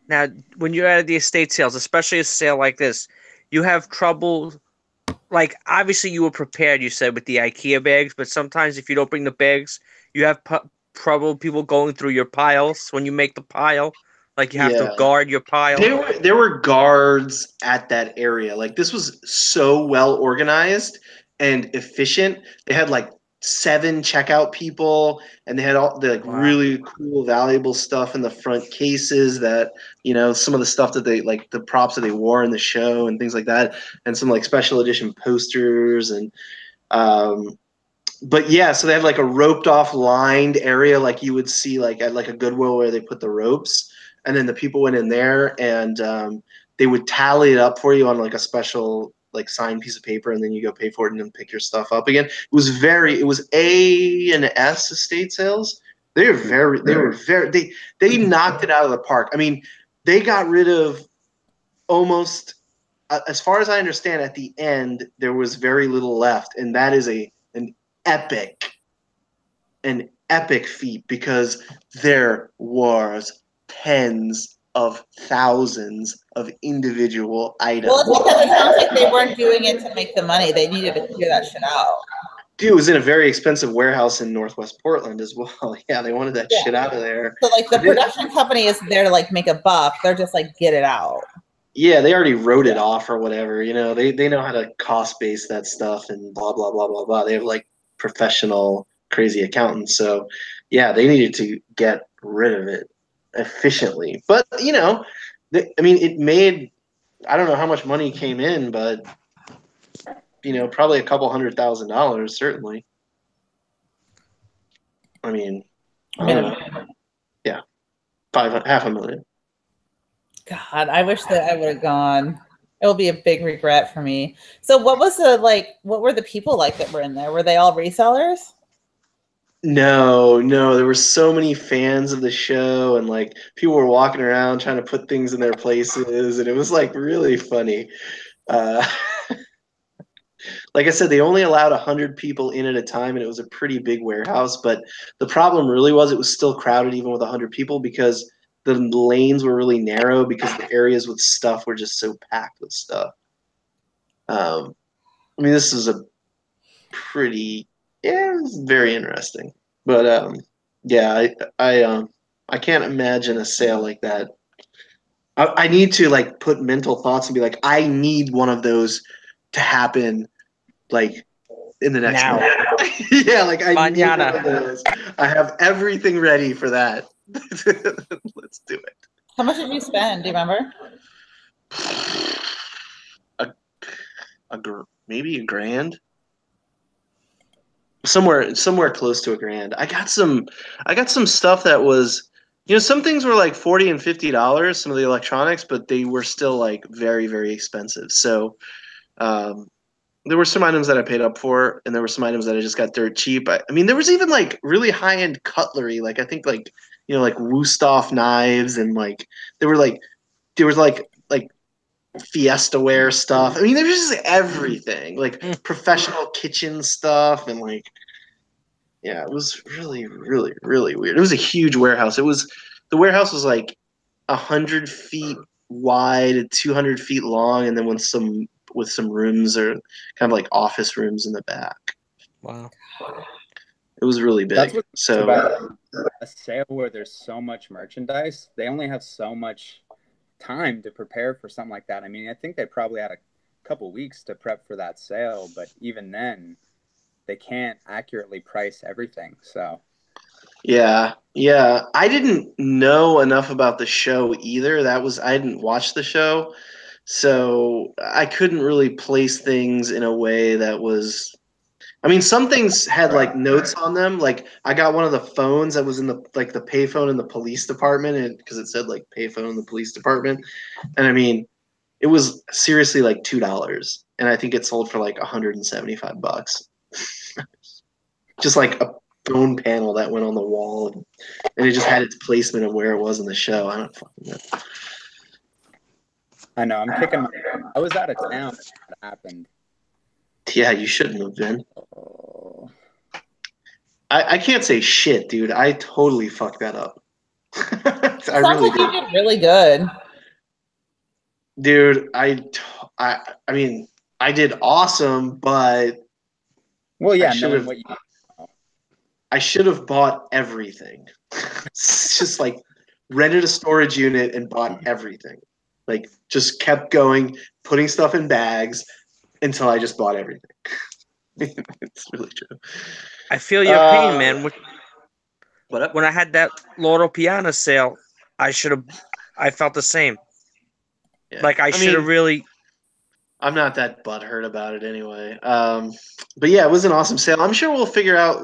Now, when you're at the estate sales, especially a sale like this, you have trouble. Like, obviously, you were prepared, you said, with the IKEA bags, but sometimes if you don't bring the bags, you have trouble people going through your piles when you make the pile. Like, you have to Yeah. guard your pile. There were guards at that area. Like this was so well organized and efficient. They had like 7 checkout people, and they had all the like really cool, valuable stuff in the front cases. That some of the stuff that they like the props that they wore in the show and things like that, and some like special edition posters and. But yeah, so they had like a roped off lined area like you would see like at like a Goodwill where they put the ropes, and then the people went in there and they would tally it up for you on like a special like signed piece of paper, and then you go pay for it and then pick your stuff up again. It was A and S estate sales. They knocked it out of the park. I mean, they got rid of almost as far as I understand, at the end there was very little left, and that is an epic feat because there was tens of thousands of individual items. Well, it's because it sounds like they weren't doing it to make the money. They needed to clear that shit out. Dude, it was in a very expensive warehouse in Northwest Portland as well. Yeah, they wanted that shit out of there. So like the production company is there to like make a buck. They're just like get it out. Yeah, they already wrote it off or whatever. They know how to cost base that stuff and blah blah blah blah blah. They have like professional crazy accountants. So yeah, they needed to get rid of it efficiently. But it made, I don't know how much money came in, but probably a couple $100,000 certainly. I mean, I don't know. Yeah, $500,000. God, I wish that I would have gone. It will be a big regret for me. So what were the people like that were in there? Were they all resellers? No, there were so many fans of the show, and like people were walking around trying to put things in their places, and it was like really funny. Like I said, they only allowed 100 people in at a time, and it was a pretty big warehouse. But the problem really was it was still crowded even with 100 people because the lanes were really narrow because the areas with stuff were just so packed with stuff. I mean, this is a pretty, it was very interesting. But yeah, I can't imagine a sale like that. I need to like put mental thoughts and be like, I need one of those to happen like in the next Now. month. Yeah, like I need one of those. I have everything ready for that. Let's do it. How much did you spend? Do you remember? Maybe $1,000. Somewhere close to $1,000. I got some stuff that was, some things were like $40 and $50, some of the electronics, but they were still like very, very expensive. So there were some items that I paid up for, and there were some items that I just got dirt cheap. I mean, there was even like really high end cutlery, like I think like like Wusthof knives, and like there was like Fiesta ware stuff. I mean, there was just everything, like professional kitchen stuff, and like, yeah, it was really, really, really weird. It was a huge warehouse. The warehouse was like 100 feet wide and 200 feet long, and then with some rooms or kind of like office rooms in the back. Wow. It was really big. That's what's so about a sale where there's so much merchandise. They only have so much time to prepare for something like that. I mean, I think they probably had a couple weeks to prep for that sale, but even then they can't accurately price everything. So yeah, I didn't know enough about the show either. I didn't watch the show, so I couldn't really place things in a way that was, I mean, some things had like notes on them. Like I got one of the phones that was in the payphone in the police department, because it said like payphone in the police department. And I mean, it was seriously like $2, and I think it sold for like $175. Just like a phone panel that went on the wall, and it just had its placement of where it was in the show. I don't fucking know. I know. I'm kicking. I was out of town when that happened. Yeah, you shouldn't have been. Oh. I can't say shit, dude. I totally fucked that up. I Sounds really like you did. did really good. Dude, I mean, I did awesome, but Well, yeah, I should knowing have what you. I should have bought everything. It's just like rented a storage unit and bought everything. Like just kept going, putting stuff in bags until I just bought everything. It's really true. I feel your pain, man. What up? When I had that Loro Piana sale, I felt the same. Yeah. Like I should have really. I'm not that butthurt about it anyway. But yeah, it was an awesome sale. I'm sure we'll figure out.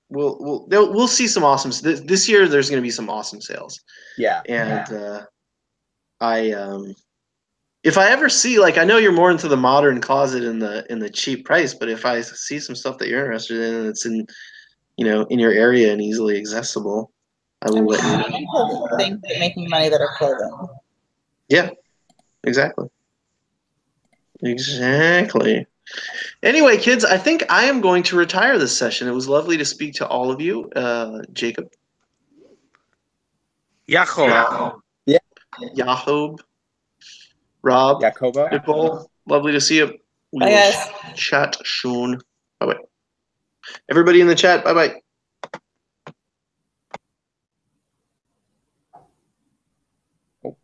We'll see some awesome. This year, there's going to be some awesome sales. Yeah. And if I ever see, like, I know you're more into the modern closet in the cheap price, but if I see some stuff that you're interested in and it's in your area and easily accessible, I will let you know. Into things that make me money that are clothing. Yeah, exactly. Exactly. Anyway, kids, I think I am going to retire this session. It was lovely to speak to all of you. Jacob. Yaho. Yeah. Yahob. Rob. Jacobo. Nicole. Lovely to see you. We Bye, will guys. chat soon. Bye-bye. Everybody in the chat, bye-bye.